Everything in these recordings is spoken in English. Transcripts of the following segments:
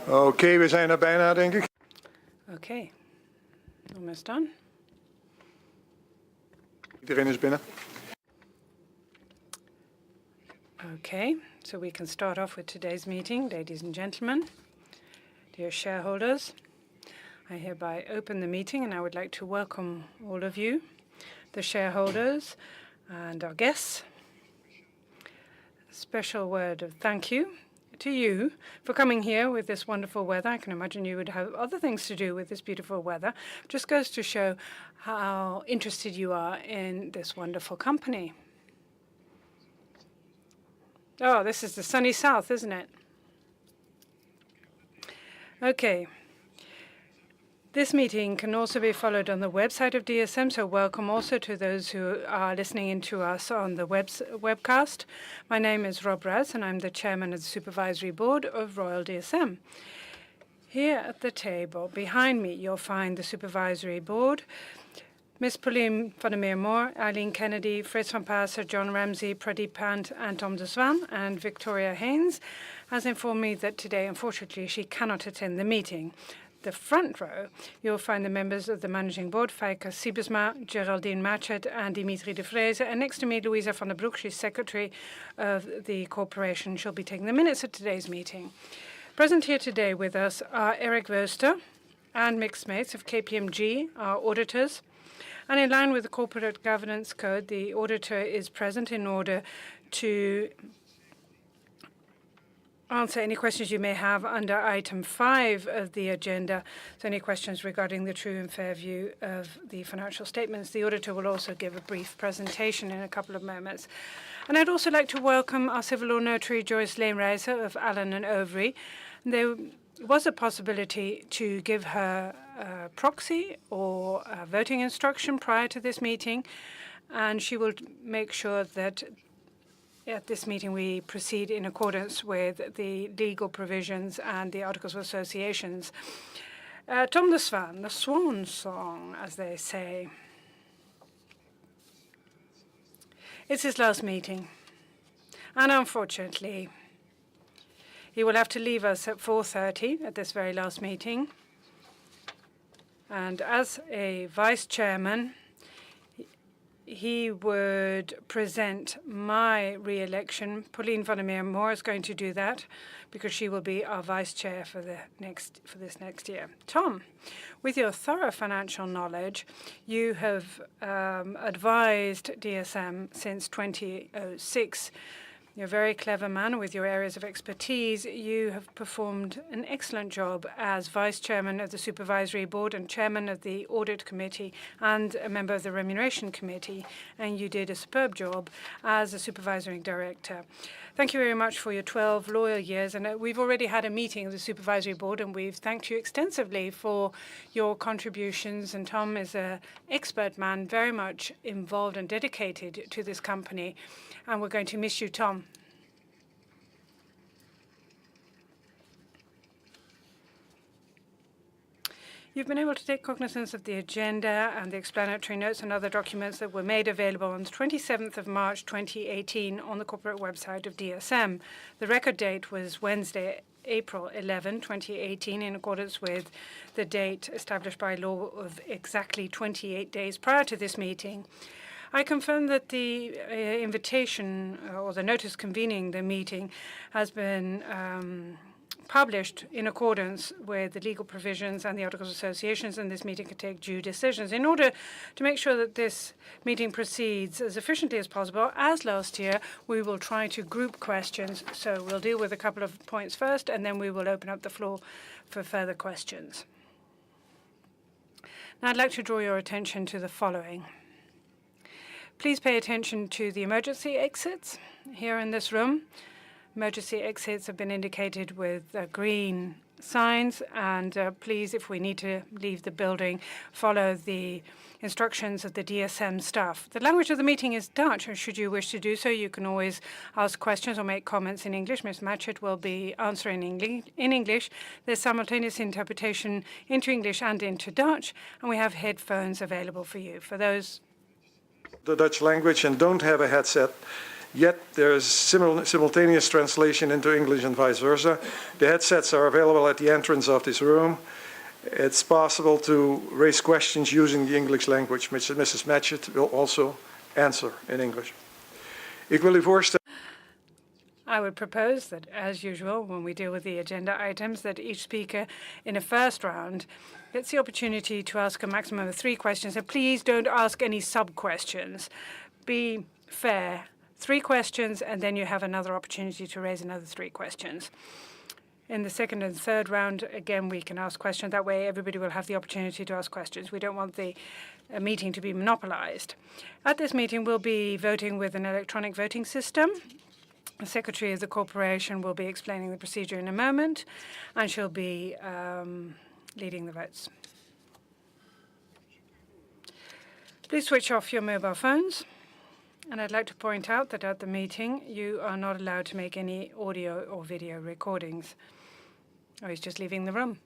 Oké, we zijn er bijna, denk ik. Okay, almost done. Iedereen is binnen. Okay, so we can start off with today's meeting, ladies and gentlemen, dear shareholders. I hereby open the meeting and I would like to welcome all of you, the shareholders and our guests. A special word of thank you to you for coming here with this wonderful weather. I can imagine you would have other things to do with this beautiful weather. Just goes to show how interested you are in this wonderful company. Oh, this is the sunny south, isn't it? Okay. This meeting can also be followed on the website of DSM, so welcome also to those who are listening in to us on the webcast. My name is Rob Raz, and I'm the chairman of the Supervisory Board of Royal DSM. Here at the table behind me, you'll find the Supervisory Board, Ms. Pauline van der Meer-Moore, Eileen Kennedy, Frits van Paassen, John Ramsey, Pradeep Pant, and Tom de Zwaan, and Victoria Haynes has informed me that today, unfortunately, she cannot attend the meeting. The front row, you'll find the members of the Managing Board, Feike Siebesma, Geraldine Matchett, and Dimitri de Vreeze. And next to me, Louisa van der Broek, she's Secretary of the Corporation. She'll be taking the minutes of today's meeting. Present here today with us are Eric Wooster and Mick Smeets of KPMG, our auditors. And in line with the Corporate Governance Code, the auditor is present in order to answer any questions you may have under item 5 of the agenda. So any questions regarding the true and fair view of the financial statements. The auditor will also give a brief presentation in a couple of moments. And I'd also like to welcome our civil law notary, Joyce Leemreizer of Allen & Overy. There was a possibility to give her a proxy or a voting instruction prior to this meeting, and she will make sure that at this meeting, we proceed in accordance with the legal provisions and the Articles of Associations. Tom de Zwaan, the swan song, as they say. It's his last meeting, and unfortunately, he will have to leave us at 4:30 at this very last meeting. And as a vice chairman, he would present my re-election. Pauline van der Meer-Moore is going to do that because she will be our vice chair for this next year. Tom, with your thorough financial knowledge, you have advised DSM since 2006. You're a very clever man with your areas of expertise. You have performed an excellent job as Vice Chairman of the Supervisory Board and Chairman of the Audit Committee and a member of the Remuneration Committee. And you did a superb job as a Supervisory Director. Thank you very much for your 12 loyal years. And we've already had a meeting of the Supervisory Board, and we've thanked you extensively for your contributions. And Tom is an expert man, very much involved and dedicated to this company. And we're going to miss you, Tom. You've been able to take cognizance of the agenda and the explanatory notes and other documents that were made available on the 27th of March 2018 on the corporate website of DSM. The record date was Wednesday, April 11, 2018, in accordance with the date established by law of exactly 28 days prior to this meeting. I confirm that the invitation or the notice convening the meeting has been published in accordance with the legal provisions and the Articles of Associations, and this meeting can take due decisions. In order to make sure that this meeting proceeds as efficiently as possible, as last year, we will try to group questions. So we'll deal with a couple of points first, and then we will open up the floor for further questions. Now I'd like to draw your attention to the following. Please pay attention to the emergency exits here in this room. Emergency exits have been indicated with green signs, and please, if we need to leave the building, follow the instructions of the DSM staff. The language of the meeting is Dutch, and should you wish to do so, you can always ask questions or make comments in English. Ms. Matchett will be answering in English. There's simultaneous interpretation into English and into Dutch, and we have headphones available for you. For those the Dutch language and don't have a headset, Yet there is simultaneous translation into English and vice versa. The headsets are available at the entrance of this room. It's possible to raise questions using the English language, which Mrs. Matchett will also answer in English. Ik wil u voorstellen. I would propose that, as usual, when we deal with the agenda items, that each speaker in a first round gets the opportunity to ask a maximum of 3 questions. And please don't ask any sub-questions. Be fair. 3 questions, and then you have another opportunity to raise another 3 questions. In the second and third round, again, we can ask questions. That way, everybody will have the opportunity to ask questions. We don't want the meeting to be monopolized. At this meeting, we'll be voting with an electronic voting system. The Secretary of the Corporation will be explaining the procedure in a moment, and she'll be leading the votes. Please switch off your mobile phones. And I'd like to point out that at the meeting, you are not allowed to make any audio or video recordings. Oh, he's just leaving the room.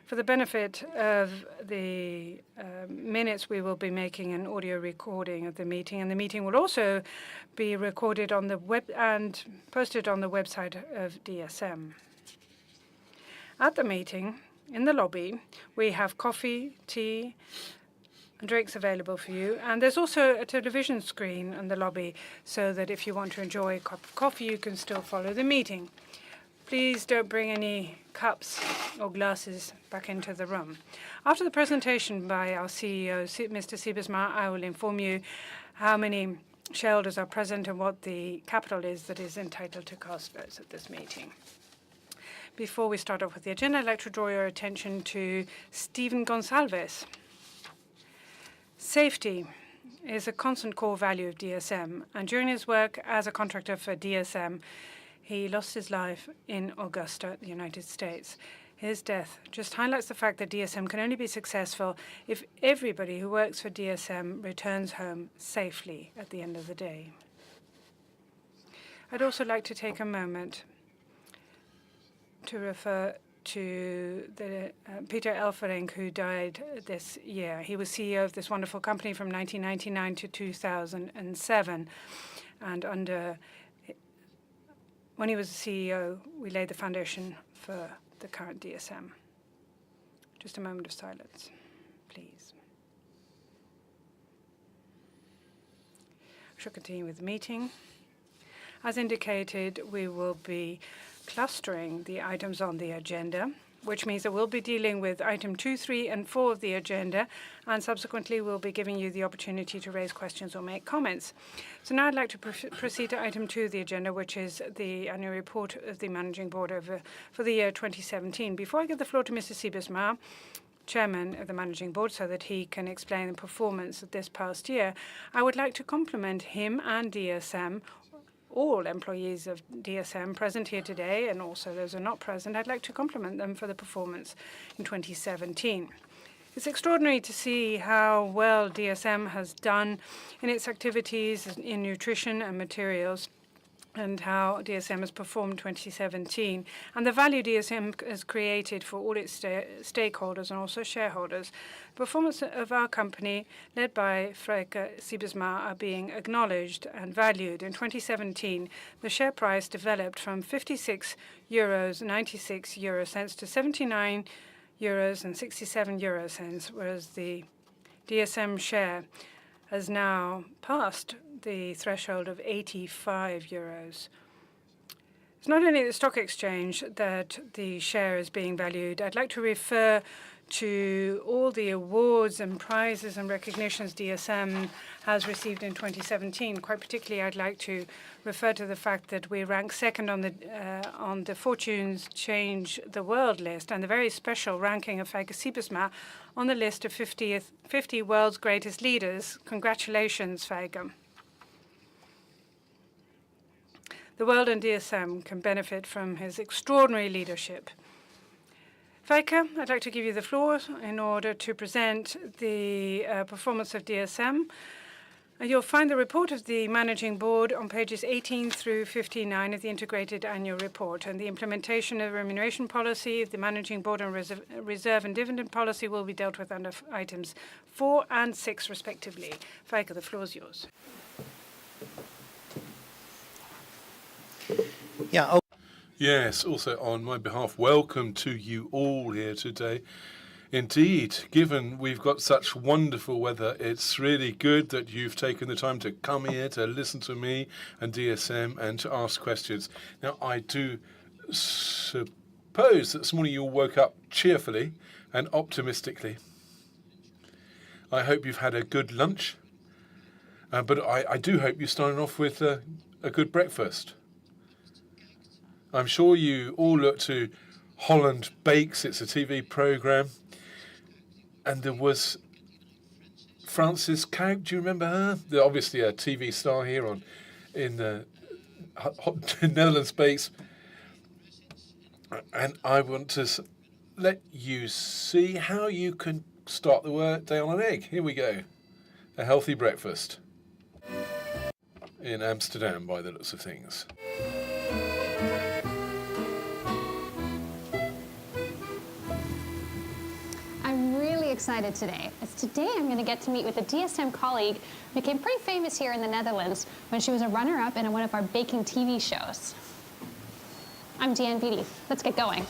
For the benefit of the minutes, we will be making an audio recording of the meeting, and the meeting will also be recorded on the web and posted on the website of DSM. At the meeting, in the lobby, we have coffee, tea, and drinks available for you. And there's also a television screen in the lobby, so that if you want to enjoy a cup of coffee, you can still follow the meeting. Please don't bring any cups or glasses back into the room. After the presentation by our CEO, Mr. Siebesma, I will inform you how many shareholders are present and what the capital is that is entitled to cast votes at this meeting. Before we start off with the agenda, I'd like to draw your attention to Stephen Gonsalves. Safety is a constant core value of DSM, and during his work as a contractor for DSM, he lost his life in Augusta, the United States. His death just highlights the fact that DSM can only be successful if everybody who works for DSM returns home safely at the end of the day. I'd also like to take a moment to refer to Peter Elferink, who died this year. He was CEO of this wonderful company from 1999 to 2007. And when he was CEO, we laid the foundation for the current DSM. Just a moment of silence, please. I shall continue with the meeting. As indicated, we will be clustering the items on the agenda, which means that we'll be dealing with item 2, 3, and 4 of the agenda, and subsequently we'll be giving you the opportunity to raise questions or make comments. So now I'd like to proceed to item 2 of the agenda, which is the annual report of the Managing Board for the year 2017. Before I give the floor to Mr. Siebesma, Chairman of the Managing Board, so that he can explain the performance of this past year, I would like to compliment him and DSM, all employees of DSM present here today, and also those who are not present. I'd like to compliment them for the performance in 2017. It's extraordinary to see how well DSM has done in its activities in nutrition and materials, and how DSM has performed in 2017, and the value DSM has created for all its stakeholders and also shareholders. The performance of our company, led by Freike Siebesma, are being acknowledged and valued. In 2017, the share price developed from 56.96 euros to 79.67 euros, whereas the DSM share has now passed the threshold of 85 euros. It's not only at the stock exchange that the share is being valued. I'd like to refer to all the awards and prizes and recognitions DSM has received in 2017. Quite particularly, I'd like to refer to the fact that we rank second on the Fortune's Change the World list, and the very special ranking of Feike Siebesma on the list of 50 world's greatest leaders. Congratulations, Feike. The world and DSM can benefit from his extraordinary leadership. Feike, I'd like to give you the floor in order to present the performance of DSM. You'll find the report of the Managing Board on pages 18 through 59 of the Integrated Annual Report, and the implementation of the remuneration policy of the Managing Board and reserve and dividend policy will be dealt with under items 4 and 6, respectively. Feike, the floor is yours. Yeah. Yes, also on my behalf, welcome to you all here today. Indeed, given we've got such wonderful weather, it's really good that you've taken the time to come here to listen to me and DSM and to ask questions. Now, I do suppose that this morning you all woke up cheerfully and optimistically. I hope you've had a good lunch, but I do hope you're starting off with a good breakfast. I'm sure you all look to Holland Bakes. It's a TV programme. And there was Frances Kout. Do you remember her? They're obviously a TV star here in the Netherlands Bakes. And I want to let you see how you can start the workday on an egg. Here we go. A healthy breakfast in Amsterdam, by the looks of things. I'm really excited today, as today I'm going to get to meet with a DSM colleague who became pretty famous here in the Netherlands when she was a runner-up in one of our baking TV shows. I'm Deanne Beatty. Let's get going.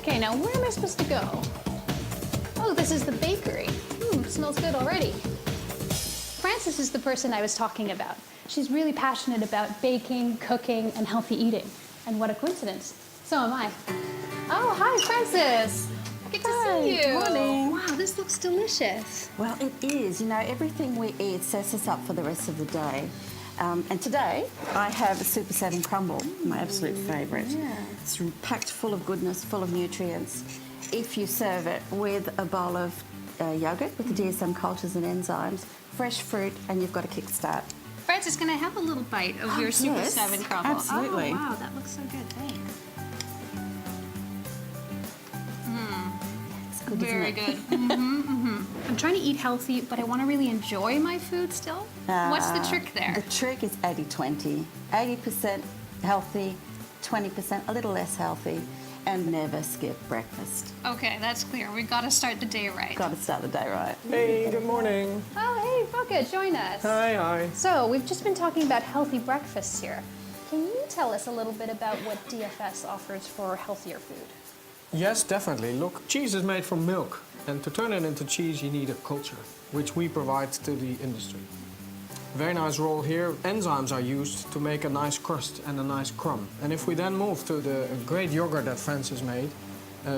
Okay, now where am I supposed to go? Oh, this is the bakery. Smells good already. Frances is the person I was talking about. She's really passionate about baking, cooking, and healthy eating. And what a coincidence. So am I. Oh, hi, Frances. Good to see you. Good morning. Wow, this looks delicious. Well, it is. You know, everything we eat sets us up for the rest of the day. And today, I have a Super 7 crumble, my absolute favourite. Yeah. It's packed full of goodness, full of nutrients. If you serve it with a bowl of yogurt with the DSM cultures and enzymes, fresh fruit, and you've got a kickstart. Frances, can I have a little bite of your Super yes, 7 crumble? absolutely. Oh, wow, that looks so good. Thanks. It's good, Very isn't good. it? I'm trying to eat healthy, but I want to really enjoy my food still. What's the trick there? The trick is 80-20. 80% healthy, 20% a little less healthy, and never skip breakfast. Okay, that's clear. We've got to start the day right. Got to start the day right. Hey, good morning. Oh, hey, Boca, join us. Hi. So, we've just been talking about healthy breakfasts here. Can you tell us a little bit about what DFS offers for healthier food? Yes, definitely. Look, cheese is made from milk. And to turn it into cheese, you need a culture, which we provide to the industry. Very nice role here. Enzymes are used to make a nice crust and a nice crumb. And if we then move to the great yogurt that Frances made,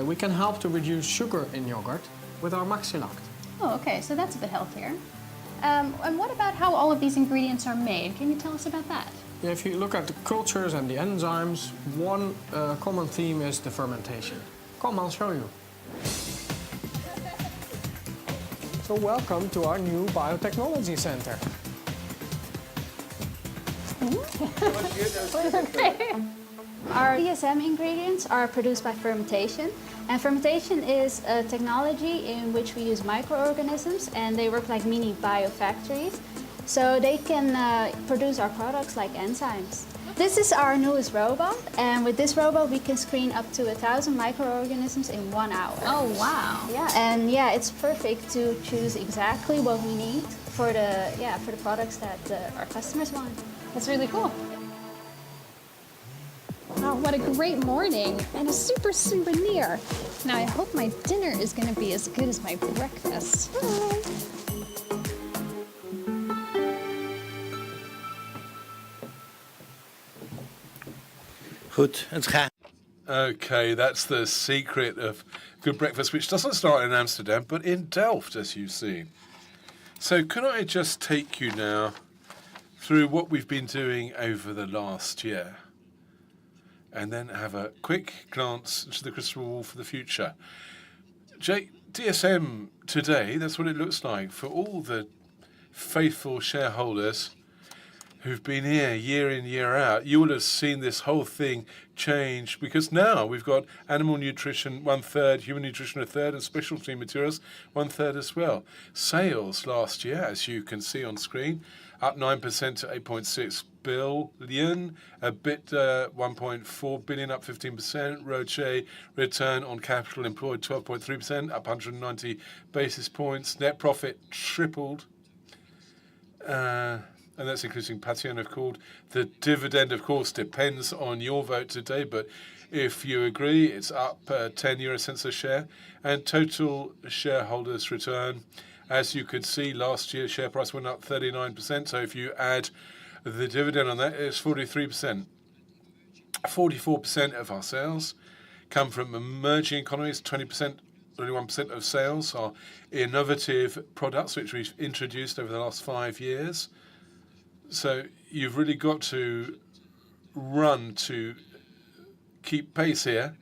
we can help to reduce sugar in yogurt with our Maxilact. Oh, okay, so that's a bit healthier. And what about how all of these ingredients are made? Can you tell us about that? Yeah, if you look at the cultures and the enzymes, one common theme is the fermentation. Come, I'll show you. So welcome to our new biotechnology center. Our DSM ingredients are produced by fermentation. And fermentation is a technology in which we use microorganisms, and they work like mini biofactories. So they can produce our products like enzymes. This is our newest robot, and with this robot we can screen up to 1,000 microorganisms in 1 hour. Oh, wow. Yeah, it's perfect to choose exactly what we need for the products that our customers want. That's really cool. Oh, what a great morning and a super souvenir. Now I hope my dinner is going to be as good as my breakfast. Goed, het gaat. Okay, that's the secret of good breakfast, which doesn't start in Amsterdam, but in Delft, as you've seen. So could I just take you now through what we've been doing over the last year, and then have a quick glance into the crystal ball for the future. DSM today, that's what it looks like for all the faithful shareholders who've been here year in, year out. You will have seen this whole thing change, because now we've got animal nutrition 1/3, human nutrition 1/3, and specialty materials 1/3 as well. Sales last year, as you can see on screen, up 9% to 8.6 billion, EBITDA 1.4 billion, up 15%, ROCE, return on capital employed 12.3%, up 190 basis points, net profit tripled, and that's including Patient, of course. The dividend, of course, depends on your vote today, but if you agree, it's up 10 euro cents a share. And total shareholders' return, as you could see, last year share price went up 39%. So if you add the dividend on that, it's 43%. 44% of our sales come from emerging economies, 20%. 21% of sales are innovative products which we've introduced over the last 5 years. So you've really got to run to keep pace here.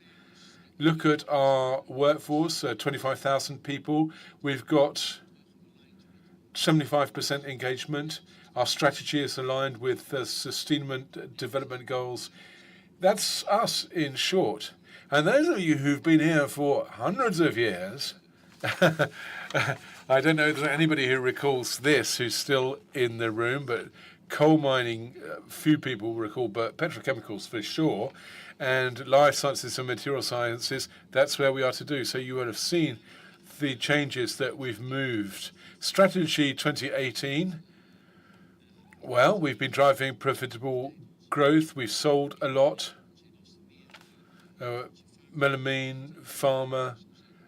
Look at our workforce, 25,000 people. We've got 75% engagement. Our strategy is aligned with the Sustainable Development Goals. That's us in short. And those of you who've been here for hundreds of years, I don't know if there's anybody who recalls this who's still in the room, but coal mining, few people recall, but petrochemicals for sure, and life sciences and material sciences, that's where we are today. So you would have seen the changes that we've moved. Strategy 2018, well, we've been driving profitable growth. We've sold a lot. Melamine, pharma,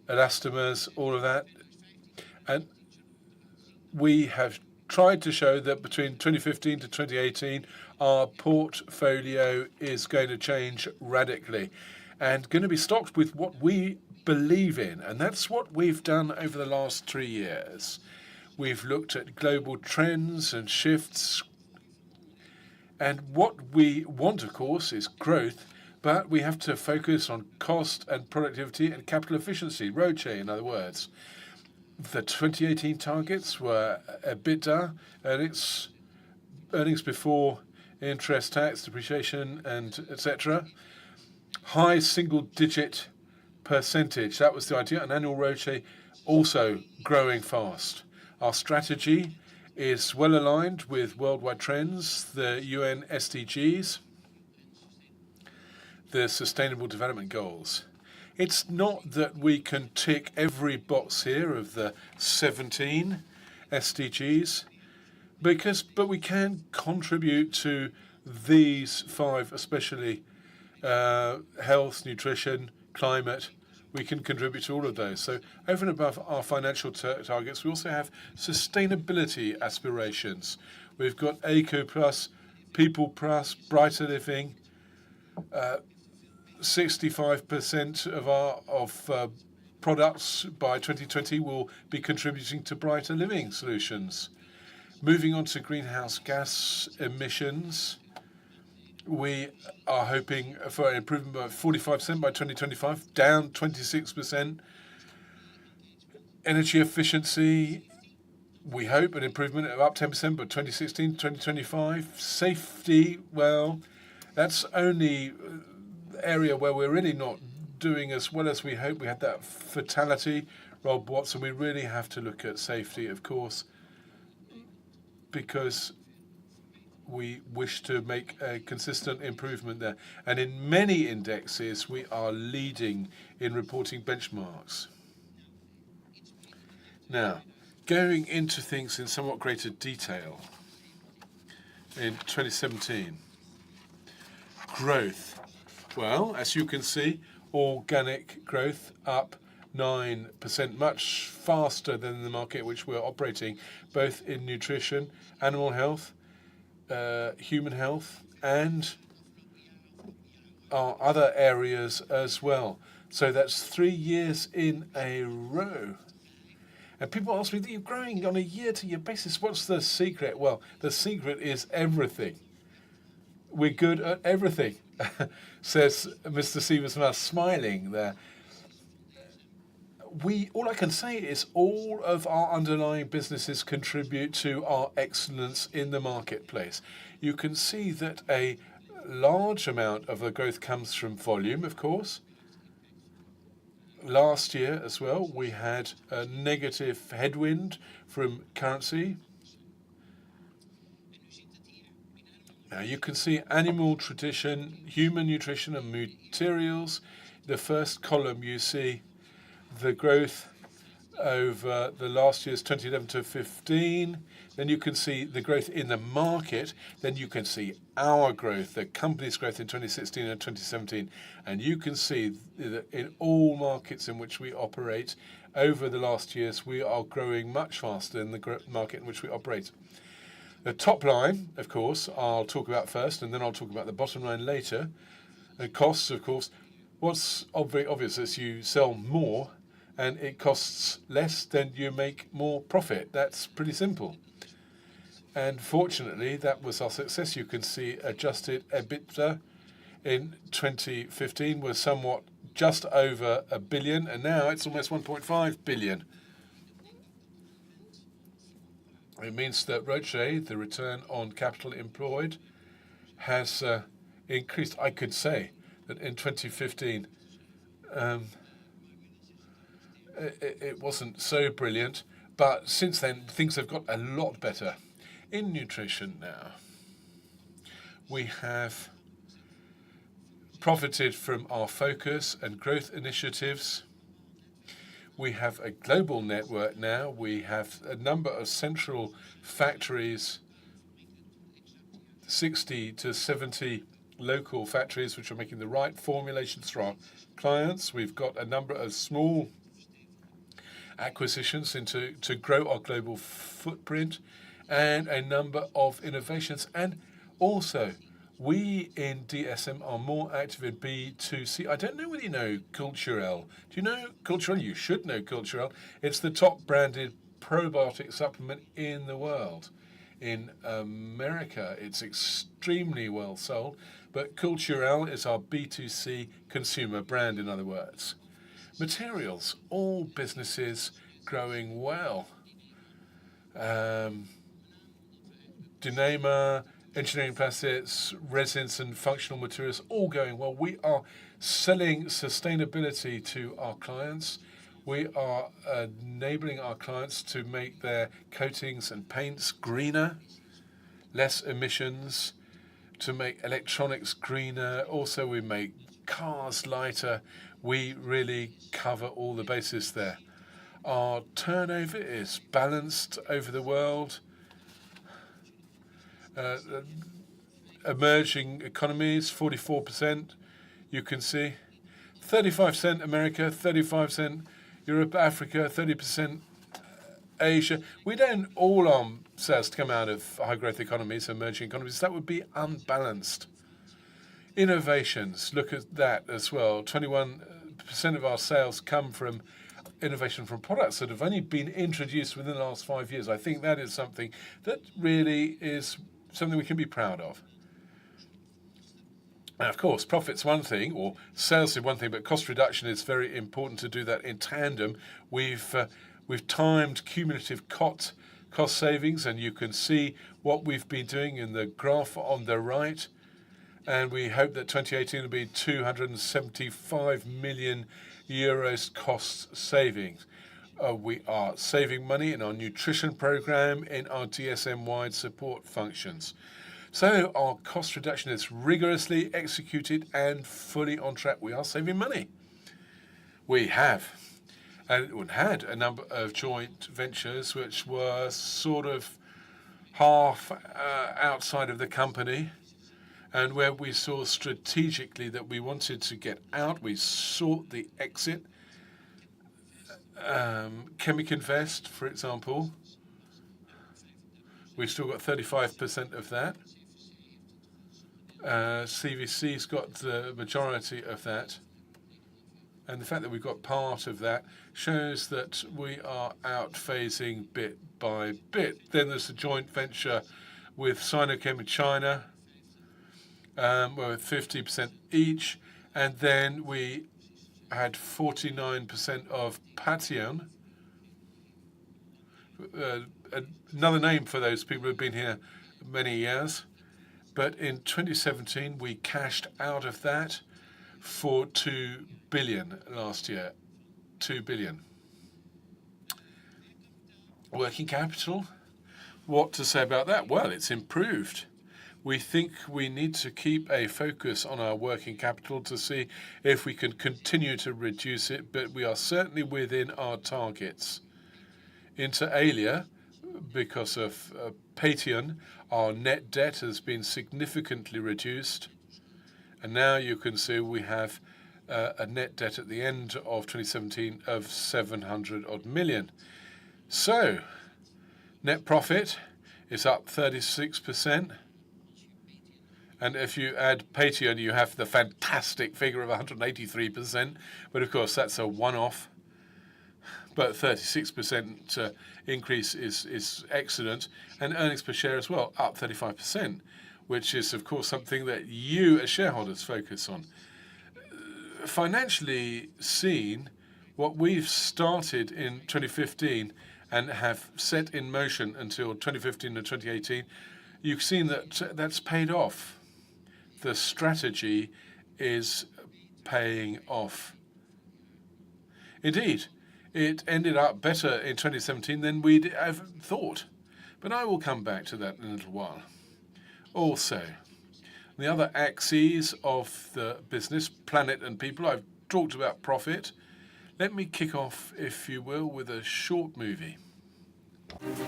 elastomers, all of that. And we have tried to show that between 2015 to 2018, our portfolio is going to change radically and going to be stocked with what we believe in. And that's what we've done over the last 3 years. We've looked at global trends and shifts. And what we want, of course, is growth. But we have to focus on cost and productivity and capital efficiency, ROCE, in other words. The 2018 targets were EBITDA, earnings before interest, tax, depreciation, and etc. High single-digit percentage, that was the idea, and annual ROCE also growing fast. Our strategy is well aligned with worldwide trends, the UN SDGs, the Sustainable Development Goals. It's not that we can tick every box here of the 17 SDGs, but we can contribute to these 5, especially health, nutrition, climate. We can contribute to all of those. So over and above our financial targets, we also have sustainability aspirations. We've got Eco Plus, People Plus, Brighter Living. 65% of our products by 2020 will be contributing to brighter living solutions. Moving on to greenhouse gas emissions, we are hoping for an improvement by 45% by 2025, down 26%. Energy efficiency, we hope an improvement of up 10% by 2016 to 2025. Safety, well, that's only area where we're really not doing as well as we hope. We had that fatality, Rob Watson. We really have to look at safety, of course, because we wish to make a consistent improvement there. And in many indexes, we are leading in reporting benchmarks. Now, going into things in somewhat greater detail, in 2017, growth. Well, as you can see, organic growth up 9%, much faster than the market which we're operating, both in nutrition, animal health, human health, and our other areas as well. So that's 3 years in a row. And people ask me, you're growing on a year-to-year basis. What's the secret? Well, the secret is everything. We're good at everything, says Mr. Sieversma, smiling there. All I can say is all of our underlying businesses contribute to our excellence in the marketplace. You can see that a large amount of the growth comes from volume, of course. Last year as well, we had a negative headwind from currency. Now you can see animal nutrition, human nutrition and materials. The first column you see the growth over the last year's 2011 to 15. then you can see the growth in the market, then you can see our growth, the company's growth in 2016 and 2017, and you can see that in all markets in which we operate over the last years, we are growing much faster than the market in which we operate. The top line, of course, I'll talk about first, and then I'll talk about the bottom line later. The costs, of course, what's very obvious is you sell more and it costs less, then you make more profit. That's pretty simple. And fortunately, that was our success. You can see adjusted EBITDA in 2015 was somewhat just over 1 billion, and now it's almost 1.5 billion. It means that ROCE, the return on capital employed, has increased. I could say that in 2015, it wasn't so brilliant, but since then, things have got a lot better. In nutrition now, we have profited from our focus and growth initiatives. We have a global network now. We have a number of central factories, 60 to 70 local factories, which are making the right formulations for our clients. We've got a number of small acquisitions to grow our global footprint, and a number of innovations. And also, we in DSM are more active in B2C. I don't know whether you know Culturel. Do you know Culturel? You should know Culturel. It's the top branded probiotic supplement in the world. In America, it's extremely well sold, but Culturel is our B2C consumer brand, in other words. Materials, all businesses growing well. Dynama, engineering plastics, resins and functional materials, all going well. We are selling sustainability to our clients. We are enabling our clients to make their coatings and paints greener, less emissions, to make electronics greener. Also, we make cars lighter. We really cover all the bases there. Our turnover is balanced over the world. Emerging economies, 44%, you can see. 35% America, 35% Europe, Africa, 30% Asia. We don't all our sales come out of high growth economies, emerging economies. That would be unbalanced. Innovations, look at that as well. 21% of our sales come from innovation from products that have only been introduced within the last 5 years. I think that is something that really is something we can be proud of. And of course, profit's one thing, or sales is one thing, but cost reduction is very important to do that in tandem. We've timed cumulative cost savings, and you can see what we've been doing in the graph on the right. And we hope that 2018 will be 275 million euros cost savings. We are saving money in our nutrition program, in our DSM-wide support functions. So our cost reduction is rigorously executed and fully on track. We are saving money. We have and had a number of joint ventures which were sort of half outside of the company, and where we saw strategically that we wanted to get out, we sought the exit. Chemic Invest, for example, we've still got 35% of that. CVC's got the majority of that. And the fact that we've got part of that shows that we are outphasing bit by bit. Then there's a joint venture with Sinochem in China, we're 50% each. And then we had 49% of Pation. Another name for those people who've been here many years. But in 2017, we cashed out of that for 2 billion last year. 2 billion. Working capital, what to say about that? Well, it's improved. We think we need to keep a focus on our working capital to see if we can continue to reduce it, but we are certainly within our targets. Inter alia, because of Patreon, our net debt has been significantly reduced. And now you can see we have a net debt at the end of 2017 of 700 odd million. So, net profit is up 36%. And if you add Patreon, you have the fantastic figure of 183%. But of course, that's a one-off. But 36% increase is excellent. And earnings per share as well, up 35%, which is, of course, something that you as shareholders focus on. Financially seen, what we've started in 2015 and have set in motion until 2015 and 2018, you've seen that that's paid off. The strategy is paying off. Indeed, it ended up better in 2017 than we'd have thought. But I will come back to that in a little while. Also, the other axes of the business, planet and people, I've talked about profit. Let me kick off, if you will, with a short movie.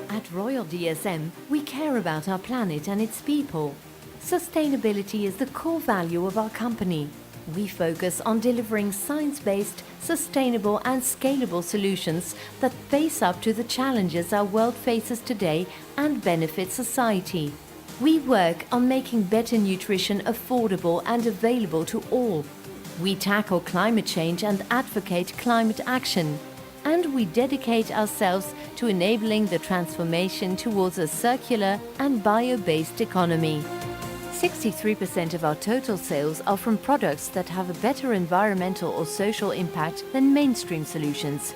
At Royal DSM, we care about our planet and its people. Sustainability is the core value of our company. We focus on delivering science-based, sustainable and scalable solutions that face up to the challenges our world faces today and benefit society. We work on making better nutrition affordable and available to all. We tackle climate change and advocate climate action. And we dedicate ourselves to enabling the transformation towards a circular and bio-based economy. 63% of our total sales are from products that have a better environmental or social impact than mainstream solutions.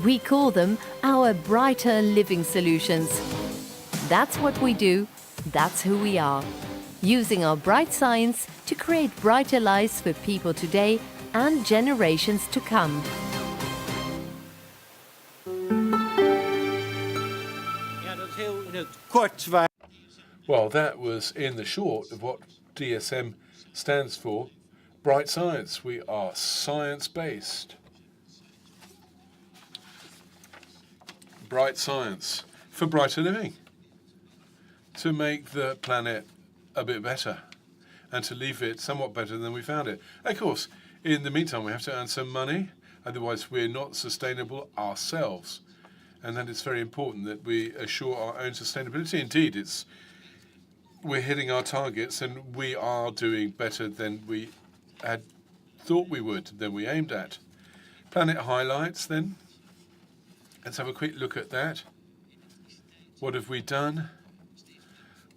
We call them our brighter living solutions. That's what we do, that's who we are. Using our bright science to create brighter lives for people today and generations to come. Well, that was in the short of what DSM stands for. Bright science. We are science-based. Bright science for brighter living. To make the planet a bit better and to leave it somewhat better than we found it. Of course, in the meantime, we have to earn some money. Otherwise, we're not sustainable ourselves. And that it's very important that we assure our own sustainability. Indeed, we're hitting our targets and we are doing better than we had thought we would, than we aimed at. Planet highlights then. Let's have a quick look at that. What have we done?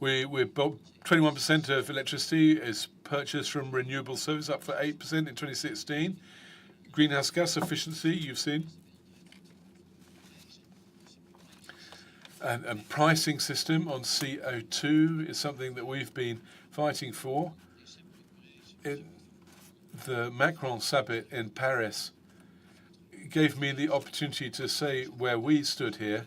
We're 21% of electricity is purchased from renewable sources, up for 8% in 2016. Greenhouse gas efficiency, you've seen. And pricing system on CO2 is something that we've been fighting for. The Macron summit in Paris gave me the opportunity to say where we stood here.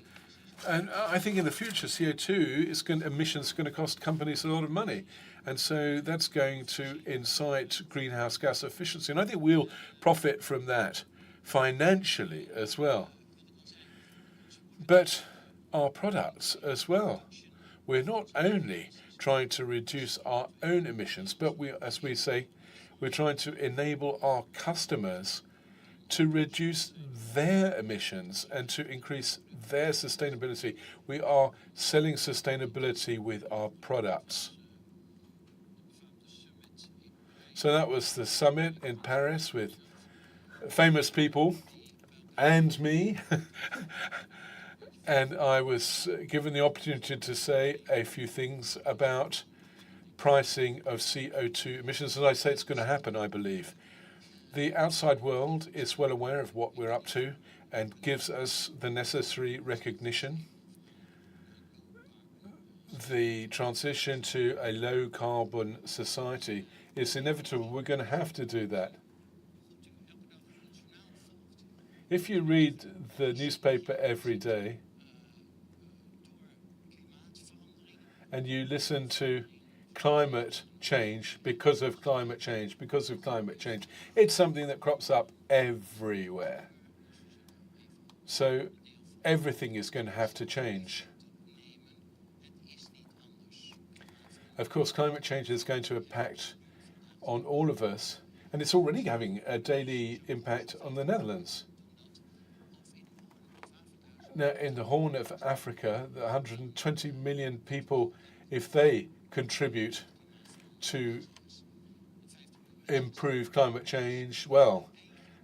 And I think in the future, CO2 emissions are going to cost companies a lot of money. And so that's going to incite greenhouse gas efficiency. And I think we'll profit from that financially as well. But our products as well. We're not only trying to reduce our own emissions, but as we say, we're trying to enable our customers to reduce their emissions and to increase their sustainability. We are selling sustainability with our products. So that was the summit in Paris with famous people and me. And I was given the opportunity to say a few things about pricing of CO2 emissions. As I say, it's going to happen, I believe. The outside world is well aware of what we're up to and gives us the necessary recognition. The transition to a low-carbon society is inevitable. We're going to have to do that. If you read the newspaper every day, and you listen to climate change because of climate change, because of climate change, it's something that crops up everywhere. So everything is going to have to change. Of course, climate change is going to impact on all of us, and it's already having a daily impact on the Netherlands. Now, in the Horn of Africa, the 120 million people, if they contribute to improve climate change, well,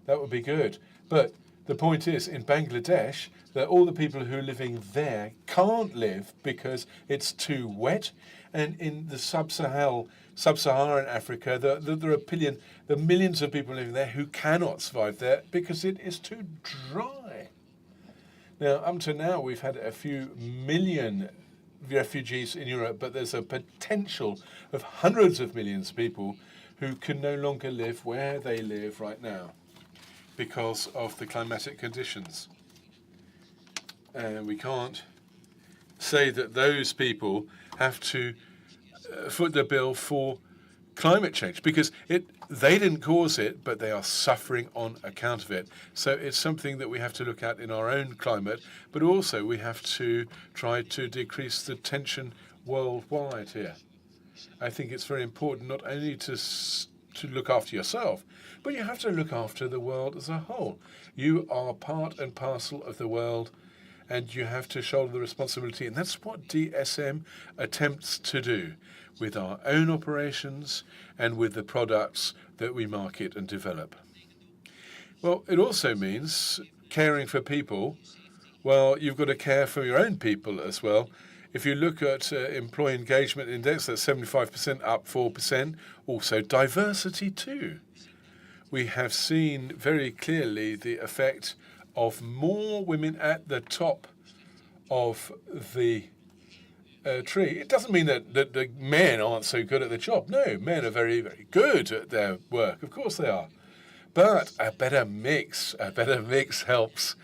that would be good. But the point is, in Bangladesh, that all the people who are living there can't live because it's too wet. And in the sub-Saharan Africa, there are millions of people living there who cannot survive there because it is too dry. Now, up to now, we've had a few million refugees in Europe, but there's a potential of hundreds of millions of people who can no longer live where they live right now because of the climatic conditions. And we can't say that those people have to foot the bill for climate change because they didn't cause it, but they are suffering on account of it. So it's something that we have to look at in our own climate, but also we have to try to decrease the tension worldwide here. I think it's very important not only to look after yourself, but you have to look after the world as a whole. You are part and parcel of the world, and you have to shoulder the responsibility. And that's what DSM attempts to do with our own operations and with the products that we market and develop. Well, it also means caring for people. Well, you've got to care for your own people as well. If you look at employee engagement index, that's 75%, up 4%. Also diversity too. We have seen very clearly the effect of more women at the top of the tree. It doesn't mean that the men aren't so good at the job. No, men are very, very good at their work. Of course they are. But a better mix helps.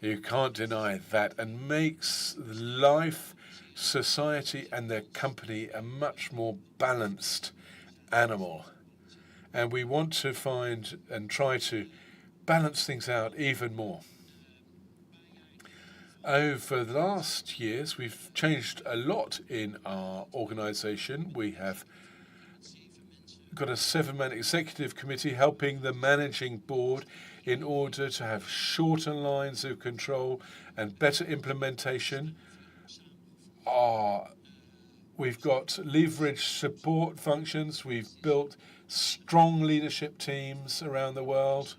You can't deny that, and makes life, society, and their company a much more balanced animal. And we want to find and try to balance things out even more. Over the last years, we've changed a lot in our organization. We have got a 7-man executive committee helping the managing board in order to have shorter lines of control and better implementation. We've got leverage support functions. We've built strong leadership teams around the world.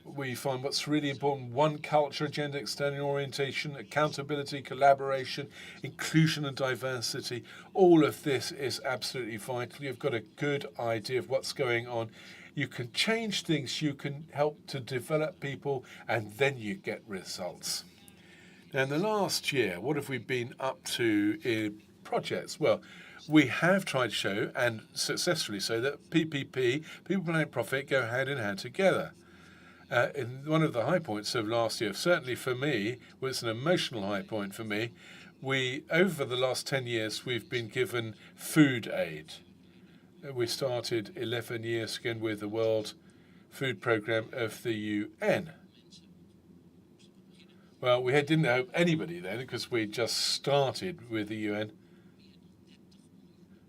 We find what's really important: one culture, agenda, external orientation, accountability, collaboration, inclusion and diversity. All of this is absolutely vital. You've got a good idea of what's going on. You can change things, you can help to develop people, and then you get results. Now, in the last year, what have we been up to in projects? Well, we have tried to show, and successfully so, that PPP, People, Planet, Profit, go hand in hand together. In one of the high points of last year, certainly for me, was an emotional high point for me. Over the last 10 years, we've been given food aid. We started 11 years ago with the World Food Programme of the UN. Well, we didn't help anybody then because we just started with the UN.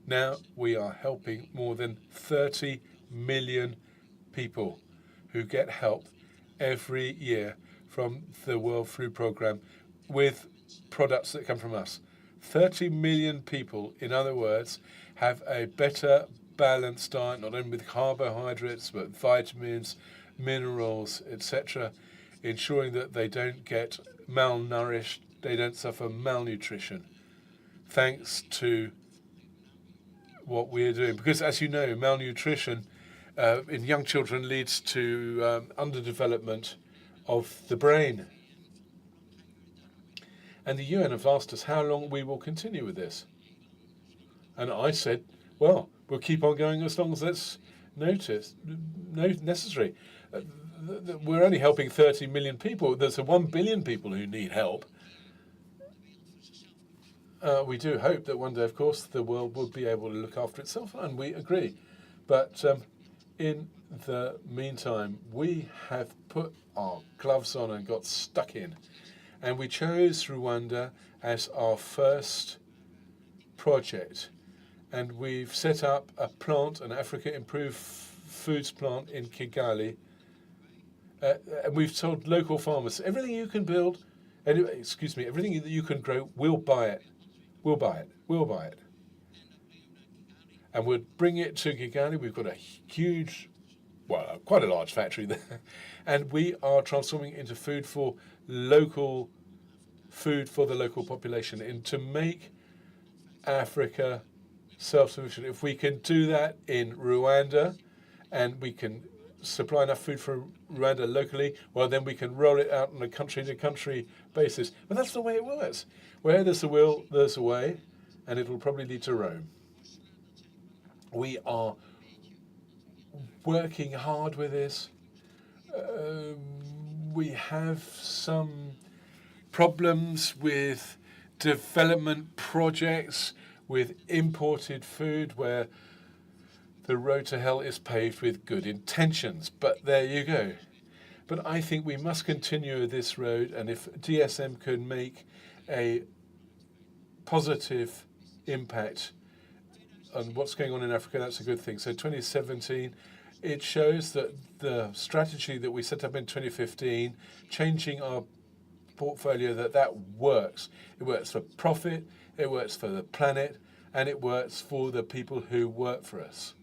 Now we are helping more than 30 million people who get help every year from the World Food Programme with products that come from us. 30 million people, in other words, have a better balanced diet, not only with carbohydrates, but vitamins, minerals, etc., ensuring that they don't get malnourished, they don't suffer malnutrition, thanks to what we're doing. Because, as you know, malnutrition in young children leads to underdevelopment of the brain. And the UN have asked us how long we will continue with this. And I said, well, we'll keep on going as long as that's necessary. We're only helping 30 million people. There's 1 billion people who need help. We do hope that one day, of course, the world will be able to look after itself, and we agree. But in the meantime, we have put our gloves on and got stuck in. And we chose Rwanda as our first project, and we've set up a plant, an Africa Improved Foods plant in Kigali. And we've told local farmers, everything you can build, everything that you can grow, we'll buy it. We'll buy it. We'll buy it. And we'll bring it to Kigali. We've got a huge, quite a large factory there. And we are transforming it into food for the local population, and to make Africa self-sufficient. If we can do that in Rwanda, and we can supply enough food for Rwanda locally, well, then we can roll it out on a country-to-country basis. But that's the way it works. Where there's a will, there's a way, and it will probably lead to Rome. We are working hard with this. We have some problems with development projects with imported food where the road to hell is paved with good intentions, but there you go. But I think we must continue this road, and if DSM can make a positive impact on what's going on in Africa, that's a good thing. So 2017, it shows that the strategy that we set up in 2015, changing our portfolio, that works. It works for profit, it works for the planet, and it works for the people who work for us.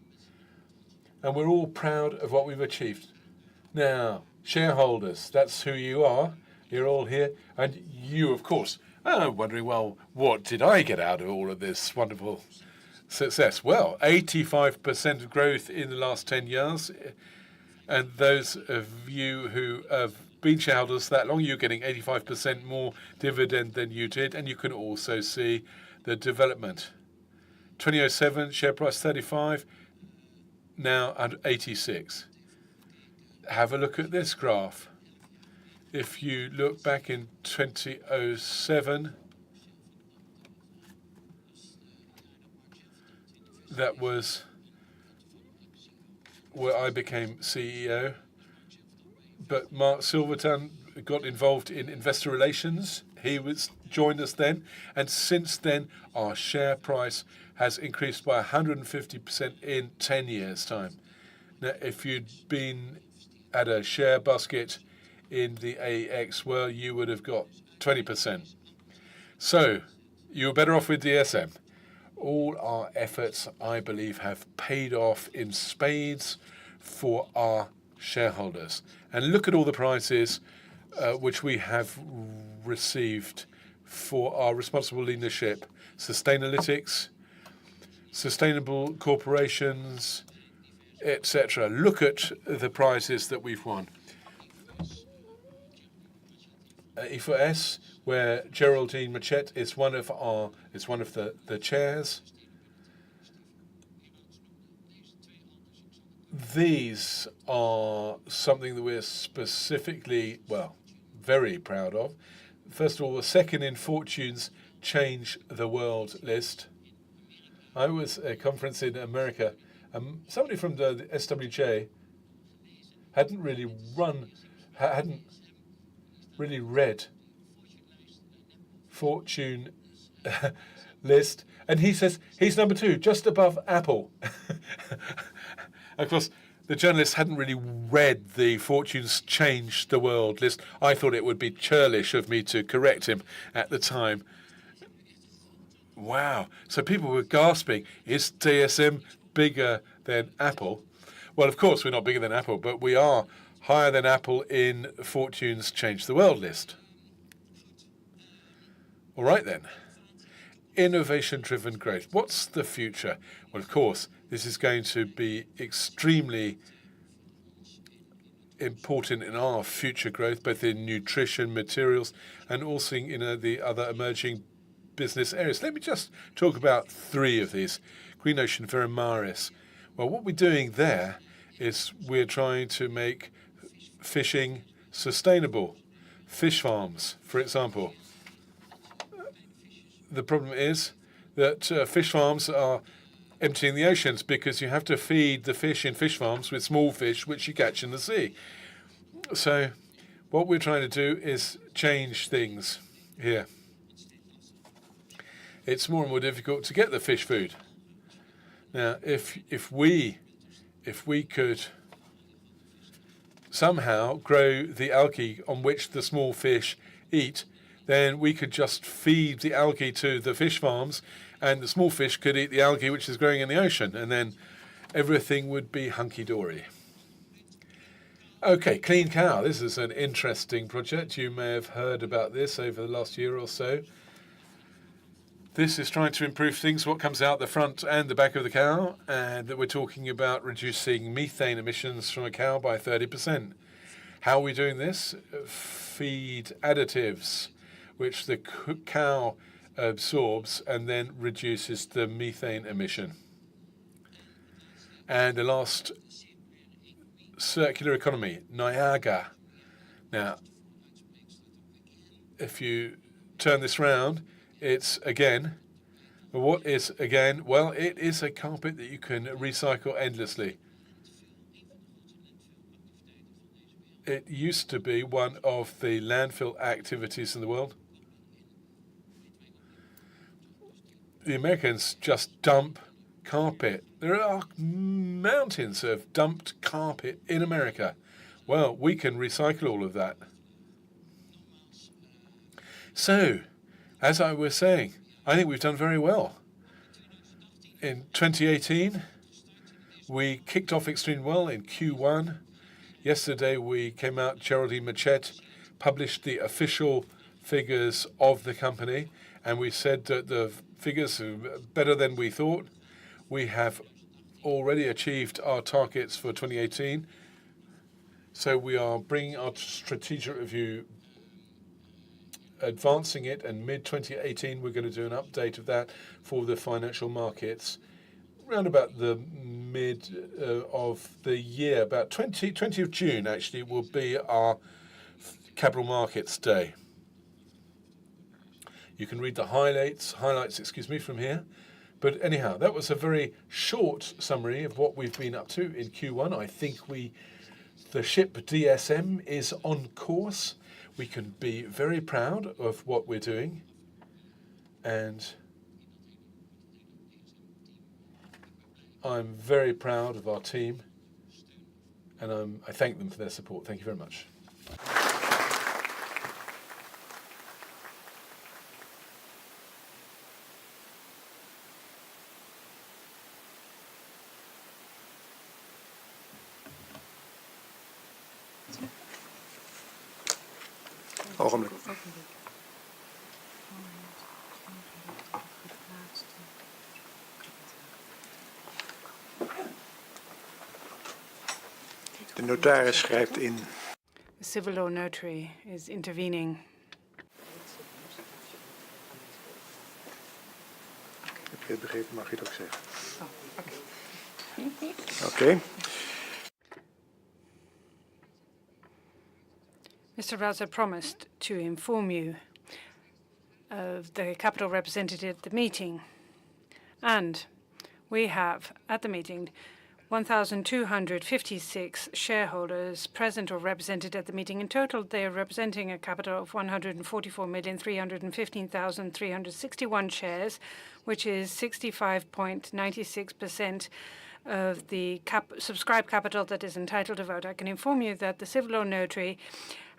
And we're all proud of what we've achieved. Now, shareholders, that's who you are. You're all here. And you, of course, are wondering, well, what did I get out of all of this wonderful success? Well, 85% growth in the last 10 years. And those of you who have been shareholders that long, you're getting 85% more dividend than you did. And you can also see the development. 2007, share price 35. Now at 86. Have a look at this graph. If you look back in 2007, that was where I became CEO. But Mark Silverton got involved in investor relations. He joined us then, and since then our share price has increased by 150% in 10 years' time. Now, if you'd been at a share basket in the AEX, well, you would have got 20%. So you're better off with DSM. All our efforts, I believe, have paid off in spades for our shareholders. And look at all the prizes which we have received for our responsible leadership. Sustainalytics, sustainable corporations, etc. Look at the prizes that we've won. E4S, where Geraldine Machette is one of the chairs. These are something that we're specifically, very proud of. First of all, the second in Fortune's Change the World list. I was at a conference in America. Somebody from the SWJ hadn't really read Fortune list, and he says he's number 2, just above Apple. Of course, the journalist hadn't really read the Fortune's Change the World list. I thought it would be churlish of me to correct him at the time. Wow. So people were gasping, is DSM bigger than Apple? Well, of course, we're not bigger than Apple, but we are higher than Apple in Fortune's Change the World list. All right, then. Innovation-driven growth. What's the future? Well, of course, this is going to be extremely important in our future growth, both in nutrition, materials, and also in the other emerging business areas. Let me just talk about 3 of these. Green Ocean, Veramaris. Well, what we're doing there is we're trying to make fishing sustainable. Fish farms, for example. The problem is that fish farms are emptying the oceans because you have to feed the fish in fish farms with small fish which you catch in the sea. So what we're trying to do is change things here. it's more and more difficult to get the fish food. Now, if we could somehow grow the algae on which the small fish eat, then we could just feed the algae to the fish farms, and the small fish could eat the algae which is growing in the ocean, and then everything would be hunky-dory. Okay, Clean Cow. This is an interesting project. You may have heard about this over the last year or so. This is trying to improve things, what comes out the front and the back of the cow, and that we're talking about reducing methane emissions from a cow by 30%. How are we doing this? Feed additives, which the cow absorbs and then reduces the methane emission. And the last, circular economy, Niagara. Now, if you turn this round, it's again, what is again? Well, it is a carpet that you can recycle endlessly. It used to be one of the landfill activities in the world. The Americans just dump carpet. There are mountains of dumped carpet in America. Well, we can recycle all of that. So, as I was saying, I think we've done very well. In 2018, we kicked off extremely well in Q1. Yesterday, we came out, Geraldine Machette published the official figures of the company, and we said that the figures are better than we thought. We have already achieved our targets for 2018. So we are bringing our strategic review, advancing it, and mid-2018 we're going to do an update of that for the financial markets. Around about the mid of the year, about 20th of June actually will be our Capital Markets Day. You can read the highlights, from here. But anyhow, that was a very short summary of what we've been up to in Q1. I think the ship DSM is on course. We can be very proud of what we're doing. And I'm very proud of our team. And I thank them for their support. Thank you very much. Ogenblik. De notaris schrijft in. The civil law notary is intervening. Heb je het begrepen, mag je het ook zeggen. Oh, Oké. Mr. Rauser promised to inform you of the capital represented at the meeting. And we have, at the meeting, 1,256 shareholders present or represented at the meeting. In total, they are representing a capital of 144,315,361 shares, which is 65.96% of the subscribed capital that is entitled to vote. I can inform you that the civil law notary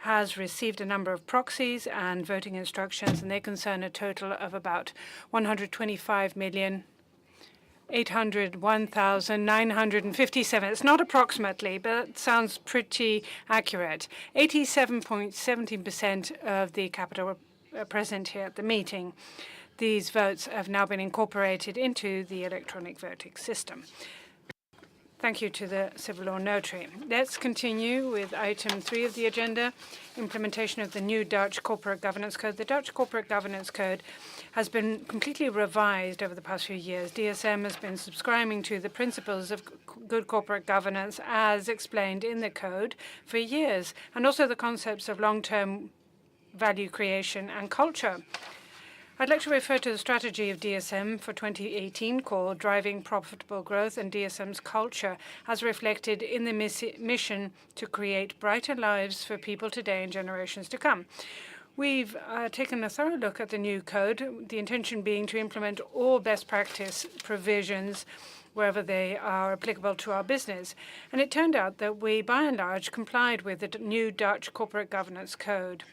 has received a number of proxies and voting instructions, and they concern a total of about 125,801,957. It's not approximately, but it sounds pretty accurate. 87.17% of the capital present here at the meeting. These votes have now been incorporated into the electronic voting system. Thank you to the civil law notary. Let's continue with item 3 of the agenda, implementation of the new Dutch Corporate Governance Code. The Dutch Corporate Governance Code has been completely revised over the past few years. DSM has been subscribing to the principles of good corporate governance as explained in the code for years, and also the concepts of long-term value creation and culture. I'd like to refer to the strategy of DSM for 2018 called Driving Profitable Growth, and DSM's culture as reflected in the mission to create brighter lives for people today and generations to come. We've taken a thorough look at the new code, the intention being to implement all best practice provisions wherever they are applicable to our business. And it turned out that we, by and large, complied with the new Dutch Corporate Governance Code.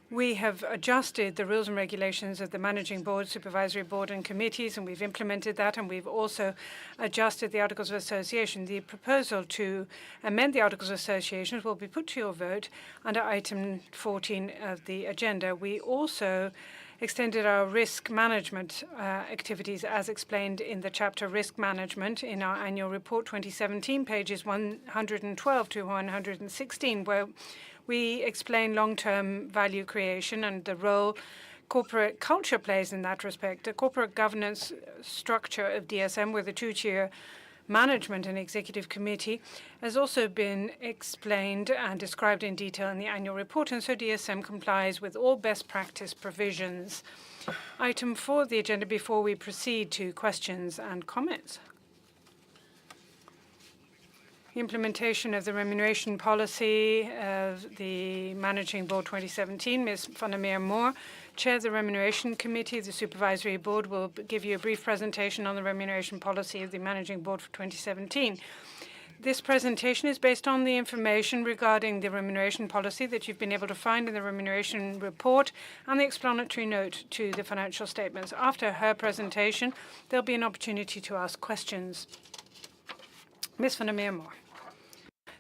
We have adjusted the rules and regulations of the Managing Board, Supervisory Board and committees, and we've implemented that, and we've also adjusted the Articles of Association. The proposal to amend the Articles of Association will be put to your vote under item 14 of the agenda. We also extended our risk management activities as explained in the chapter Risk Management in our annual report 2017, pages 112 to 116, where we explain long-term value creation and the role corporate culture plays in that respect. The corporate governance structure of DSM with a two-tier management and executive committee has also been explained and described in detail in the annual report, and so DSM complies with all best practice provisions. Item 4 of the agenda before we proceed to questions and comments. Implementation of the remuneration policy of the Managing Board 2017. Ms. van der Meer-Moore, Chair of the Remuneration Committee of the Supervisory Board, will give you a brief presentation on the remuneration policy of the Managing Board for 2017. This presentation is based on the information regarding the remuneration policy that you've been able to find in the remuneration report and the explanatory note to the financial statements. After her presentation, there'll be an opportunity to ask questions. Ms. van der Meer-Moore.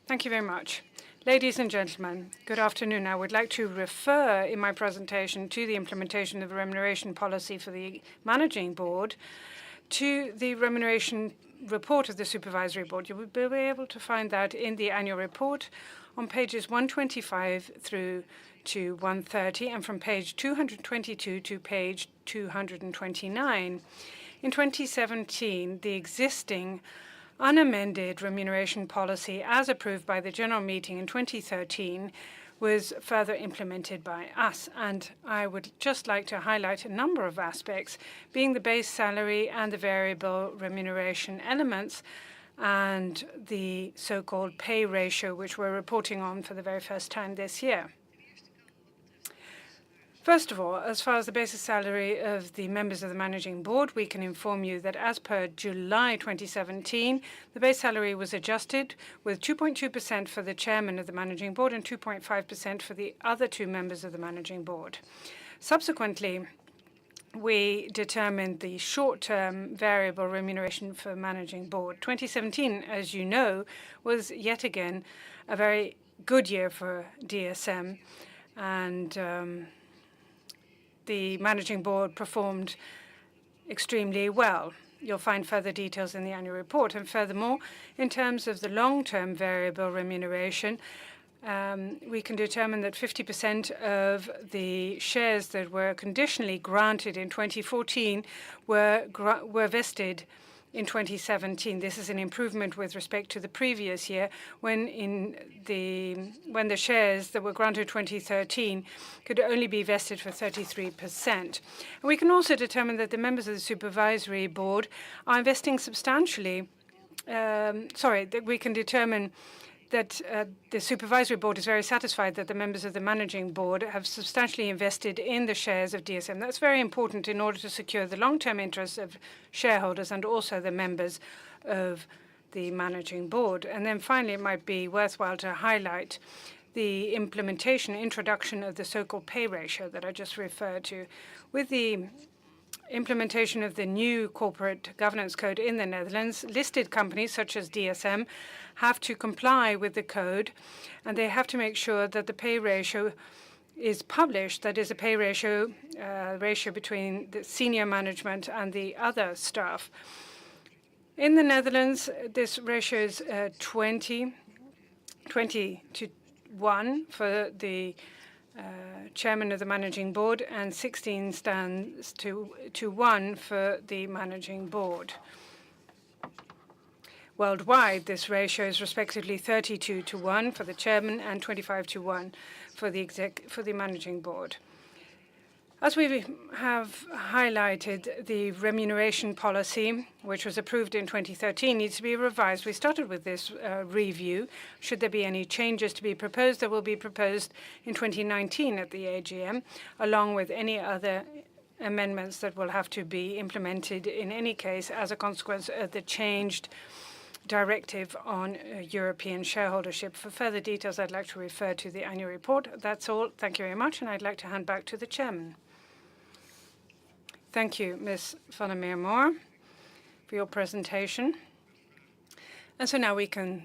Thank you very much. Ladies and gentlemen, good afternoon. I would like to refer in my presentation to the implementation of the remuneration policy for the Managing Board to the remuneration report of the Supervisory Board. You will be able to find that in the annual report on pages 125 through to 130 and from page 222 to page 229. In 2017, the existing unamended remuneration policy as approved by the General Meeting in 2013 was further implemented by us. And I would just like to highlight a number of aspects, being the base salary and the variable remuneration elements and the so-called pay ratio, which we're reporting on for the very first time this year. First of all, as far as the basic salary of the members of the Managing Board, we can inform you that as per July 2017, the base salary was adjusted with 2.2% for the chairman of the Managing Board and 2.5% for the other two members of the Managing Board. Subsequently, we determined the short-term variable remuneration for Managing Board. 2017, as you know, was yet again a very good year for DSM, and the Managing Board performed extremely well. You'll find further details in the annual report. And furthermore, in terms of the long-term variable remuneration, we can determine that 50% of the shares that were conditionally granted in 2014 were vested in 2017. This is an improvement with respect to the previous year, when the shares that were granted in 2013 could only be vested for 33%. And we can also determine that the members of the Supervisory Board are investing substantially. That we can determine that the Supervisory Board is very satisfied that the members of the Managing Board have substantially invested in the shares of DSM. That's very important in order to secure the long-term interests of shareholders and also the members of the Managing Board. And then finally, it might be worthwhile to highlight the introduction of the so-called pay ratio that I just referred to. With the implementation of the new corporate governance code in the Netherlands, listed companies such as DSM have to comply with the code, and they have to make sure that the pay ratio is published. That is a pay ratio between the senior management and the other staff. In the Netherlands, this ratio is 20 to 1 for the chairman of the Managing Board, and 16 stands to 1 for the Managing Board. Worldwide, this ratio is respectively 32 to 1 for the chairman and 25 to 1 for the Managing Board. As we have highlighted, the remuneration policy, which was approved in 2013, needs to be revised. We started with this review. Should there be any changes to be proposed, they will be proposed in 2019 at the AGM, along with any other amendments that will have to be implemented in any case as a consequence of the changed directive on European shareholdership. For further details, I'd like to refer to the annual report. That's all. Thank you very much, and I'd like to hand back to the chairman. Thank you, Ms. van der Meer-Moore, for your presentation. And so now we can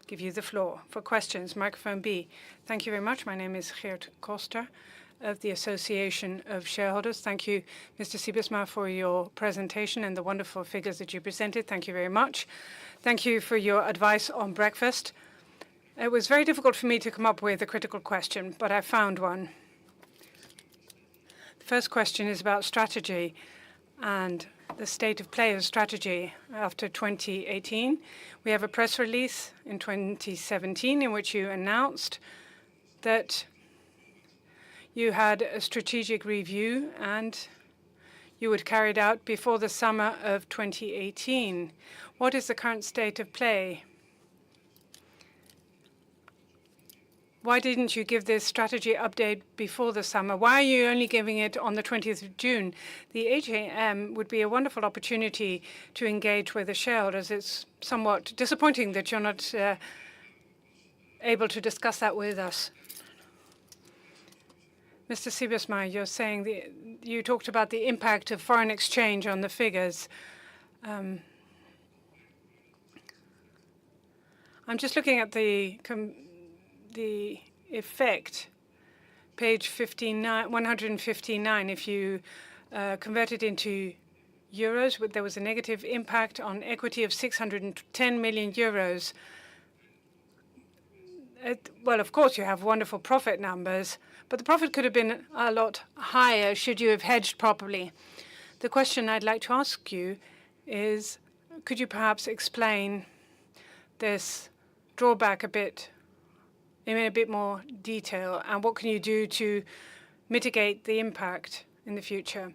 give you the floor for questions. Microphone B. Thank you very much. My name is Geert Koster of the Association of Shareholders. Thank you, Mr. Siebesma, for your presentation and the wonderful figures that you presented. Thank you very much. Thank you for your advice on breakfast. It was very difficult for me to come up with a critical question, but I found one. The first question is about strategy and the state of play of strategy after 2018. We have a press release in 2017 in which you announced that you had a strategic review and you would carry it out before the summer of 2018. What is the current state of play? Why didn't you give this strategy update before the summer? Why are you only giving it on the 20th of June? The AGM would be a wonderful opportunity to engage with the shareholders. It's somewhat disappointing that you're not able to discuss that with us. Mr. Siebesma, you're saying you talked about the impact of foreign exchange on the figures. I'm just looking at the effect, page 159. If you convert it into euros, there was a negative impact on equity of 610 million euros. Well, of course, you have wonderful profit numbers, but the profit could have been a lot higher should you have hedged properly. The question I'd like to ask you is, could you perhaps explain this drawback in a bit more detail, and what can you do to mitigate the impact in the future?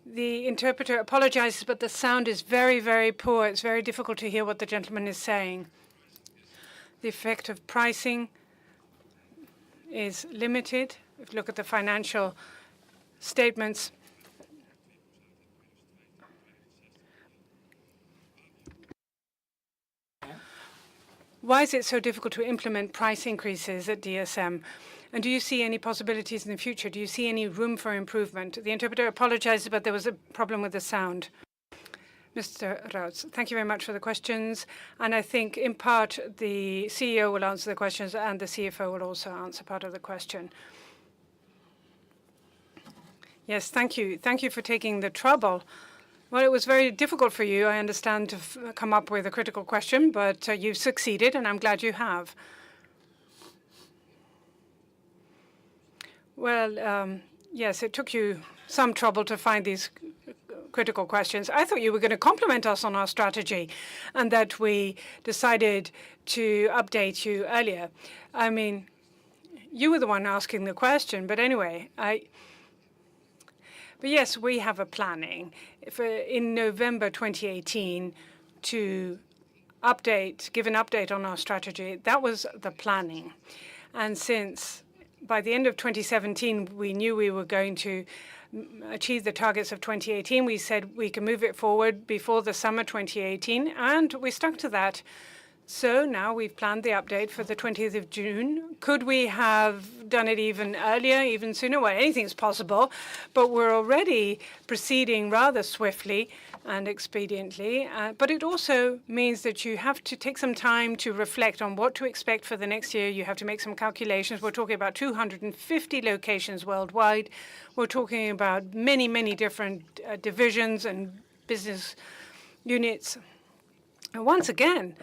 The interpreter apologizes, but the sound is very, very poor. It's very difficult to hear what the gentleman is saying. The effect of pricing is limited. If you look at the financial statements, why is it so difficult to implement price increases at DSM? And do you see any possibilities in the future? Do you see any room for improvement? The interpreter apologizes, but there was a problem with the sound. Mr. Routs, thank you very much for the questions. And I think, in part, the CEO will answer the questions and the CFO will also answer part of the question. Yes, thank you. Thank you for taking the trouble. Well, it was very difficult for you, I understand, to come up with a critical question, but you've succeeded, and I'm glad you have. Well, yes, it took you some trouble to find these critical questions. I thought you were going to compliment us on our strategy and that we decided to update you earlier. I mean, you were the one asking the question, but anyway, But yes, we have a planning in November 2018 to give an update on our strategy. That was the planning. And since by the end of 2017, we knew we were going to achieve the targets of 2018, we said we can move it forward before the summer 2018, and we stuck to that. So now we've planned the update for the 20th of June. Could we have done it even earlier, even sooner? Well, anything's possible, but we're already proceeding rather swiftly and expediently. But it also means that you have to take some time to reflect on what to expect for the next year. You have to make some calculations. We're talking about 250 locations worldwide. We're talking about many, many different divisions and business units. And once again,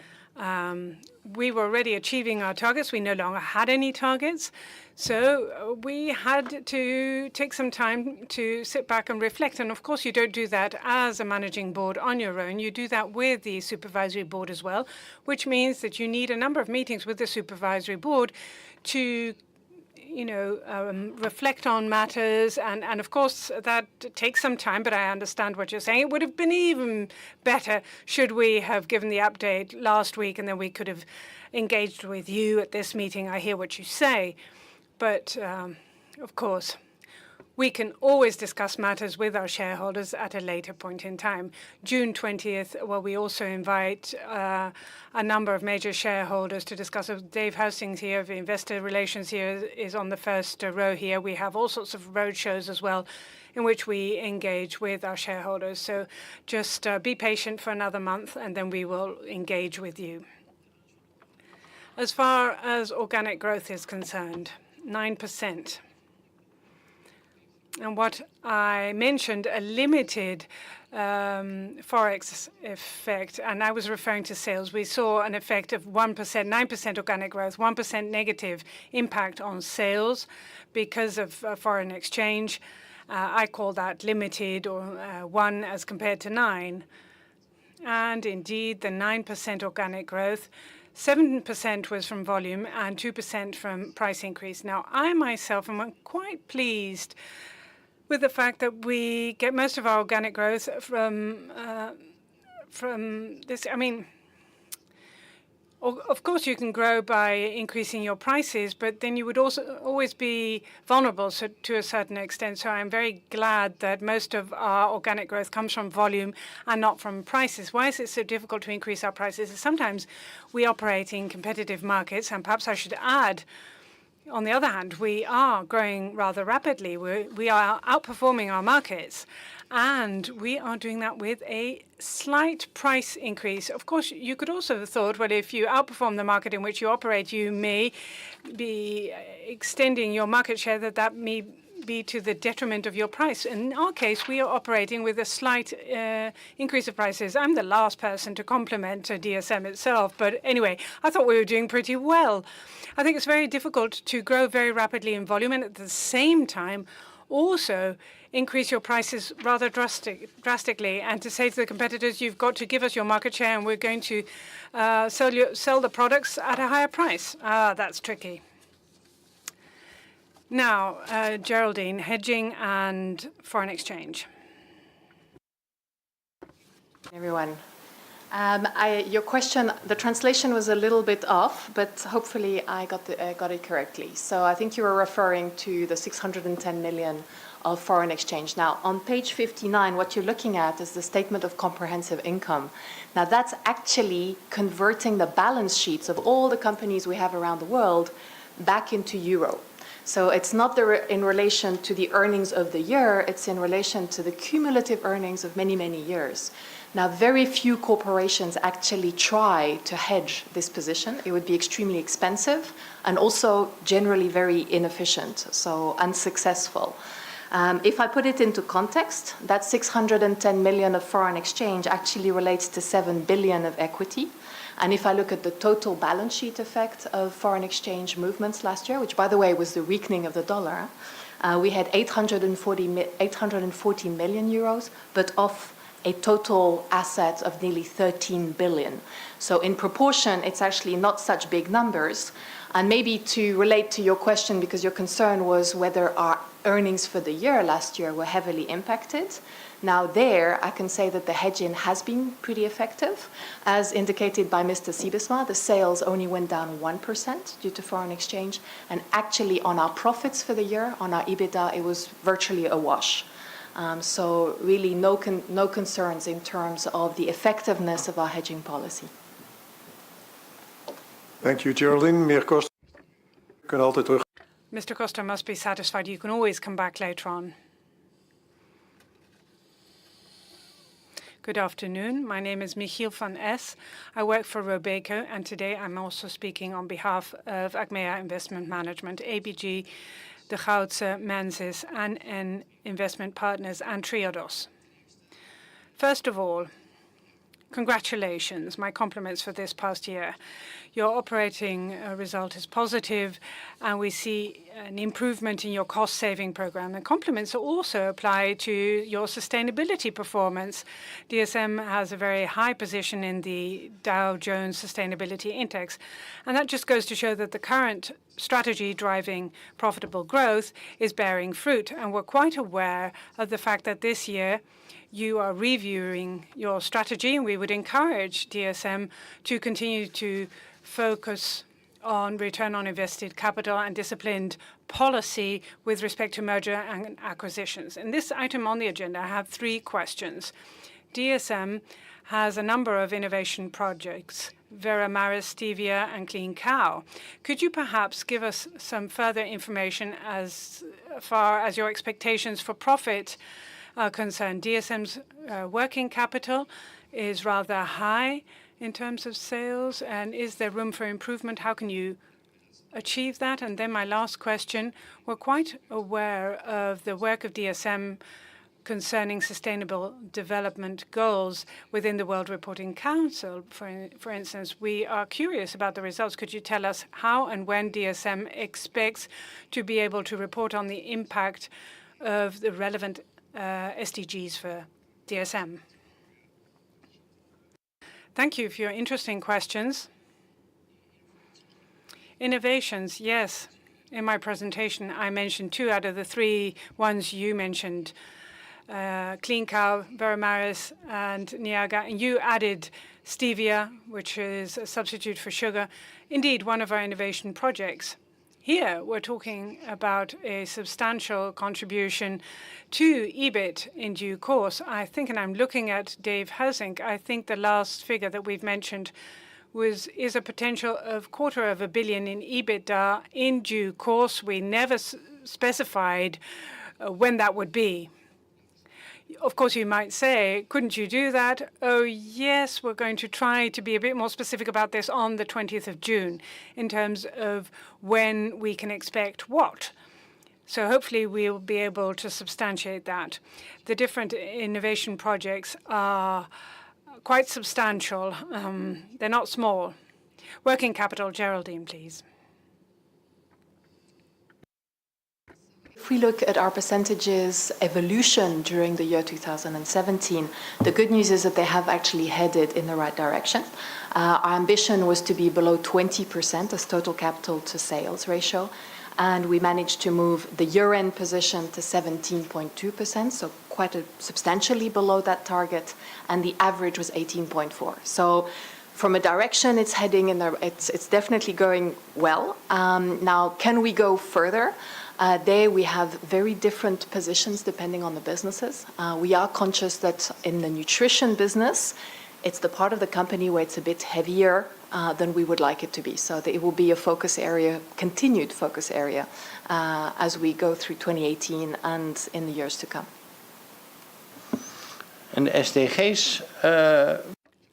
we were already achieving our targets. We no longer had any targets. So we had to take some time to sit back and reflect. And of course, you don't do that as a managing board on your own. You do that with the supervisory board as well, which means that you need a number of meetings with the supervisory board to reflect on matters. And of course, that takes some time, but I understand what you're saying. It would have been even better should we have given the update last week, and then we could have engaged with you at this meeting. I hear what you say. But, of course, we can always discuss matters with our shareholders at a later point in time. June 20th, well, we also invite a number of major shareholders to discuss. Dave Housings here of Investor Relations here is on the first row here. We have all sorts of road shows as well in which we engage with our shareholders. So just be patient for another month, and then we will engage with you. As far as organic growth is concerned, 9%. And what I mentioned, a limited Forex effect, and I was referring to sales. We saw an effect of 1%, 9% organic growth, 1% negative impact on sales because of foreign exchange. I call that limited, or 1 as compared to 9. And indeed, the 9% organic growth, 7% was from volume and 2% from price increase. Now, I myself am quite pleased with the fact that we get most of our organic growth from this. I mean, of course, you can grow by increasing your prices, but then you would also always be vulnerable to a certain extent. So I'm very glad that most of our organic growth comes from volume and not from prices. Why is it so difficult to increase our prices? Sometimes we operate in competitive markets, and perhaps I should add, on the other hand, we are growing rather rapidly. We are outperforming our markets, and we are doing that with a slight price increase. Of course, you could also have thought, well, if you outperform the market in which you operate, you may be extending your market share, that may be to the detriment of your price. In our case, we are operating with a slight increase of prices. I'm the last person to compliment DSM itself, but anyway, I thought we were doing pretty well. I think it's very difficult to grow very rapidly in volume and at the same time also increase your prices rather drastically, and to say to the competitors, you've got to give us your market share and we're going to sell the products at a higher price. That's tricky. Now, Geraldine, hedging and foreign exchange. Everyone. Your question, the translation was a little bit off, but hopefully I got it correctly. So I think you were referring to the 610 million of foreign exchange. Now, on page 59, what you're looking at is the statement of comprehensive income. Now, that's actually converting the balance sheets of all the companies we have around the world back into euro. So it's not in relation to the earnings of the year, it's in relation to the cumulative earnings of many, many years. Now, very few corporations actually try to hedge this position. It would be extremely expensive and also generally very inefficient, so unsuccessful. If I put it into context, that 610 million of foreign exchange actually relates to 7 billion of equity. And if I look at the total balance sheet effect of foreign exchange movements last year, which, by the way, was the weakening of the dollar, we had 840 million euros, but of a total asset of nearly 13 billion. So in proportion, it's actually not such big numbers. And maybe to relate to your question, because your concern was whether our earnings for the year last year were heavily impacted. Now there, I can say that the hedging has been pretty effective. As indicated by Mr. Siebesma, the sales only went down 1% due to foreign exchange. And actually on our profits for the year, on our EBITDA, it was virtually a wash. So really no concerns in terms of the effectiveness of our hedging policy. Thank you, Geraldine. Meneer Koster, u kunt altijd terug. Mr. Costa must be satisfied. You can always come back later on. Good afternoon. My name is Michiel van Es. I work for Robeco, and today I'm also speaking on behalf of Achmea Investment Management, ABG, De Goudse, Menzies, and Investment Partners, and Triodos. First of all, Congratulations. My compliments for this past year. Your operating result is positive, and we see an improvement in your cost-saving program. And compliments also apply to your sustainability performance. DSM has a very high position in the Dow Jones Sustainability Index. And that just goes to show that the current strategy driving profitable growth is bearing fruit. And we're quite aware of the fact that this year you are reviewing your strategy, and we would encourage DSM to continue to focus on return on invested capital and disciplined policy with respect to merger and acquisitions. In this item on the agenda, I have 3 questions. DSM has a number of innovation projects, Veramaris, Stevia, and Clean Cow. Could you perhaps give us some further information as far as your expectations for profit are concerned? DSM's working capital is rather high in terms of sales, and is there room for improvement? How can you achieve that? And then my last question, we're quite aware of the work of DSM concerning sustainable development goals within the World Reporting Council. For instance, we are curious about the results. Could you tell us how and when DSM expects to be able to report on the impact of the relevant SDGs for DSM? Thank you for your interesting questions. Innovations, yes. In my presentation, I mentioned 2 out of the 3 ones you mentioned, Clean Cow, Veramaris, and Niaga. And you added Stevia, which is a substitute for sugar. Indeed, one of our innovation projects. Here, we're talking about a substantial contribution to EBIT in due course. I think, and I'm looking at Dave Hersink, I think the last figure that we've mentioned is a potential of $250 million in EBITDA in due course. We never specified when that would be. Of course, you might say, couldn't you do that? Oh, yes, we're going to try to be a bit more specific about this on the 20th of June in terms of when we can expect what. So hopefully we'll be able to substantiate that. The different innovation projects are quite substantial. They're not small. Working capital, Geraldine, please. If we look at our percentages evolution during the year 2017, the good news is that they have actually headed in the right direction. Our ambition was to be below 20% as total capital to sales ratio, and we managed to move the year-end position to 17.2%, so quite substantially below that target, and the average was 18.4%. So from a direction, it's heading in the, it's definitely going well. Now, can we go further? There we have very different positions depending on the businesses. We are conscious that in the nutrition business, it's the part of the company where it's a bit heavier than we would like it to be. So it will be a focus area, continued focus area, as we go through 2018 and in the years to come. And the SDGs?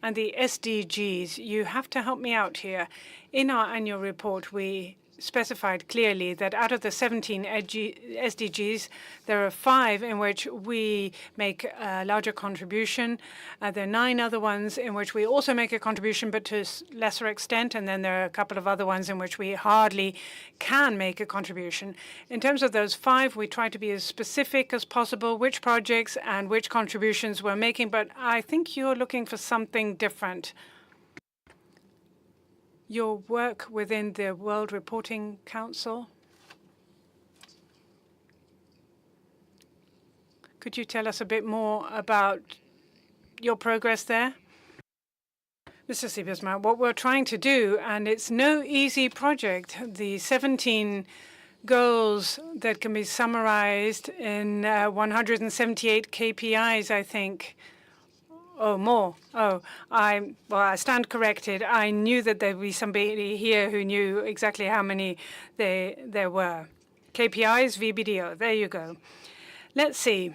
And the SDGs, you have to help me out here. In our annual report, we specified clearly that out of the 17 SDGs, there are 5 in which we make a larger contribution. There are 9 other ones in which we also make a contribution, but to a lesser extent. And then there are a couple of other ones in which we hardly can make a contribution. In terms of those 5, we try to be as specific as possible, which projects and which contributions we're making. But I think you're looking for something different. Your work within the World Reporting Council. Could you tell us a bit more about your progress there? Mr. Siebesma, what we're trying to do, and it's no easy project, the 17 goals that can be summarized in 178 KPIs, I think. Oh, more. Oh, I stand corrected. I knew that there would be somebody here who knew exactly how many there were. KPIs, VBDO. There you go. Let's see.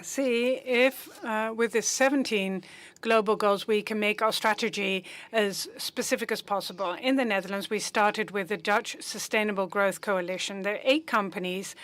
See if with the 17 global goals we can make our strategy as specific as possible. In the Netherlands, we started with the Dutch Sustainable Growth Coalition. There are 8 companies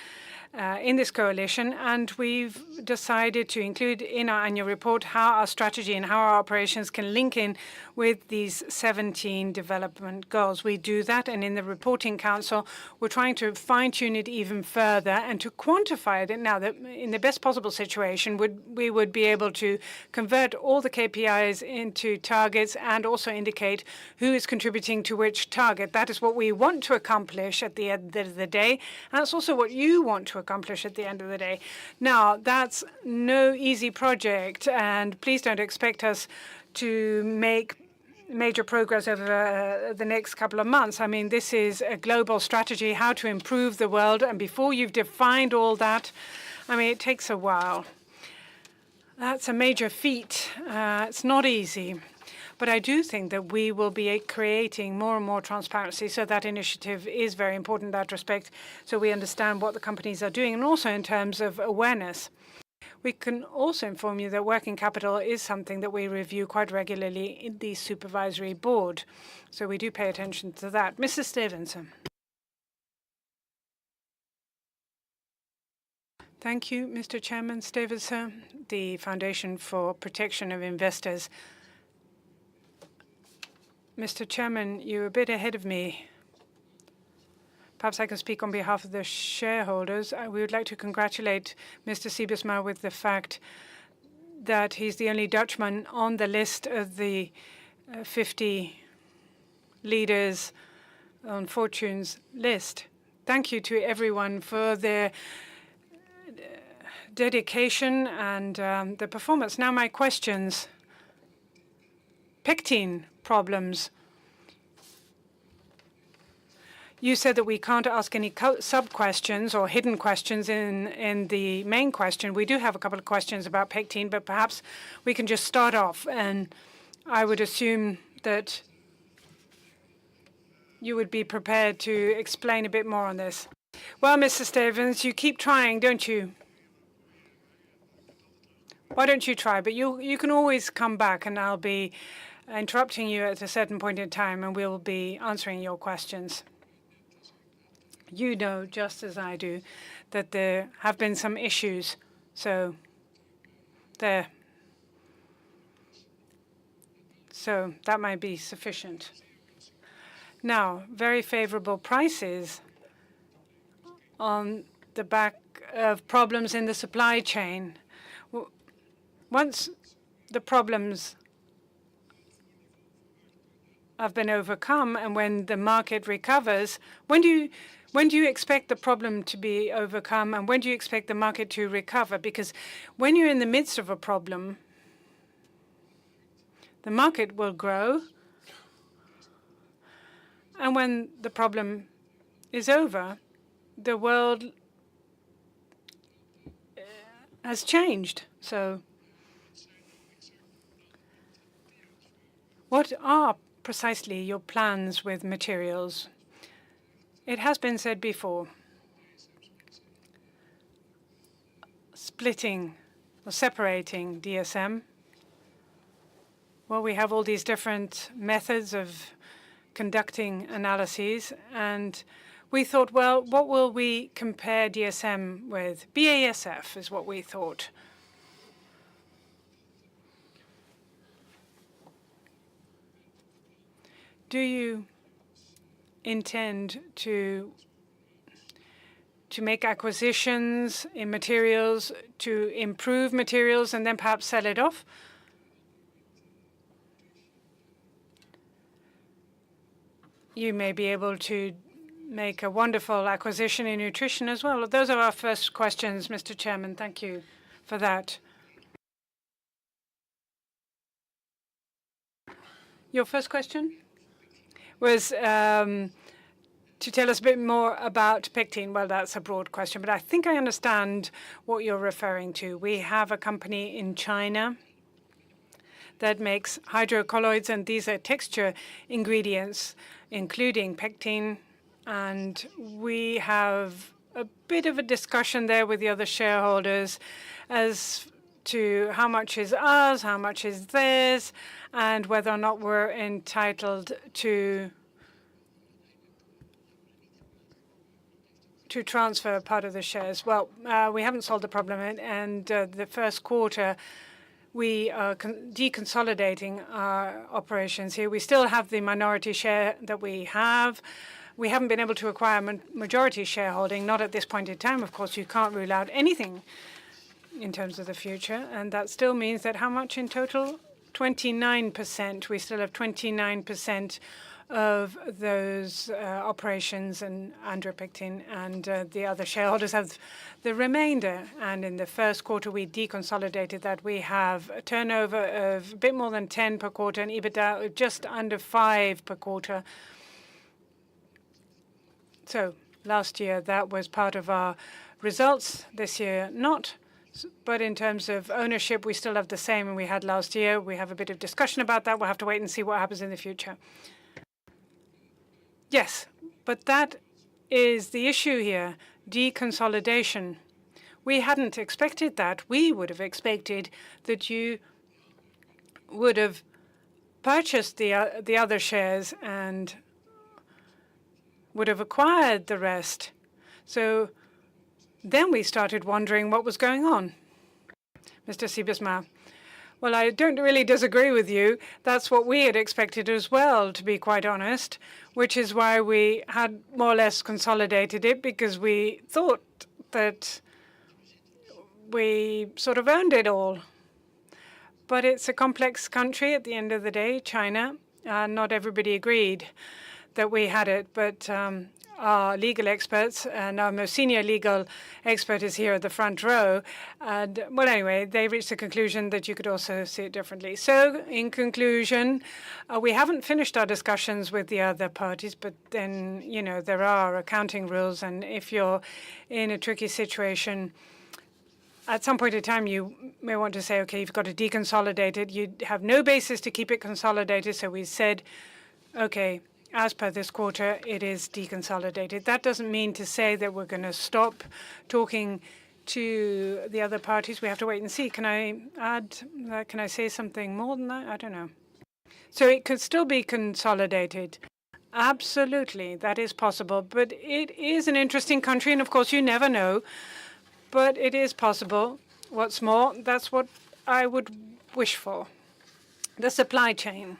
in this coalition, and we've decided to include in our annual report how our strategy and how our operations can link in with these 17 development goals. We do that, and in the reporting council, we're trying to fine-tune it even further and to quantify it. Now, that in the best possible situation, we would be able to convert all the KPIs into targets and also indicate who is contributing to which target. That is what we want to accomplish at the end of the day. And that's also what you want to accomplish at the end of the day. Now, that's no easy project, and please don't expect us to make major progress over the next couple of months. I mean, this is a global strategy, how to improve the world, and before you've defined all that, I mean, it takes a while. That's a major feat. It's not easy. But I do think that we will be creating more and more transparency, so that initiative is very important in that respect, so we understand what the companies are doing, and also in terms of awareness. We can also inform you that working capital is something that we review quite regularly in the supervisory board, so we do pay attention to that. Mrs. Stevenson. Thank you, Mr. Chairman. Stevenson, the Foundation for Protection of Investors. Mr. Chairman, you're a bit ahead of me. Perhaps I can speak on behalf of the shareholders. We would like to congratulate Mr. Siebesma with the fact that he's the only Dutchman on the list of the 50 leaders on Fortune's list. Thank you to everyone for their dedication and the performance. Now my questions. Pectin problems. You said that we can't ask any sub-questions or hidden questions in the main question. We do have a couple of questions about pectin, but perhaps we can just start off. And I would assume that you would be prepared to explain a bit more on this. Well, Mr. Stevens, you keep trying, don't you? Why don't you try? But you can always come back, and I'll be interrupting you at a certain point in time, and we'll be answering your questions. You know, just as I do, that there have been some issues, so that might be sufficient. Now, very favorable prices on the back of problems in the supply chain. Once the problems have been overcome and when the market recovers, when do you expect the problem to be overcome, and when do you expect the market to recover? Because when you're in the midst of a problem, the market will grow, and when the problem is over, the world has changed. So what are precisely your plans with materials? It has been said before, splitting or separating DSM. Well, we have all these different methods of conducting analyses, and we thought, well, what will we compare DSM with? BASF is what we thought. Do you intend to make acquisitions in materials, to improve materials, and then perhaps sell it off? You may be able to make a wonderful acquisition in nutrition as well. Those are our first questions, Mr. Chairman. Thank you for that. Your first question was to tell us a bit more about pectin. Well, that's a broad question, but I think I understand what you're referring to. We have a company in China that makes hydrocolloids, and these are texture ingredients, including pectin. And we have a bit of a discussion there with the other shareholders as to how much is ours, how much is theirs, and whether or not we're entitled to to transfer part of the shares. Well, we haven't solved the problem, and the first quarter we are deconsolidating our operations here. We still have the minority share that we have. We haven't been able to acquire majority shareholding, not at this point in time. Of course, you can't rule out anything in terms of the future, and that still means that how much in total? 29%. We still have 29% of those operations and under Pectin, and the other shareholders have the remainder. And in the first quarter, we deconsolidated that. We have a turnover of a bit more than 10 per quarter and EBITDA of just under 5 per quarter. So last year, that was part of our results. This year, not. But in terms of ownership, we still have the same we had last year. We have a bit of discussion about that. We'll have to wait and see what happens in the future. Yes, but that is the issue here, deconsolidation. We hadn't expected that. We would have expected that you would have purchased the other shares and would have acquired the rest. So then we started wondering what was going on. Mr. Siebesma. Well, I don't really disagree with you. That's what we had expected as well, to be quite honest, which is why we had more or less consolidated it, because we thought that we sort of earned it all. But it's a complex country at the end of the day, China. Not everybody agreed that we had it, but our legal experts and our most senior legal expert is here at the front row. And, well, anyway, they reached the conclusion that you could also see it differently. So, in conclusion, we haven't finished our discussions with the other parties, but then, you know, there are accounting rules, and if you're in a tricky situation, at some point in time, you may want to say, okay, you've got to deconsolidate it. You have no basis to keep it consolidated, so we said, okay, as per this quarter, it is deconsolidated. That doesn't mean to say that we're going to stop talking to the other parties. We have to wait and see. Can I add, can I say something more than that? I don't know. So it could still be consolidated. Absolutely, that is possible. But it is an interesting country, and of course, you never know. But it is possible. What's more, that's what I would wish for. The supply chain.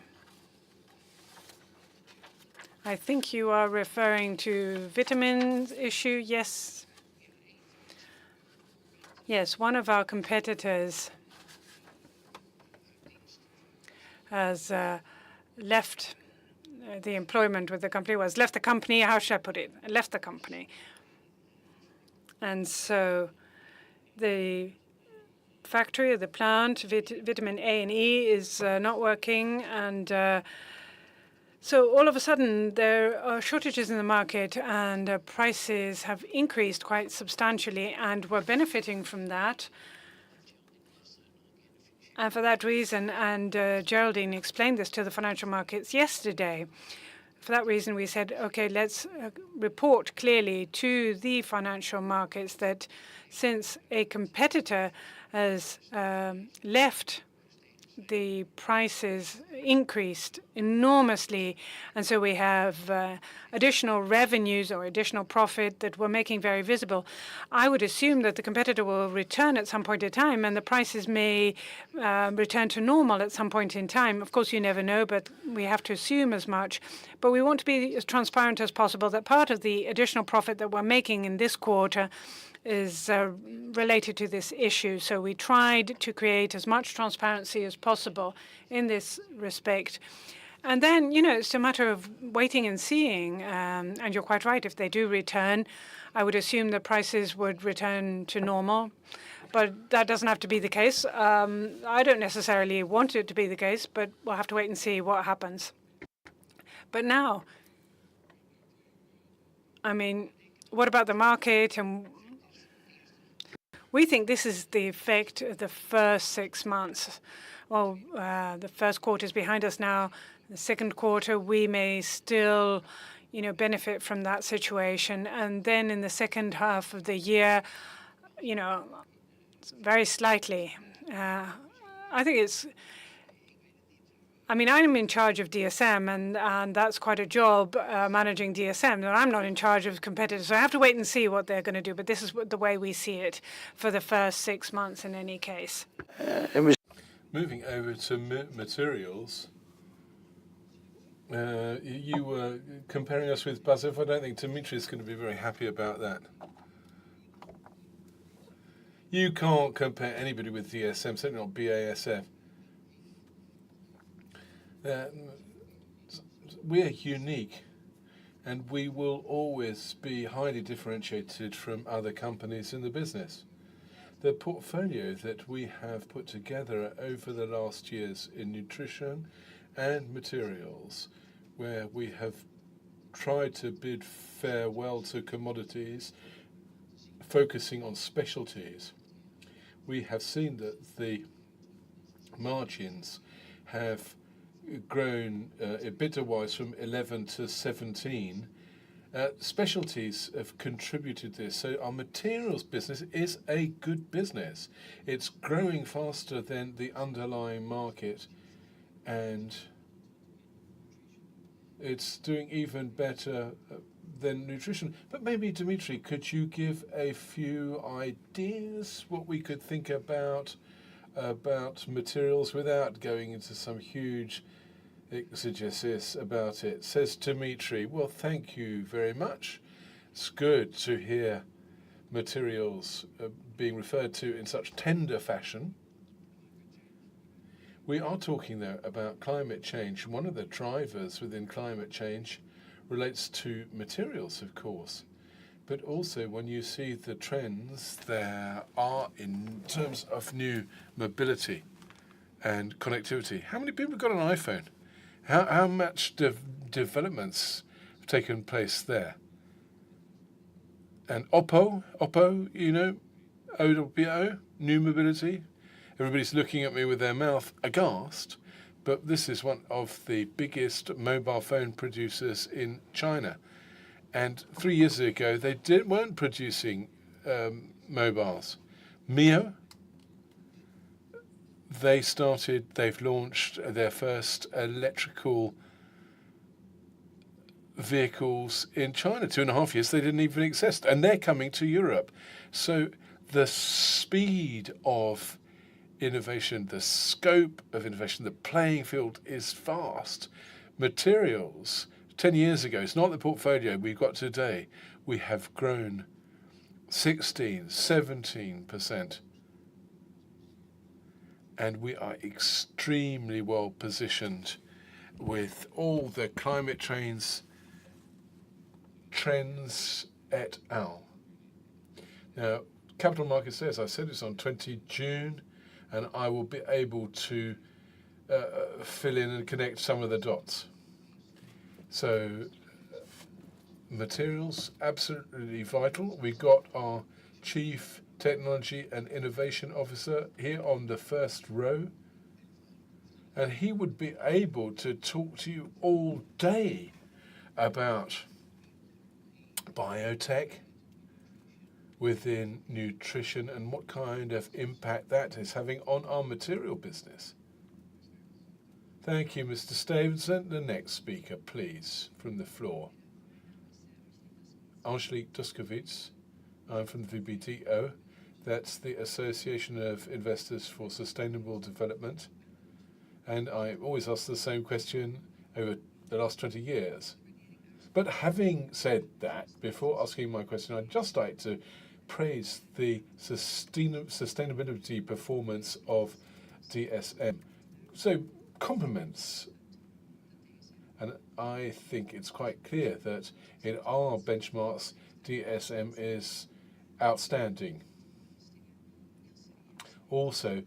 I think you are referring to vitamins issue. Yes. Yes, one of our competitors has left the employment with the company, left the company, how should I put it? Left the company. And so the factory or the plant, vitamin A and E, is not working, and so all of a sudden, there are shortages in the market, and prices have increased quite substantially, and we're benefiting from that. And for that reason, and Geraldine explained this to the financial markets yesterday, for that reason we said, okay, let's report clearly to the financial markets that since a competitor has left, the prices increased enormously, and so we have additional revenues or additional profit that we're making very visible. I would assume that the competitor will return at some point in time, and the prices may return to normal at some point in time. Of course, you never know, but we have to assume as much. But we want to be as transparent as possible that part of the additional profit that we're making in this quarter is related to this issue. So we tried to create as much transparency as possible in this respect. And then, you know, it's a matter of waiting and seeing. And you're quite right. If they do return, I would assume the prices would return to normal. But that doesn't have to be the case. I don't necessarily want it to be the case, but we'll have to wait and see what happens. But now, I mean, what about the market? And we think this is the effect of the first 6 months. Well, the first quarter is behind us now. The second quarter, we may still, you know, benefit from that situation. And then in the second half of the year, you know, very slightly. I I mean, I'm in charge of DSM, and that's quite a job, managing DSM, and I'm not in charge of competitors. So I have to wait and see what they're going to do. But this is the way we see it for the first 6 months in any case. Moving over to materials, you were comparing us with BASF. I don't think Dimitri is going to be very happy about that. You can't compare anybody with DSM, certainly not BASF. We're unique, and we will always be highly differentiated from other companies in the business. The portfolio that we have put together over the last years in nutrition and materials, where we have tried to bid farewell to commodities, focusing on specialties, we have seen that the margins have grown EBITDA-wise from 11 to 17. Specialties have contributed this, so our materials business is a good business. It's growing faster than the underlying market, and it's doing even better than nutrition. But maybe, Dimitri, could you give a few ideas what we could think about materials without going into some huge exegesis about it? Says Dimitri. Well, thank you very much. It's good to hear materials being referred to in such tender fashion. We are talking, though, about climate change. One of the drivers within climate change relates to materials, of course. But also, when you see the trends there are in terms of new mobility and connectivity. How many people have got an iPhone? How much developments have taken place there? And Oppo, OWO, new mobility. Everybody's looking at me with their mouth aghast, but this is one of the biggest mobile phone producers in China. And 3 years ago, they weren't producing mobiles. Mio, they've launched their first electrical vehicles in China. 2.5 years, they didn't even exist, and they're coming to Europe. So the speed of innovation, the scope of innovation, the playing field is vast. Materials, 10 years ago, it's not the portfolio we've got today. We have grown 16, 17%. And we are extremely well positioned with all the climate trends et al. Now, Capital Markets Day, as I said, it's on 20 June, and I will be able to fill in and connect some of the dots. So, materials, absolutely vital. We got our Chief Technology and Innovation Officer here on the first row, and he would be able to talk to you all day about biotech within nutrition and what kind of impact that is having on our material business. Thank you, Mr. Stevenson. The next speaker, please, from the floor. Angelique Duskowitz. I'm from the VBDO. That's the Association of Investors for Sustainable Development. And I always ask the same question over the last 20 years. But having said that, before asking my question, I'd just like to praise the sustainability performance of DSM. So, compliments. And I think it's quite clear that in our benchmarks, DSM is outstanding. Also,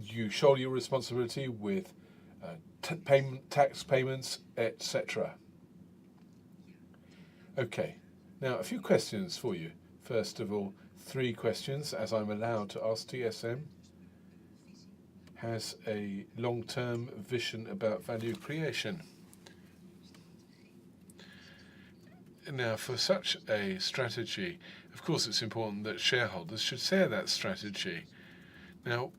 you shoulder your responsibility with tax payments, etc. Okay, now a few questions for you. First of all, 3 questions, as I'm allowed to ask. DSM has a long-term vision about value creation. Now, for such a strategy, of course, it's important that shareholders should share that strategy. Now,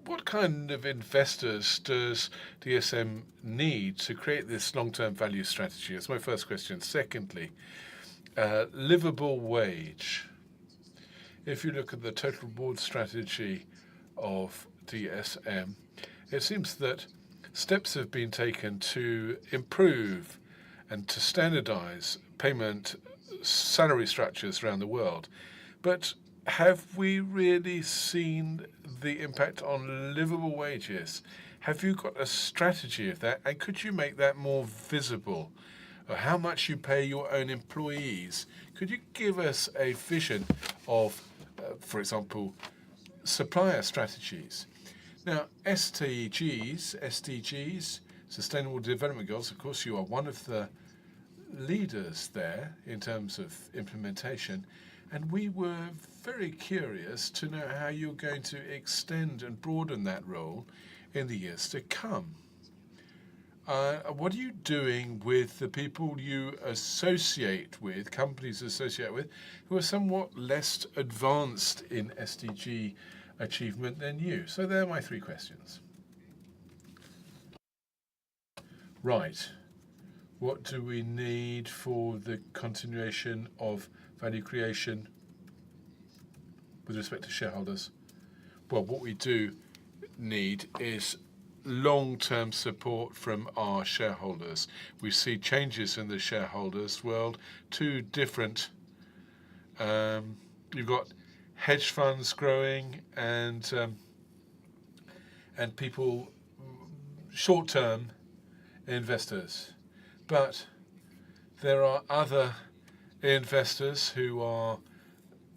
what kind of investors does DSM need to create this long-term value strategy? That's my first question. Secondly, livable wage. If you look at the total reward strategy of DSM, it seems that steps have been taken to improve and to standardize payment salary structures around the world. But have we really seen the impact on livable wages? Have you got a strategy of that? And could you make that more visible? Or how much you pay your own employees? Could you give us a vision of, for example, supplier strategies? Now, SDGs, Sustainable Development Goals, of course, you are one of the leaders there in terms of implementation. And we were very curious to know how you're going to extend and broaden that role in the years to come. What are you doing with the people you associate with, companies associate with, who are somewhat less advanced in SDG achievement than you? So there are my three questions. Right. What do we need for the continuation of value creation with respect to shareholders? Well, what we do need is long-term support from our shareholders. We see changes in the shareholders world, two different. You've got hedge funds growing and people, short-term investors, but there are other investors who are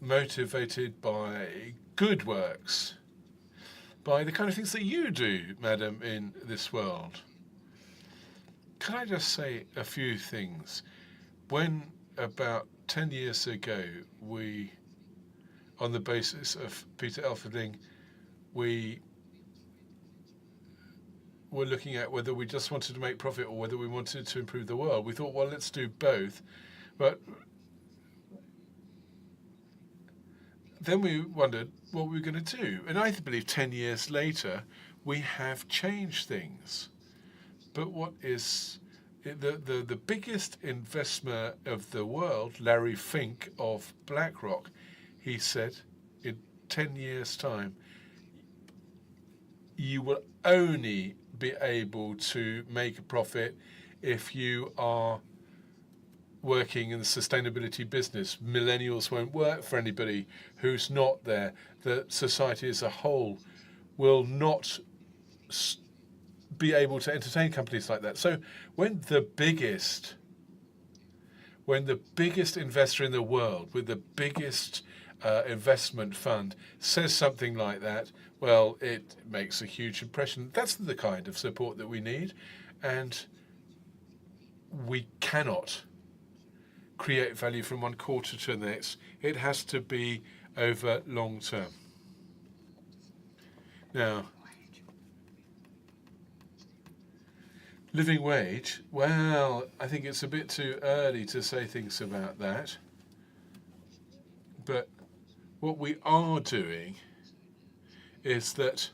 motivated by good works, by the kind of things that you do, madam, in this world. Can I just say a few things? When about 10 years ago, we, on the basis of Peter Elferding, we were looking at whether we just wanted to make profit or whether we wanted to improve the world. We thought, well, let's do both. But then we wondered what we were going to do. And I believe 10 years later, we have changed things. But what is the biggest investor of the world, Larry Fink of BlackRock, he said, in 10 years' time, you will only be able to make a profit if you are working in the sustainability business. Millennials won't work for anybody who's not there. The society as a whole will not be able to entertain companies like that. So when the biggest investor in the world with the biggest investment fund says something like that, well, it makes a huge impression. That's the kind of support that we need, and we cannot create value from one quarter to the next. It has to be over long term. Now, living wage, well, I think it's a bit too early to say things about that. But what we are doing is that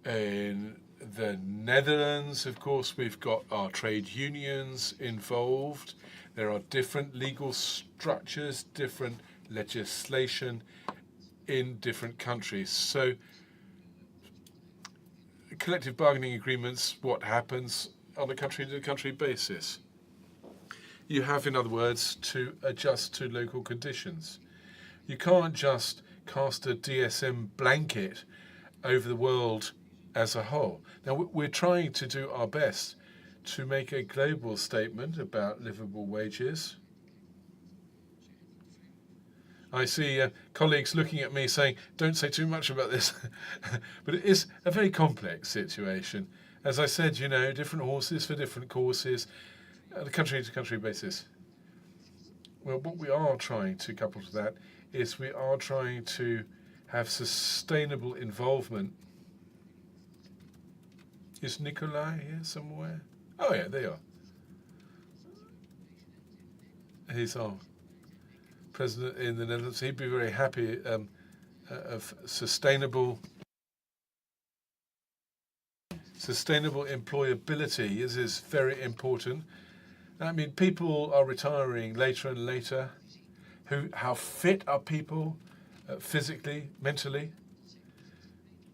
in the Netherlands, of course, we've got our trade unions involved. There are different legal structures, different legislation in different countries. So collective bargaining agreements, what happens on a country-to-country basis? You have, in other words, to adjust to local conditions. You can't just cast a DSM blanket over the world as a whole. Now, we're trying to do our best to make a global statement about livable wages. I see colleagues looking at me saying, don't say too much about this. But it is a very complex situation. As I said, you know, different horses for different courses, on a country-to-country basis. Well, what we are trying to couple to that is we are trying to have sustainable involvement. Is Nicolai here somewhere? Oh, yeah, there you are. He's our president in the Netherlands. He'd be very happy of sustainable Sustainable employability is very important. I mean, people are retiring later and later. How fit are people physically, mentally?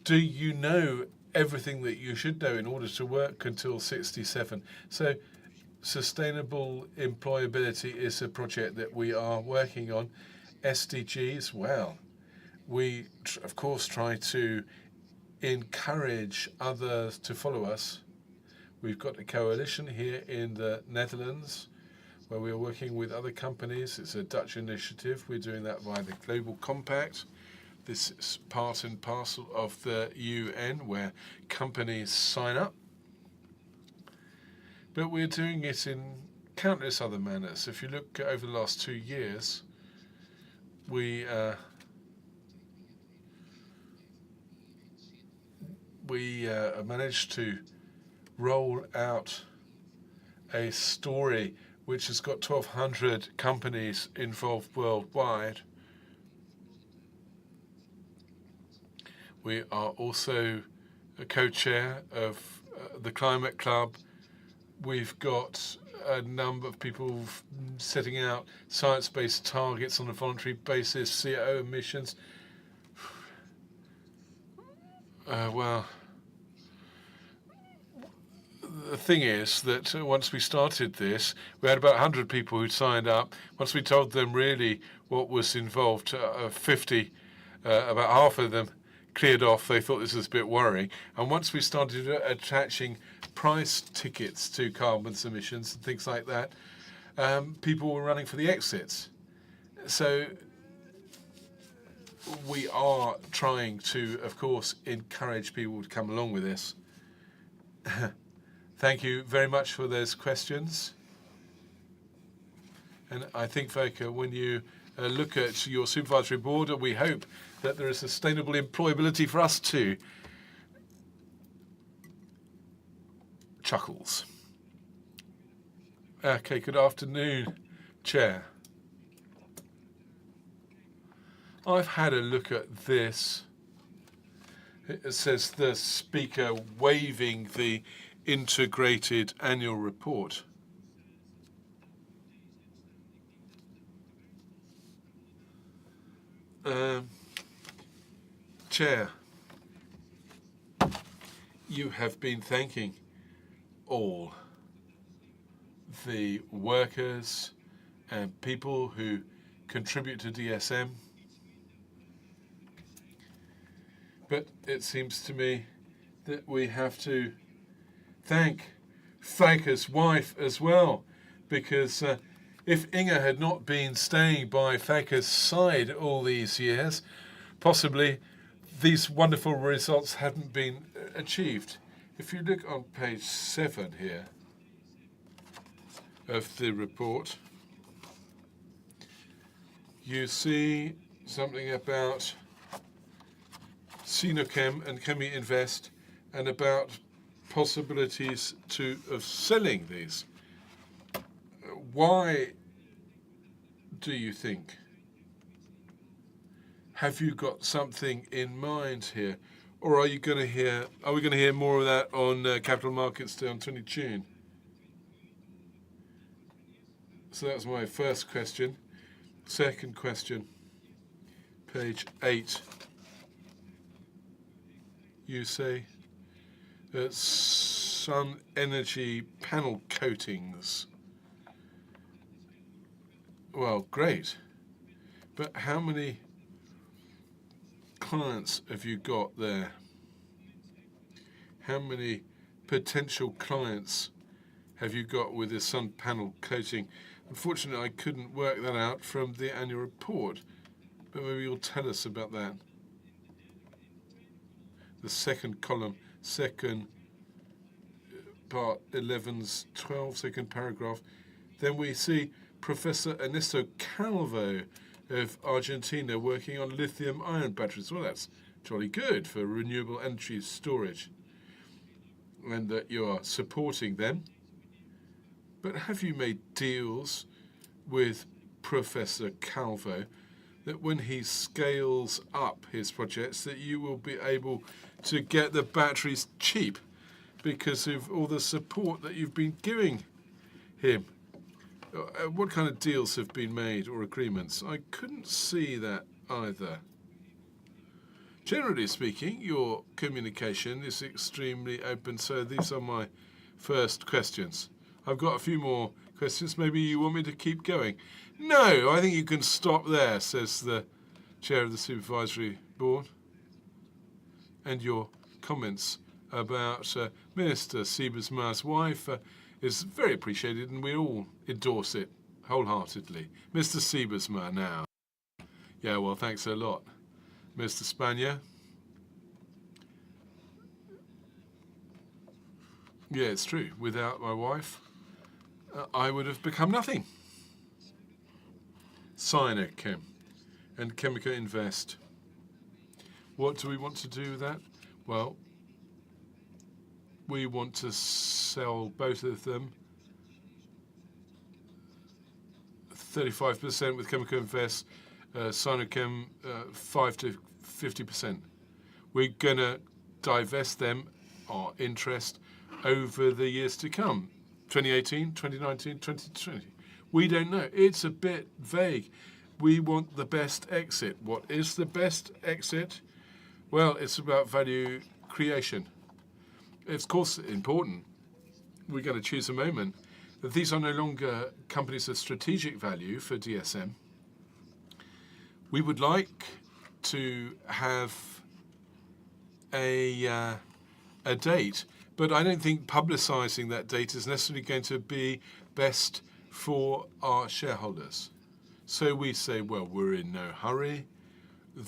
Do you know everything that you should know in order to work until 67? So sustainable employability is a project that we are working on. SDGs, well, we of course try to encourage others to follow us. We've got a coalition here in the Netherlands where we are working with other companies. It's a Dutch initiative. We're doing that via the Global Compact. This is part and parcel of the UN where companies sign up. But we're doing it in countless other manners. If you look over the last 2 years, we managed to roll out a story which has got 1,200 companies involved worldwide. We are also a co-chair of the Climate Club. We've got a number of people setting out science-based targets on a voluntary basis, CO emissions. Well, the thing is that once we started this, we had about 100 people who'd signed up. Once we told them really what was involved, 50, about half of them cleared off. They thought this was a bit worrying. And once we started attaching price tickets to carbon emissions and things like that, people were running for the exits. So we are trying to, of course, encourage people to come along with this. Thank you very much for those questions. And I think, Volker, when you look at your supervisory board, we hope that there is sustainable employability for us too. Chuckles. Okay, good afternoon, Chair. I've had a look at this. It says the speaker waiving the integrated annual report. Chair, you have been thanking all the workers and people who contribute to DSM. But it seems to me that we have to thank Volker's wife as well, because if Inge had not been staying by Volker's side all these years, possibly these wonderful results hadn't been achieved. If you look on page 7 here of the report, you see something about Sinochem and Chemi Invest and about possibilities of selling these. Why do you think? Have you got something in mind here, or are we going to hear more of that on Capital Markets Day on 20 June? So that's my first question. Second question, page 8. You say that sun energy panel coatings. Well, great. But how many clients have you got there? How many potential clients have you got with this sun panel coating? Unfortunately, I couldn't work that out from the annual report, but maybe you'll tell us about that. The second column, second part 11's 12, second paragraph. Then we see Professor Ernesto Calvo of Argentina working on lithium-ion batteries. Well, that's jolly good for renewable energy storage, and that you are supporting them. But have you made deals with Professor Calvo that when he scales up his projects that you will be able to get the batteries cheap? because of all the support that you've been giving him. What kind of deals have been made or agreements? I couldn't see that either. Generally speaking, your communication is extremely open, so these are my first questions. I've got a few more questions. Maybe you want me to keep going? No, I think you can stop there, says the chair of the supervisory board. And your comments about Minister Siebesma's wife is very appreciated, and we all endorse it wholeheartedly. Mr. Siebesma now. Yeah, well, thanks a lot. Mr. Spanier. Yeah, it's true. Without my wife, I would have become nothing. Sinochem and Chemical Invest. What do we want to do with that? Well, we want to sell both of them. 35% with Chemical Invest, Sinochem 5 to 50%. We're going to divest them, our interest, over the years to come. 2018, 2019, 2020. We don't know. It's a bit vague. We want the best exit. What is the best exit? Well, it's about value creation. It's, of course, important. We're going to choose a moment that these are no longer companies of strategic value for DSM. We would like to have a date, but I don't think publicising that date is necessarily going to be best for our shareholders. So we say, well, we're in no hurry.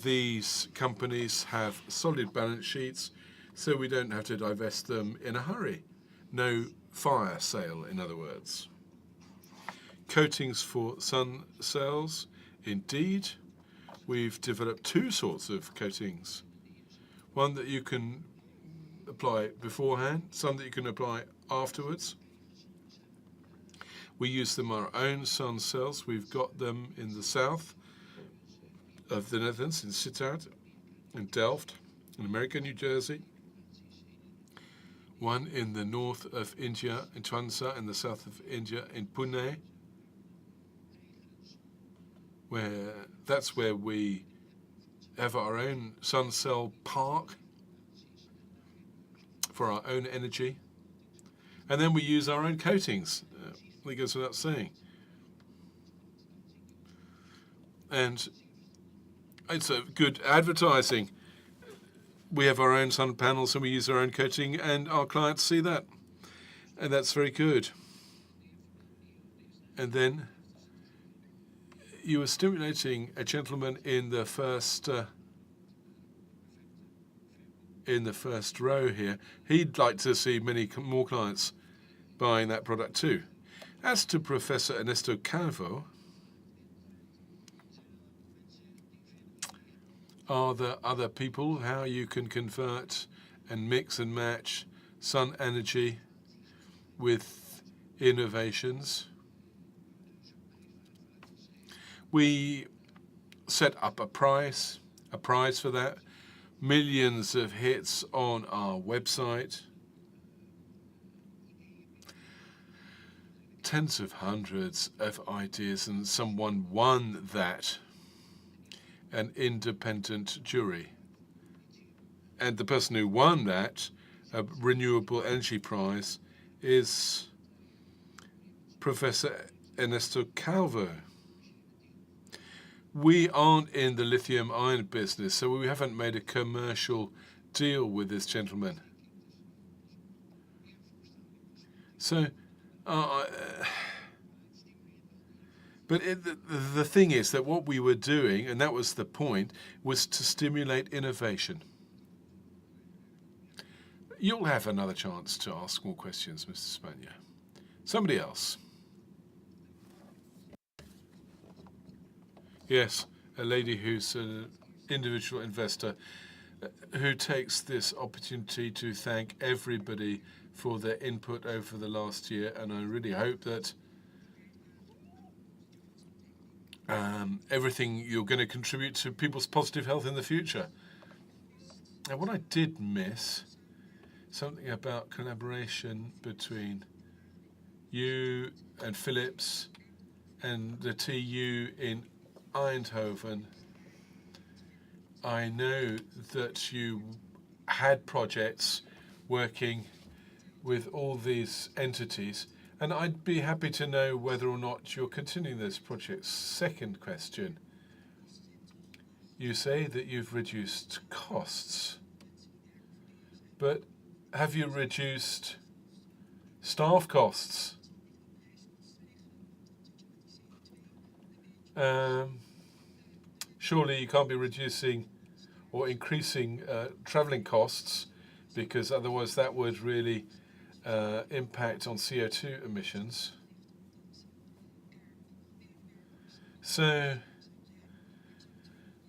These companies have solid balance sheets, so we don't have to divest them in a hurry. No fire sale, in other words. Coatings for sun cells, indeed. We've developed two sorts of coatings. One that you can apply beforehand, some that you can apply afterwards. We use them on our own sun cells. We've got them in the south of the Netherlands, in Sittard, in Delft, in America, New Jersey. One in the north of India, in Twansa, in the south of India, in Pune, that's where we have our own sun cell park for our own energy. And then we use our own coatings. It goes without saying. And it's a good advertising. We have our own sun panels and we use our own coating, and our clients see that. And that's very good. And then you were stimulating a gentleman in the first row here. He'd like to see many more clients buying that product too. As to Professor Ernesto Calvo, are there other people how you can convert and mix and match sun energy with innovations? We set up a prize for that. Millions of hits on our website. Tens of hundreds of ideas, and someone won that. An independent jury. And the person who won that renewable energy prize is Professor Ernesto Calvo. We aren't in the lithium-ion business, so we haven't made a commercial deal with this gentleman. So, but the thing is that what we were doing, and that was the point, was to stimulate innovation. You'll have another chance to ask more questions, Mr. Spanier. Somebody else. Yes, a lady who's an individual investor who takes this opportunity to thank everybody for their input over the last year, and I really hope that everything you're going to contribute to people's positive health in the future. And what I did miss something about collaboration between you and Philips and the TU in Eindhoven. I know that you had projects working with all these entities, and I'd be happy to know whether or not you're continuing those projects. Second question. You say that you've reduced costs, but have you reduced staff costs? Surely you can't be reducing or increasing traveling costs, because otherwise that would really impact on CO2 emissions. So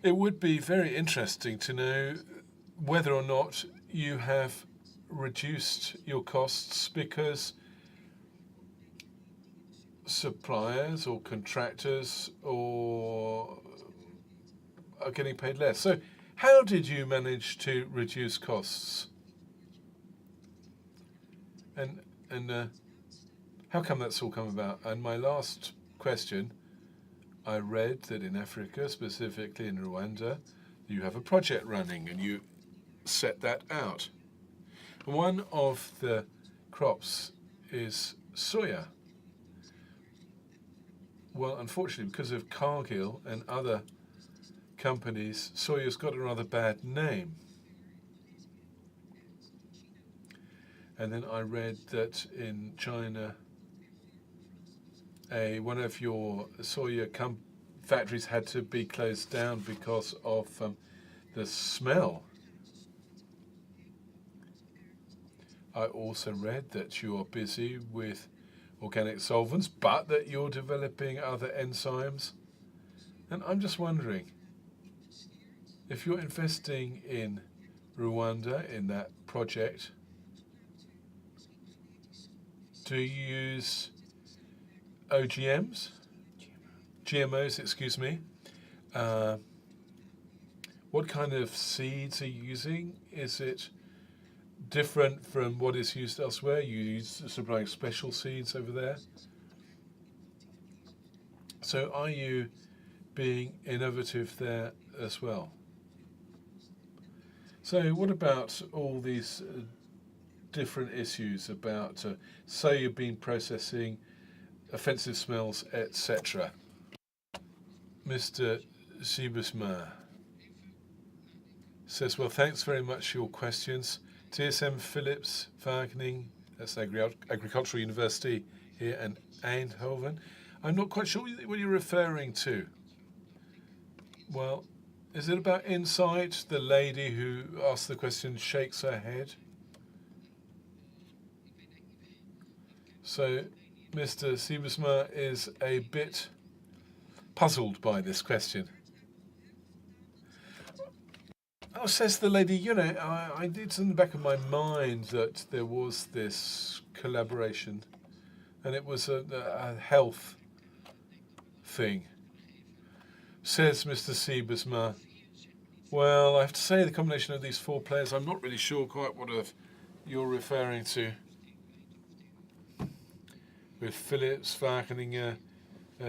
it would be very interesting to know whether or not you have reduced your costs because suppliers or contractors or are getting paid less. So how did you manage to reduce costs? And how come that's all come about? And my last question, I read that in Africa, specifically in Rwanda, you have a project running and you set that out. One of the crops is soya. Well, unfortunately, because of Cargill and other companies, soya's got a rather bad name. And then I read that in China, one of your soya factories had to be closed down because of the smell. I also read that you are busy with organic solvents, but that you're developing other enzymes. And I'm just wondering, if you're investing in Rwanda, in that project, do you use OGMs? GMOs, excuse me. What kind of seeds are you using? Is it different from what is used elsewhere? You supplying special seeds over there? So are you being innovative there as well? So what about all these different issues about soya bean processing, offensive smells, etc.? Mr. Siebesma says, well, thanks very much for your questions. DSM Philips Wageningen, that's Agricultural University here in Eindhoven. I'm not quite sure what you're referring to. Well, is it about insight? The lady who asked the question shakes her head. So Mr. Siebesma is a bit puzzled by this question. Oh, says the lady, you know, it's in the back of my mind that there was this collaboration, and it was a health thing. Says Mr. Siebesma, well, I have to say the combination of these four players, I'm not really sure quite what you're referring to. With Philips, Wageningen,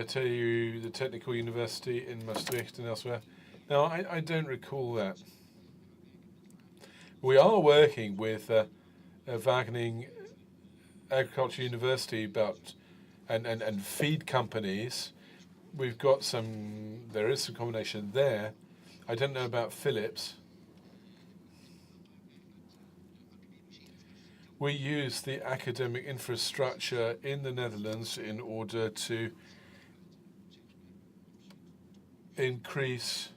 TU, the Technical University in Maastricht and elsewhere. Now, I don't recall that. We are working with Wageningen Agricultural University and feed companies. We've got there is some combination there. I don't know about Philips. We use the academic infrastructure in the Netherlands in order to increase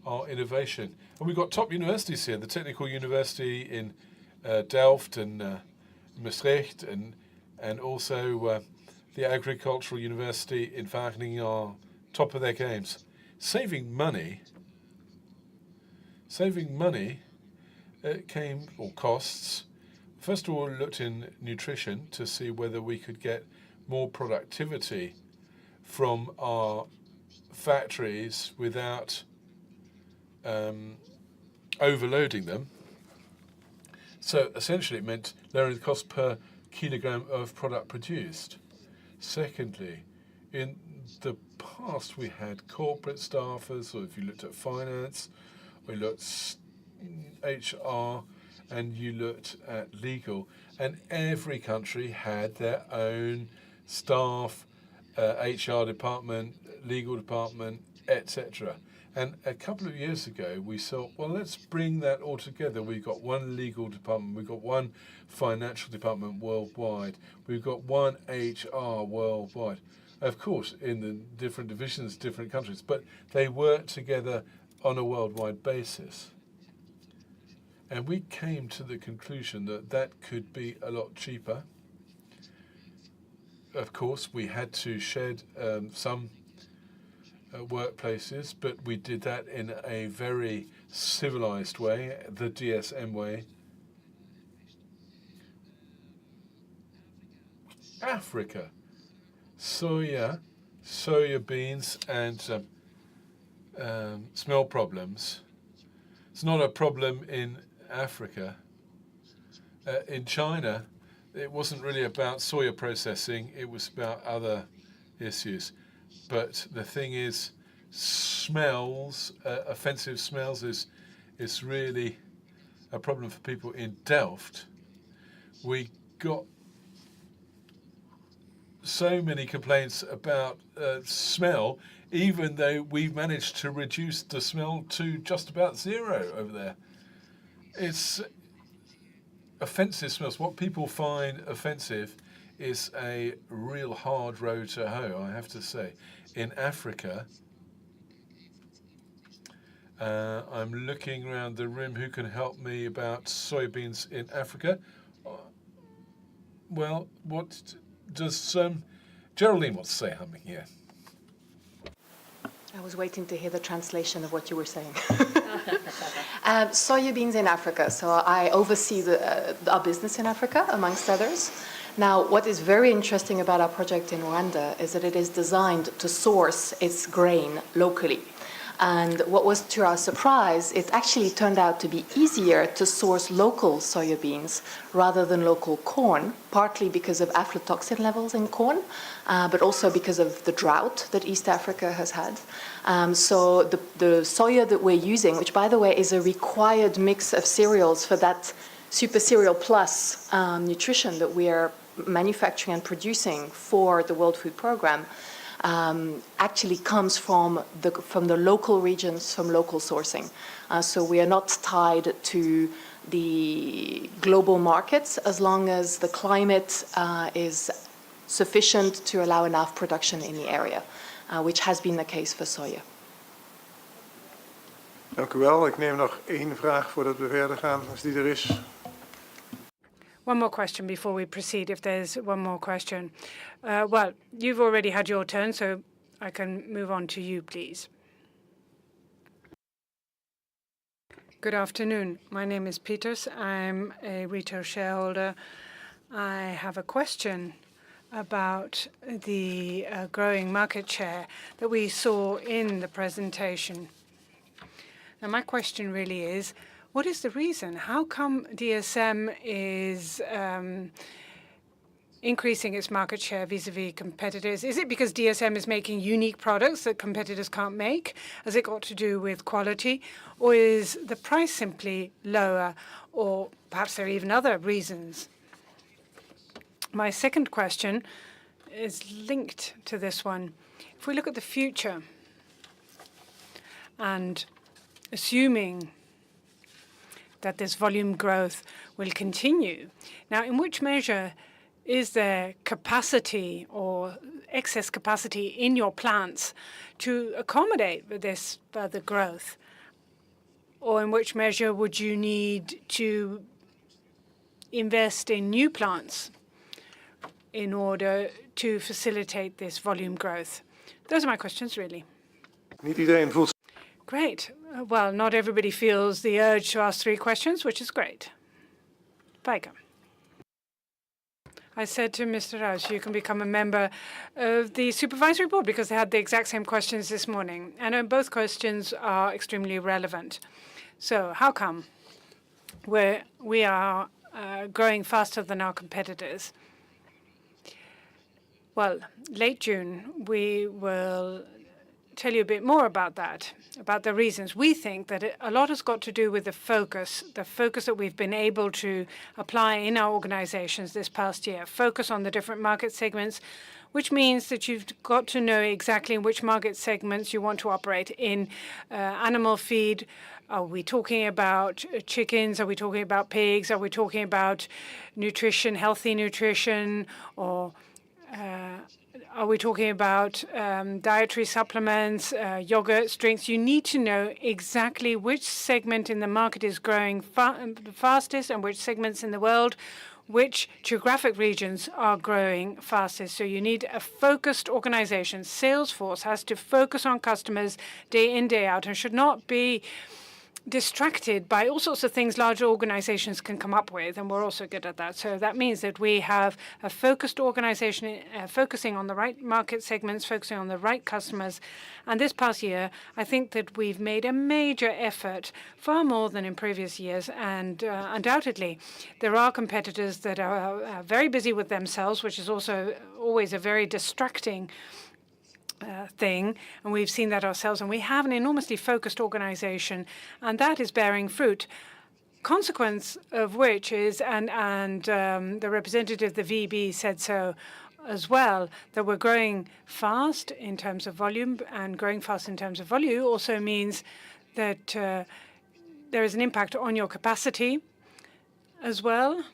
our innovation. And we've got top universities here, the Technical University in Delft and Maastricht, and also the Agricultural University in Wageningen are top of their games. Saving money came, or costs. First of all, we looked in nutrition to see whether we could get more productivity from our factories without overloading them. So essentially it meant lowering the cost per kilogram of product produced. Secondly, in the past we had corporate staffers, or if you looked at finance, or you looked at HR, and you looked at legal, and every country had their own staff, HR department, legal department, etc. And a couple of years ago, we thought, well, let's bring that all together. We've got one legal department, we've got one financial department worldwide, we've got one HR worldwide. Of course, in the different divisions, different countries, but they work together on a worldwide basis. And we came to the conclusion that that could be a lot cheaper. Of course, we had to shed some workplaces, but we did that in a very civilized way, the DSM way. Africa, soya beans, and smell problems. It's not a problem in Africa. In China, it wasn't really about soya processing, it was about other issues. But the thing is, smells, offensive smells is really a problem for people in Delft. We got so many complaints about smell, even though we managed to reduce the smell to just about zero over there. It's offensive smells. What people find offensive is a real hard road to hoe, I have to say. In Africa, I'm looking around the room who can help me about soybeans in Africa. Well, what does Geraldine wants to say something here? I was waiting to hear the translation of what you were saying. Soybeans in Africa. So I oversee our business in Africa, amongst others. Now, what is very interesting about our project in Rwanda is that it is designed to source its grain locally. And what was to our surprise, it actually turned out to be easier to source local soybeans rather than local corn, partly because of aflatoxin levels in corn, but also because of the drought that East Africa has had. So the soya that we're using, which by the way is a required mix of cereals for that Super Cereal Plus nutrition that we are manufacturing and producing for the World Food Programme, actually comes from the local regions, from local sourcing. So we are not tied to the global markets as long as the climate is sufficient to allow enough production in the area, which has been the case for soya. Dank u wel. Ik neem nog één vraag voordat we verder gaan, als die er is. One more question before we proceed, if there's one more question. Well, you've already had your turn, so I can move on to you, please. Good afternoon. My name is Peters. I'm a retail shareholder. I have a question about the growing market share that we saw in the presentation. Now, my question really is, what is the reason? How come DSM is increasing its market share vis-a-vis competitors? Is it because DSM is making unique products that competitors can't make? Has it got to do with quality? Or is the price simply lower? Or perhaps there are even other reasons? My second question is linked to this one. If we look at the future and assuming that this volume growth will continue. Now, in which measure is there capacity or excess capacity in your plants to accommodate this further growth? Or in which measure would you need to invest in new plants in order to facilitate this volume growth? Those are my questions, really. Niet iedereen voelt. Great. Well, not everybody feels the urge to ask 3 questions, which is great. Weike. I said to Mr. Rouse, you can become a member of the supervisory board because they had the exact same questions this morning. And both questions are extremely relevant. So how come? where we are growing faster than our competitors. Well, late June, we will tell you a bit more about that, about the reasons. We think that a lot has got to do with the focus that we've been able to apply in our organizations this past year. Focus on the different market segments, which means that you've got to know exactly in which market segments you want to operate. In animal feed, are we talking about chickens? Are we talking about pigs? Are we talking about nutrition, healthy nutrition, or are we talking about dietary supplements, yogurts, drinks? You need to know exactly which segment in the market is growing fastest and which segments in the world, which geographic regions are growing fastest. So you need a focused organization. Salesforce has to focus on customers day in, day out, and should not be distracted by all sorts of things large organizations can come up with, and we're also good at that. So that means that we have a focused organization focusing on the right market segments, focusing on the right customers. And this past year, I think that we've made a major effort, far more than in previous years. And undoubtedly, there are competitors that are very busy with themselves, which is also always a very distracting thing, and we've seen that ourselves, and we have an enormously focused organization, and that is bearing fruit. Consequence of which is, and the representative of the VB said so as well, that we're growing fast in terms of volume, and growing fast in terms of volume also means that there is an impact on your capacity as well.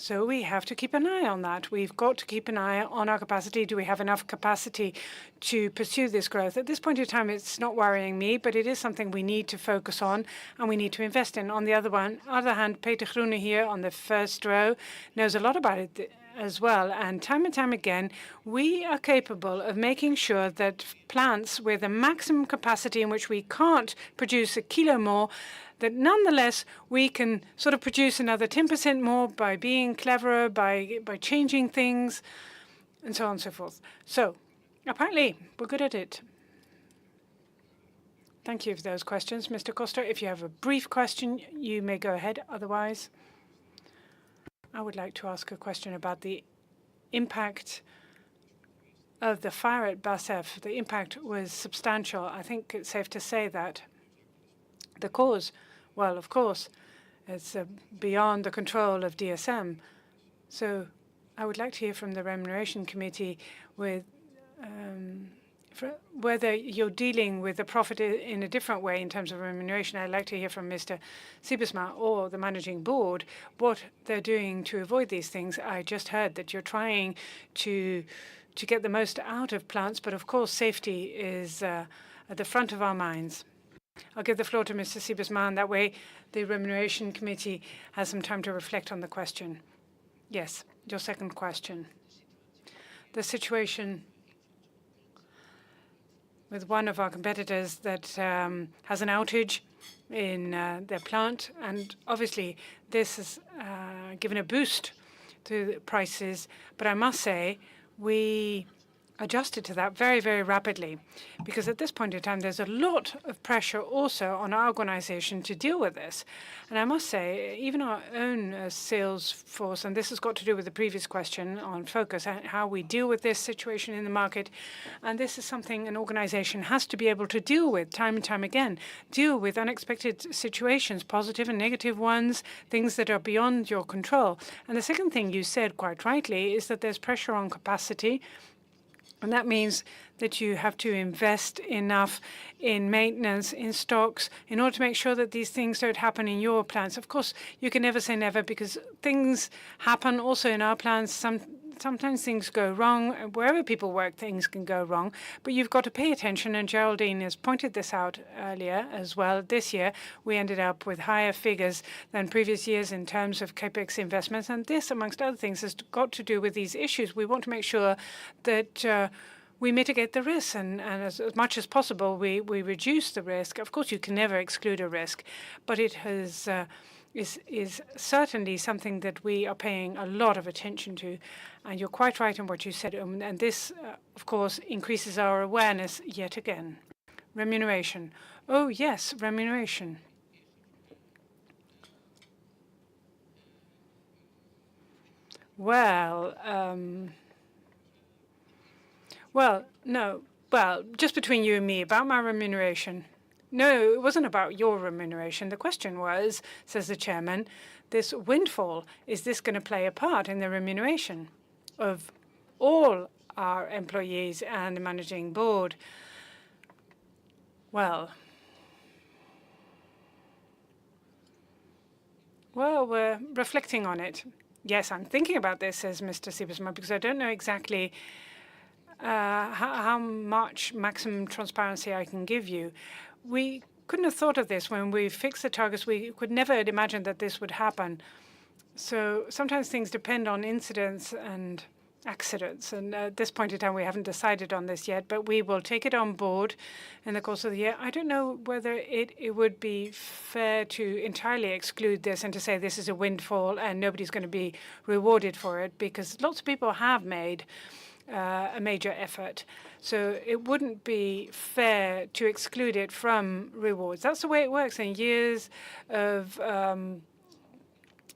So we have to keep an eye on that. We've got to keep an eye on our capacity. Do we have enough capacity to pursue this growth? At this point in time, it's not worrying me, but it is something we need to focus on and we need to invest in. On the other hand, Peter Groene here on the first row knows a lot about it as well. And time again, we are capable of making sure that plants with a maximum capacity in which we can't produce a kilo more, that nonetheless we can sort of produce another 10% more by being cleverer, by changing things, and so on and so forth. So apparently we're good at it. Thank you for those questions, Mr. Koster. If you have a brief question, you may go ahead. Otherwise, I would like to ask a question about the impact of the fire at BASF. The impact was substantial. I think it's safe to say that. The cause, well, of course, it's beyond the control of DSM. So I would like to hear from the Remuneration Committee with whether you're dealing with the profit in a different way in terms of remuneration. I'd like to hear from Mr. Siebesma or the Managing Board what they're doing to avoid these things. I just heard that you're trying to get the most out of plants, but of course safety is at the front of our minds. I'll give the floor to Mr. Siebesma, and that way the Remuneration Committee has some time to reflect on the question. Yes, your second question. The situation with one of our competitors that has an outage in their plant, and obviously this has given a boost to the prices, but I must say we adjusted to that very, very rapidly, because at this point in time, there's a lot of pressure also on our organization to deal with this. And I must say, even our own sales force, and this has got to do with the previous question on focus, how we deal with this situation in the market. And this is something an organization has to be able to deal with time and time again, deal with unexpected situations, positive and negative ones, things that are beyond your control. And the second thing you said quite rightly is that there's pressure on capacity. And that means that you have to invest enough in maintenance, in stocks, in order to make sure that these things don't happen in your plants. Of course, you can never say never, because things happen also in our plants. Sometimes things go wrong. Wherever people work, things can go wrong. But you've got to pay attention, and Geraldine has pointed this out earlier as well. This year, we ended up with higher figures than previous years in terms of capex investments. And this, amongst other things, has got to do with these issues. We want to make sure that we mitigate the risk, and as much as possible, we reduce the risk. Of course, you can never exclude a risk, but it has is certainly something that we are paying a lot of attention to. And you're quite right in what you said. And this, of course, increases our awareness yet again. Remuneration. Oh, yes, remuneration. Well, well, no. Well, just between you and me, about my remuneration. No, it wasn't about your remuneration. The question was, says the chairman, this windfall, is this going to play a part in the remuneration of all our employees and the managing board? Well, we're reflecting on it. Yes, I'm thinking about this, says Mr. Siebesma, because I don't know exactly how much maximum transparency I can give you. We couldn't have thought of this when we fixed the targets. We could never have imagined that this would happen. So sometimes things depend on incidents and accidents. And at this point in time, we haven't decided on this yet, but we will take it on board in the course of the year. I don't know whether it would be fair to entirely exclude this and to say this is a windfall and nobody's going to be rewarded for it, because lots of people have made a major effort. So it wouldn't be fair to exclude it from rewards. That's the way it works. In years of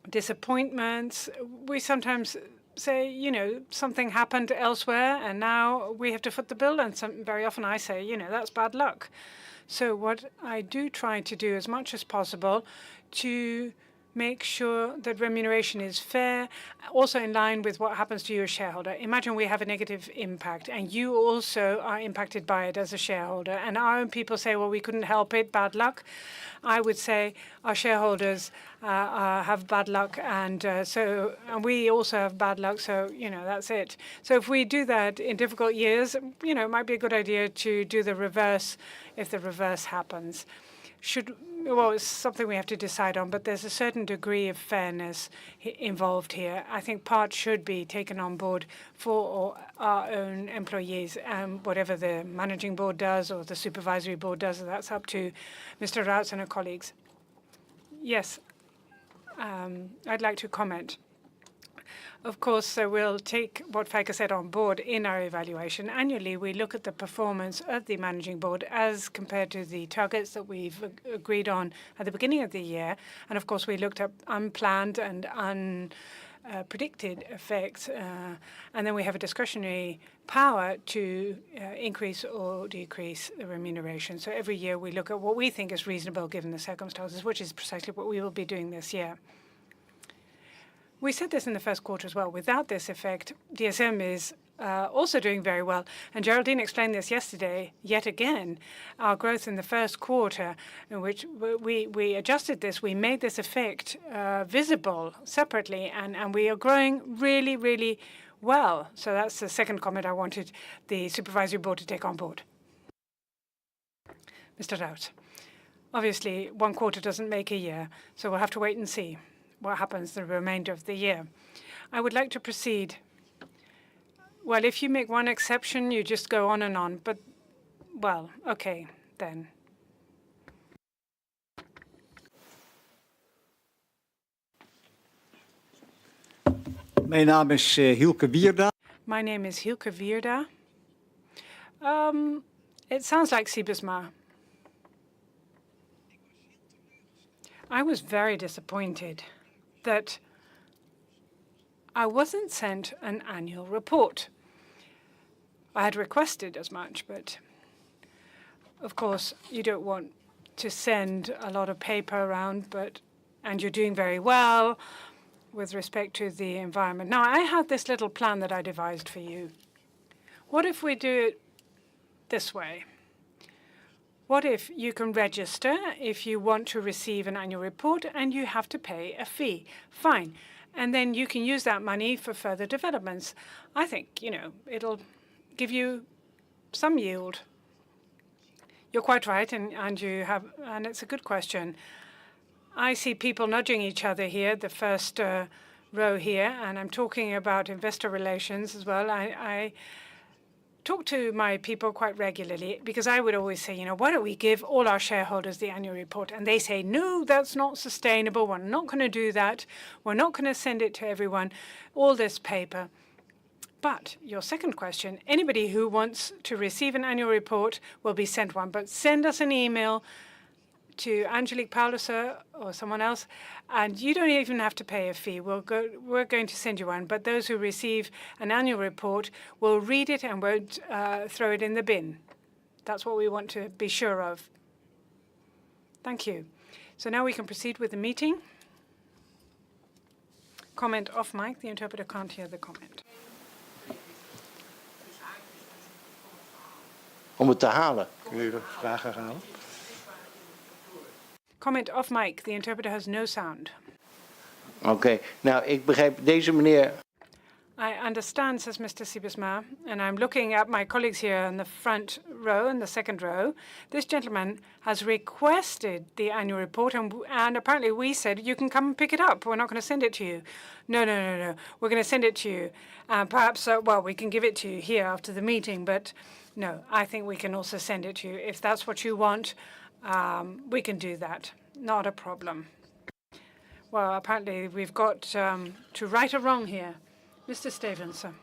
disappointments, we sometimes say, you know, something happened elsewhere and now we have to foot the bill. And very often I say, you know, that's bad luck. So what I do try to do as much as possible to make sure that remuneration is fair, also in line with what happens to you as shareholder. Imagine we have a negative impact and you also are impacted by it as a shareholder. And our own people say, well, we couldn't help it, bad luck. I would say our shareholders have bad luck, and we also have bad luck, so, you know, that's it. So if we do that in difficult years, you know, it might be a good idea to do the reverse if the reverse happens. Well, it's something we have to decide on, but there's a certain degree of fairness involved here. I think part should be taken on board for our own employees, and whatever the managing board does or the supervisory board does, that's up to Mr. Rauts and her colleagues. Yes, I'd like to comment. Of course, we'll take what Feike said on board in our evaluation. Annually, we look at the performance of the managing board as compared to the targets that we've agreed on at the beginning of the year. And of course, we looked at unplanned and unpredicted effects. And then we have a discretionary power to increase or decrease the remuneration. So every year we look at what we think is reasonable given the circumstances, which is precisely what we will be doing this year. We said this in the first quarter as well. Without this effect, DSM is also doing very well. And Geraldine explained this yesterday, yet again. Our growth in the first quarter, in which we adjusted this, we made this effect visible separately, and we are growing really, really well. So that's the second comment I wanted the supervisory board to take on board. Mr. Rauts. Obviously, one quarter doesn't make a year, so we'll have to wait and see what happens the remainder of the year. I would like to proceed. Well, if you make one exception, you just go on and on. But, well, okay, then. Mijn naam is Hielke Wierda. My name is Hielke Wierda. It sounds like Siebesma. I was very disappointed that I wasn't sent an annual report. I had requested as much, but of course you don't want to send a lot of paper around, and you're doing very well with respect to the environment. Now, I had this little plan that I devised for you. What if we do it this way? What if you can register if you want to receive an annual report and you have to pay a fee? Fine. And then you can use that money for further developments. I think, you know, it'll give you some yield. You're quite right, and it's a good question. I see people nudging each other here, the first row here, and I'm talking about investor relations as well. I talk to my people quite regularly because I would always say, you know, why don't we give all our shareholders the annual report? And they say, no, that's not sustainable. We're not going to do that. We're not going to send it to everyone, all this paper. But your second question, anybody who wants to receive an annual report will be sent one. But send us an email to Angelique Paulussen or someone else, and you don't even have to pay a fee. We're going to send you one, but those who receive an annual report will read it and won't throw it in the bin. That's what we want to be sure of. Thank you. So now we can proceed with the meeting. Comment off mic. The interpreter can't hear the comment. Om het te halen. Kun je de vraag herhalen? Comment off mic. The interpreter has no sound. Oké, nou ik begrijp deze meneer. I understand, says Mr. Siebesma, and I'm looking at my colleagues here in the front row and the second row. This gentleman has requested the annual report, and apparently we said, you can come and pick it up. We're not going to send it to you. No. We're going to send it to you. Perhaps, well, we can give it to you here after the meeting, but no, I think we can also send it to you. If that's what you want, we can do that. Not a problem. Well, apparently we've got to right a wrong here. Mr. Stevenson.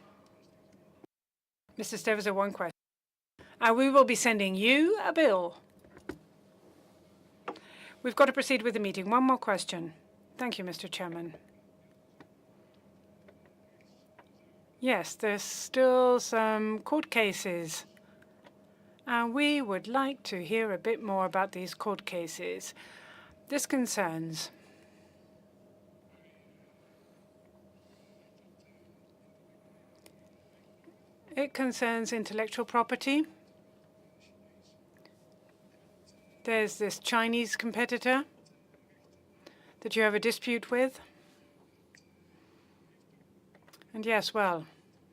Mr. Stevenson, one question. We will be sending you a bill. We've got to proceed with the meeting. One more question. Thank you, Mr. Chairman. Yes, there's still some court cases. And we would like to hear a bit more about these court cases. This concerns intellectual property. There's this Chinese competitor that you have a dispute with. And yes, well,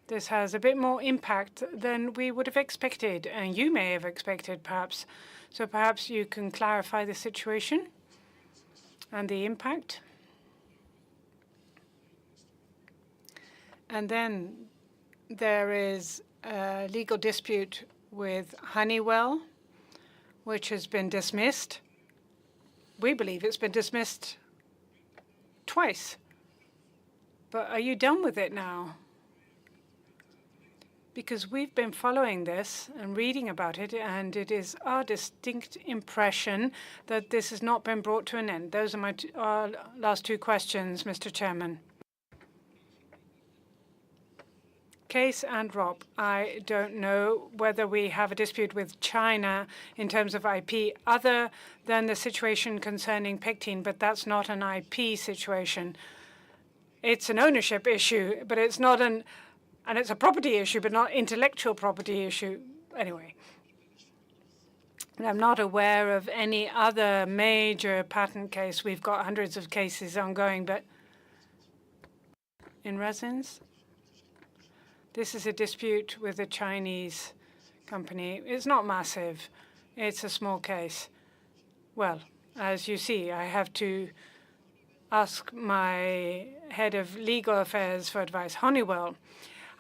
this has a bit more impact than we would have expected, and you may have expected, perhaps. So perhaps you can clarify the situation and the impact. And then there is a legal dispute with Honeywell, which has been dismissed. We believe it's been dismissed twice. But are you done with it now? Because we've been following this and reading about it, and it is our distinct impression that this has not been brought to an end. Those are our last two questions, Mr. Chairman. Case and Rob, I don't know whether we have a dispute with China in terms of IP other than the situation concerning pectin, but that's not an IP situation. It's an ownership issue, but it's not and it's a property issue, but not intellectual property issue. Anyway, and I'm not aware of any other major patent case. We've got hundreds of cases ongoing, but in resins, this is a dispute with a Chinese company. It's not massive. It's a small case. Well, as you see, I have to ask my head of legal affairs for advice. Honeywell,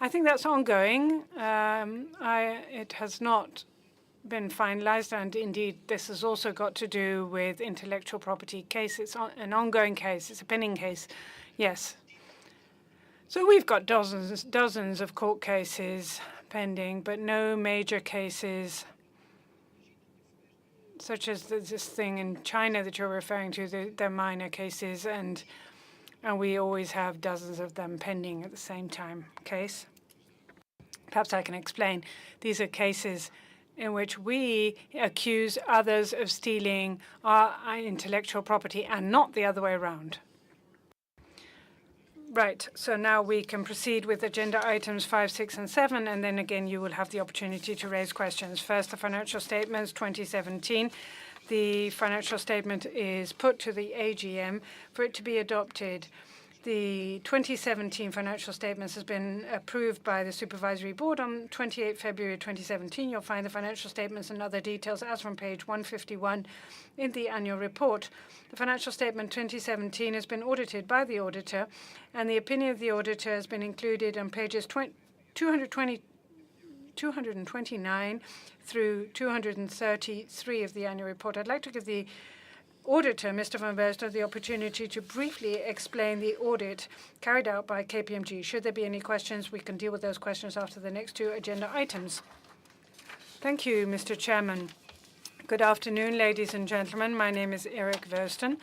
I think that's ongoing. It has not been finalized, and indeed, this has also got to do with intellectual property case. It's an ongoing case. It's a pending case. Yes. So we've got dozens of court cases pending, but no major cases such as this thing in China that you're referring to. They're minor cases, and we always have dozens of them pending at the same time. Case. Perhaps I can explain. These are cases in which we accuse others of stealing our intellectual property and not the other way around. Right, so now we can proceed with agenda items 5, 6, and 7, and then again you will have the opportunity to raise questions. First, the financial statements 2017. The financial statement is put to the AGM for it to be adopted. The 2017 financial statements has been approved by the Supervisory Board on 28 February 2017. You'll find the financial statements and other details as from page 151 in the annual report. The financial statement 2017 has been audited by the auditor, and the opinion of the auditor has been included on pages 229 through 233 of the annual report. I'd like to give the Auditor, Mr. van Bersten, the opportunity to briefly explain the audit carried out by KPMG. Should there be any questions, we can deal with those questions after the next two agenda items. Thank you, Mr. Chairman. Good afternoon, ladies and gentlemen. My name is Erik Versten,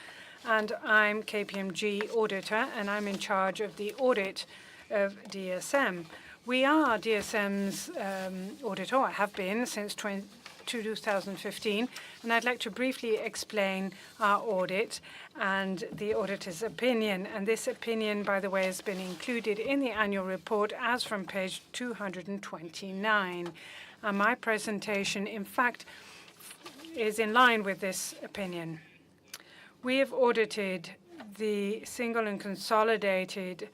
and I'm KPMG Auditor, and I'm in charge of the audit of DSM. We are DSM's auditor, I have been since 2015, and I'd like to briefly explain our audit and the auditor's opinion. And this opinion, by the way, has been included in the annual report as from page 229. And my presentation, in fact, is in line with this opinion. We have audited the single and consolidated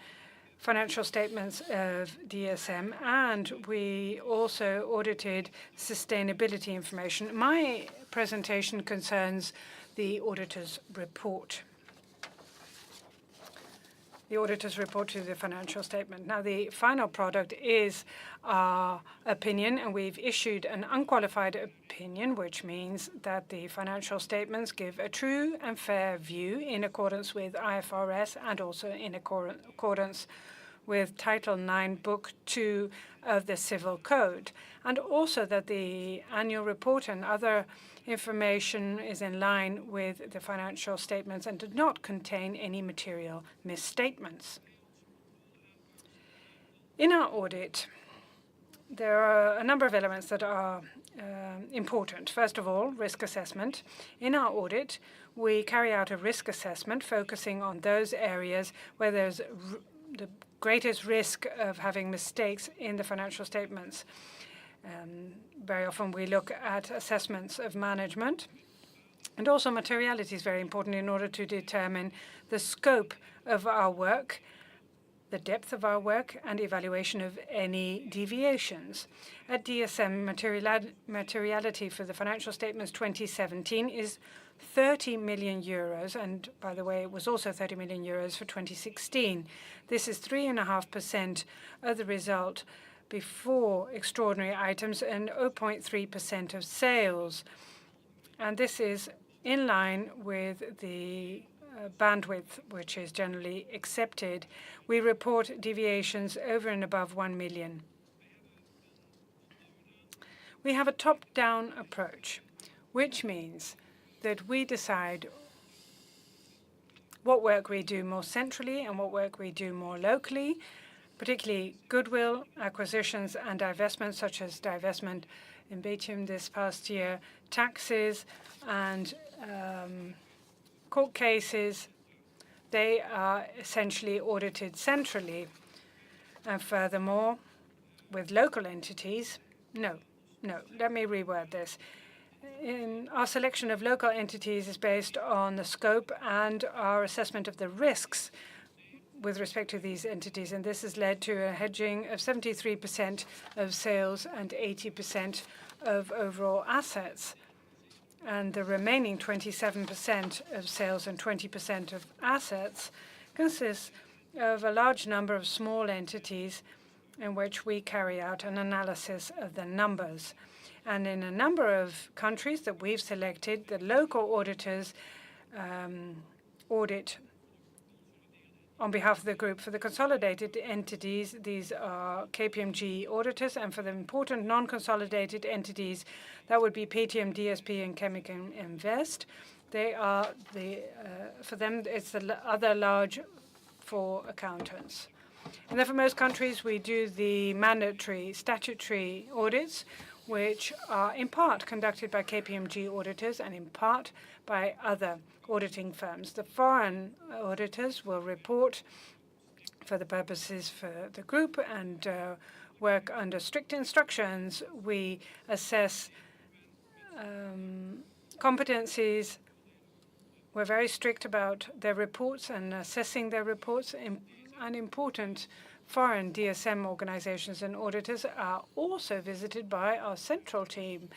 financial statements of DSM, and we also audited sustainability information. My presentation concerns the auditor's report. The auditor's report to the financial statement. Now, the final product is our opinion, and we've issued an unqualified opinion, which means that the financial statements give a true and fair view in accordance with IFRS and also in accordance with Title 9, Book 2 of the Civil Code, and also that the annual report and other information is in line with the financial statements and did not contain any material misstatements. In our audit, there are a number of elements that are important. First of all, risk assessment. In our audit, we carry out a risk assessment focusing on those areas where there's the greatest risk of having mistakes in the financial statements. Very often we look at assessments of management, and also materiality is very important in order to determine the scope of our work, the depth of our work, and evaluation of any deviations. At DSM, materiality for the financial statements 2017 is 30 million euros, and by the way, it was also 30 million euros for 2016. This is 3.5% of the result before extraordinary items and 0.3% of sales. And this is in line with the bandwidth which is generally accepted. We report deviations over and above 1 million. We have a top-down approach, which means that we decide what work we do more centrally and what work we do more locally, particularly goodwill, acquisitions, and divestments, such as divestment in Belgium this past year, taxes, and court cases. They are essentially audited centrally. And furthermore, with local entities, let me reword this. Our selection of local entities is based on the scope and our assessment of the risks with respect to these entities, and this has led to a hedging of 73% of sales and 80% of overall assets. And the remaining 27% of sales and 20% of assets consists of a large number of small entities in which we carry out an analysis of the numbers. And in a number of countries that we've selected, the local auditors audit on behalf of the group. For the consolidated entities, these are KPMG auditors, and for the important non-consolidated entities, that would be PTM, DSP, and Chemical Invest. They are for them, it's the other large four accountants. And then for most countries, we do the mandatory statutory audits, which are in part conducted by KPMG auditors and in part by other auditing firms. The foreign auditors will report for the purposes for the group and work under strict instructions. We assess competencies. We're very strict about their reports and assessing their reports. And important foreign DSM organizations and auditors are also visited by our central team.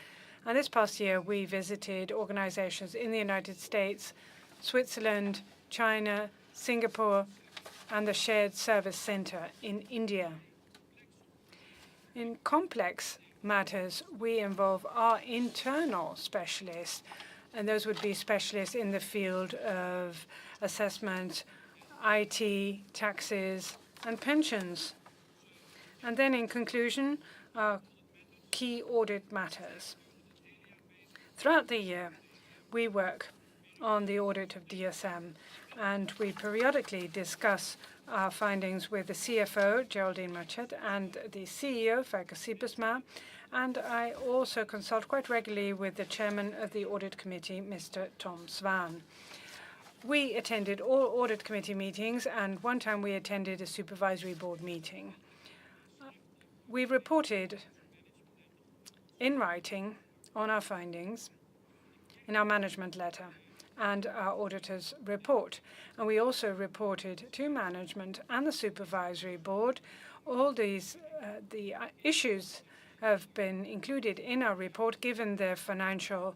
And this past year, we visited organizations in the United States, Switzerland, China, Singapore, and the Shared Service Center in India. In complex matters, we involve our internal specialists, and those would be specialists in the field of assessment, IT, taxes, and pensions. And then in conclusion, our key audit matters. Throughout the year, we work on the audit of DSM, and we periodically discuss our findings with the CFO, Geraldine Marchette, and the CEO, Feike Siebersma, and I also consult quite regularly with the chairman of the audit committee, Mr. Tom Swan. We attended all audit committee meetings, and one time we attended a supervisory board meeting. We reported in writing on our findings in our management letter and our auditor's report. And we also reported to management and the supervisory board. All these issues have been included in our report, given their financial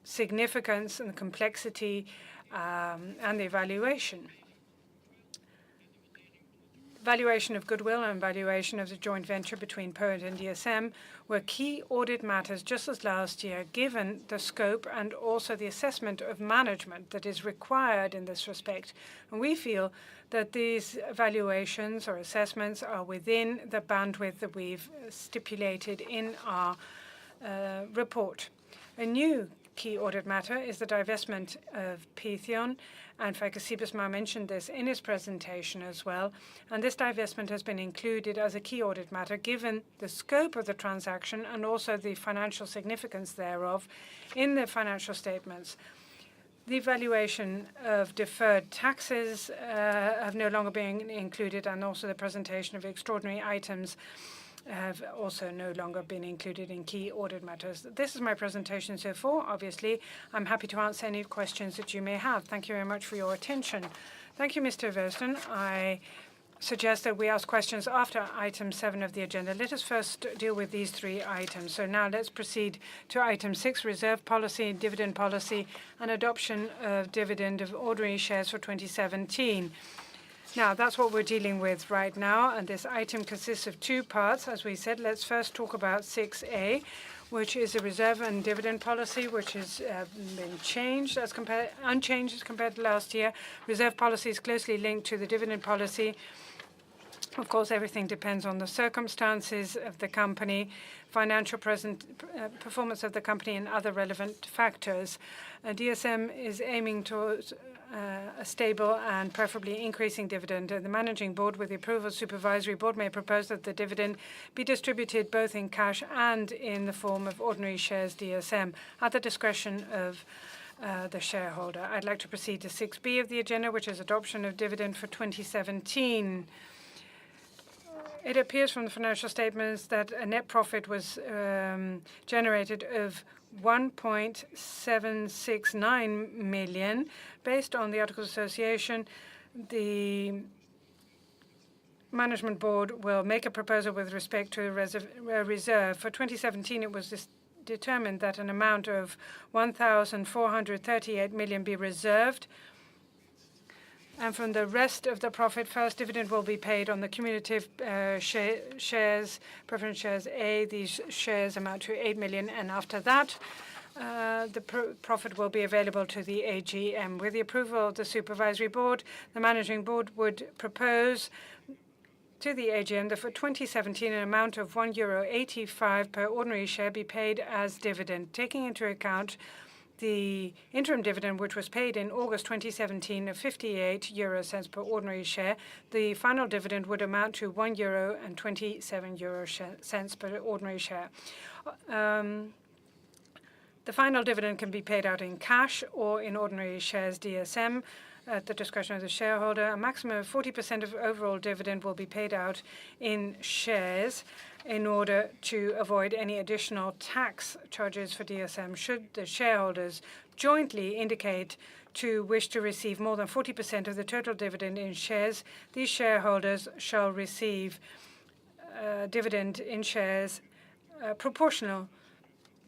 significance and the complexity and the evaluation. Valuation of goodwill and valuation of the joint venture between Poet and DSM were key audit matters just as last year, given the scope and also the assessment of management that is required in this respect. And we feel that these valuations or assessments are within the bandwidth that we've stipulated in our report. A new key audit matter is the divestment of Python, and Feike Siebersma mentioned this in his presentation as well. And this divestment has been included as a key audit matter given the scope of the transaction and also the financial significance thereof in the financial statements. The valuation of deferred taxes have no longer been included, and also the presentation of extraordinary items have also no longer been included in key audit matters. This is my presentation so far. Obviously, I'm happy to answer any questions that you may have. Thank you very much for your attention. Thank you, Mr. Versten. I suggest that we ask questions after item 7 of the agenda. Let us first deal with these 3 items. So now let's proceed to item 6, reserve policy, dividend policy, and adoption of dividend of ordinary shares for 2017. Now, that's what we're dealing with right now, and this item consists of 2 parts. As we said, let's first talk about 6A, which is a reserve and dividend policy, which has been unchanged as compared to last year. Reserve policy is closely linked to the dividend policy. Of course, everything depends on the circumstances of the company, financial performance of the company, and other relevant factors. DSM is aiming towards a stable and preferably increasing dividend. The managing board, with the approval of the supervisory board, may propose that the dividend be distributed both in cash and in the form of ordinary shares DSM at the discretion of the shareholder. I'd like to proceed to 6B of the agenda, which is adoption of dividend for 2017. It appears from the financial statements that a net profit was generated of 1.769 million. Based on the Articles of Association, the Management Board will make a proposal with respect to a reserve. For 2017, it was determined that an amount of 1,438 million be reserved. And from the rest of the profit, first dividend will be paid on the cumulative shares, preference shares A. These shares amount to 8 million, and after that, the profit will be available to the AGM. With the approval of the Supervisory Board, the Managing Board would propose to the AGM that for 2017 an amount of €1.85 per ordinary share be paid as dividend, taking into account the interim dividend, which was paid in August 2017 of 0.58 per ordinary share. The final dividend would amount to €1.27 per ordinary share. The final dividend can be paid out in cash or in ordinary shares DSM at the discretion of the shareholder. A maximum of 40% of overall dividend will be paid out in shares in order to avoid any additional tax charges for DSM. Should the shareholders jointly indicate to wish to receive more than 40% of the total dividend in shares, these shareholders shall receive dividend in shares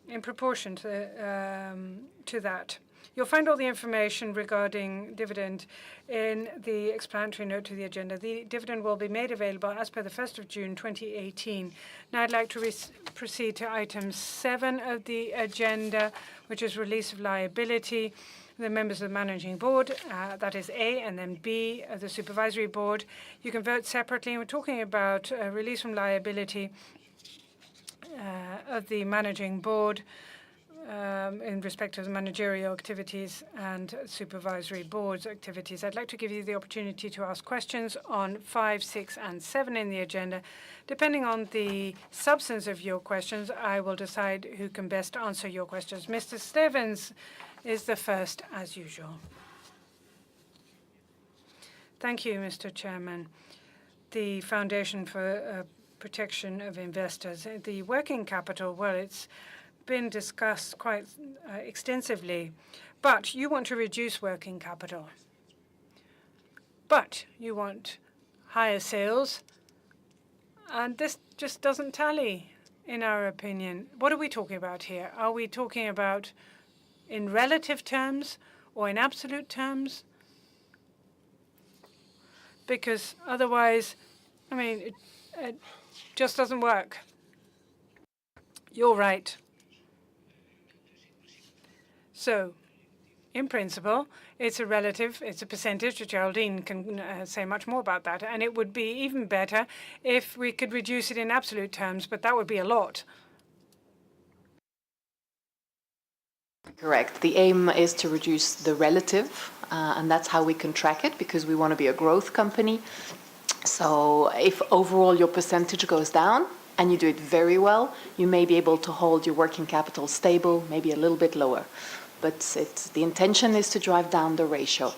in proportion to that. You'll find all the information regarding dividend in the explanatory note to the agenda. The dividend will be made available as per the 1st of June 2018. Now I'd like to proceed to item 7 of the agenda, which is release of liability. The members of the Managing Board, that is A, and then B of the Supervisory Board. You can vote separately. We're talking about release from liability of the Managing Board. in respect of the managerial activities and supervisory board's activities. I'd like to give you the opportunity to ask questions on 5, 6, and 7 in the agenda. Depending on the substance of your questions, I will decide who can best answer your questions. Mr. Stevens is the first, as usual. Thank you, Mr. Chairman. The Foundation for Protection of Investors. The working capital, well, it's been discussed quite extensively, but you want to reduce working capital. But you want higher sales, and this just doesn't tally, in our opinion. What are we talking about here? Are we talking about in relative terms or in absolute terms? Because otherwise, I mean, it just doesn't work. You're right. So, in principle, it's a relative, it's a percentage. Geraldine can say much more about that. And it would be even better if we could reduce it in absolute terms, but that would be a lot. Correct. The aim is to reduce the relative, and that's how we can track it, because we want to be a growth company. So if overall your percentage goes down and you do it very well, you may be able to hold your working capital stable, maybe a little bit lower. But the intention is to drive down the ratio.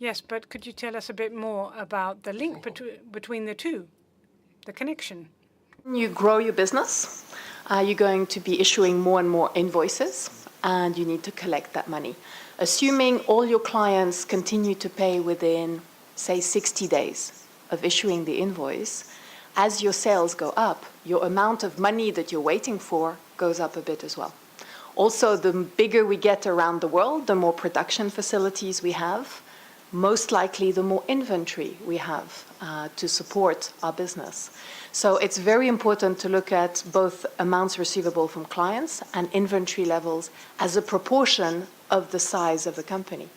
Yes, but could you tell us a bit more about the link between the two, the connection? When you grow your business, you're going to be issuing more and more invoices, and you need to collect that money. Assuming all your clients continue to pay within, say, 60 days of issuing the invoice, as your sales go up, your amount of money that you're waiting for goes up a bit as well. Also, the bigger we get around the world, the more production facilities we have, most likely the more inventory we have to support our business. So it's very important to look at both amounts receivable from clients and inventory levels as a proportion of the size of the company.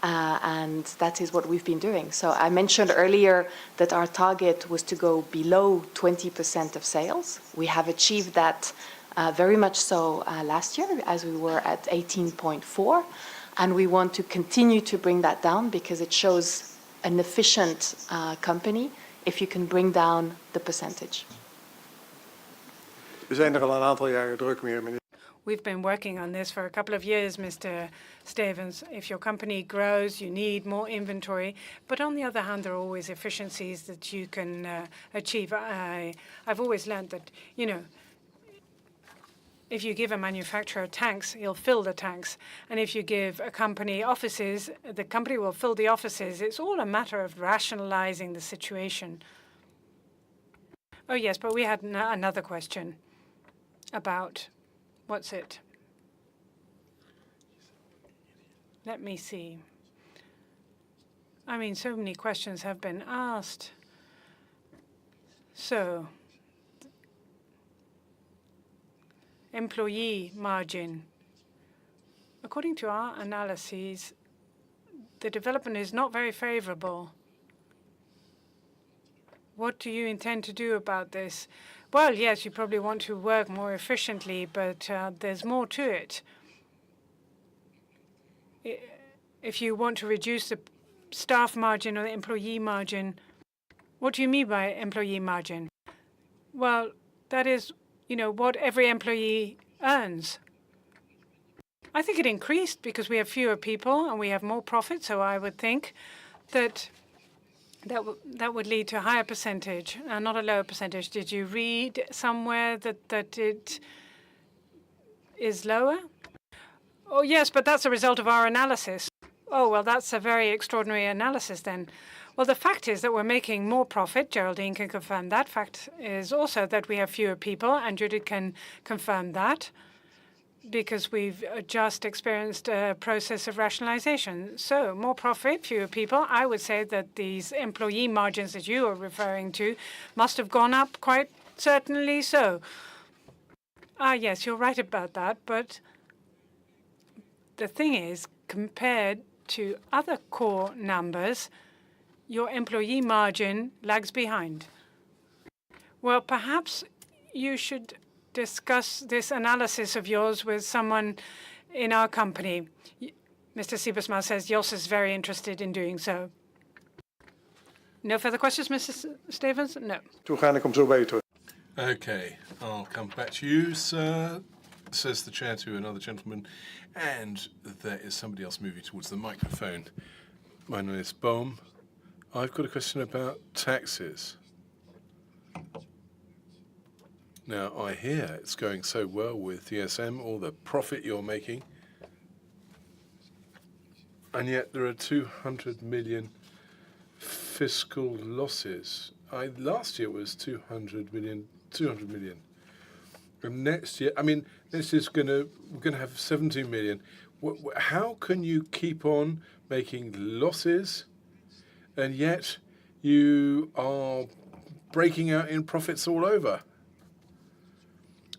And that is what we've been doing. So I mentioned earlier that our target was to go below 20% of sales. We have achieved that very much so last year, as we were at 18.4. And we want to continue to bring that down because it shows an efficient company if you can bring down the percentage. We zijn er al een aantal jaren druk mee, meneer. We've been working on this for a couple of years, Mr. Stevens. If your company grows, you need more inventory. But on the other hand, there are always efficiencies that you can achieve. I've always learned that, you know, if you give a manufacturer tanks, he'll fill the tanks. And if you give a company offices, the company will fill the offices. It's all a matter of rationalizing the situation. Oh, yes, but we had another question about, what's it? Let me see. I mean, so many questions have been asked. So, employee margin. According to our analyses, the development is not very favorable. What do you intend to do about this? Well, yes, you probably want to work more efficiently, but there's more to it. If you want to reduce the staff margin or the employee margin, what do you mean by employee margin? Well, that is, you know, what every employee earns. I think it increased because we have fewer people and we have more profit, so I would think that that would lead to a higher percentage, not a lower percentage. Did you read somewhere that it is lower? Oh, yes, but that's a result of our analysis. Oh, well, that's a very extraordinary analysis then. Well, the fact is that we're making more profit. Geraldine can confirm that. Fact is also that we have fewer people, and Judith can confirm that, because we've just experienced a process of rationalization. So more profit, fewer people. I would say that these employee margins that you are referring to must have gone up, quite certainly so. Yes, you're right about that. But the thing is, compared to other core numbers, your employee margin lags behind. Well, perhaps you should discuss this analysis of yours with someone in our company. Mr. Siebersma says Jos is very interested in doing so. No further questions, Mrs. Stevens? No. Toe ga ik om zo bij u terug. Okay, I'll come back to you, sir, says the chair to another gentleman, and there is somebody else moving towards the microphone. My name is Bohm. I've got a question about taxes. Now, I hear it's going so well with DSM, all the profit you're making, and yet there are 200 million fiscal losses. Last year was 200 million. And next year, I mean, this is we're gonna have 17 million. How can you keep on making losses, and yet you are breaking out in profits all over?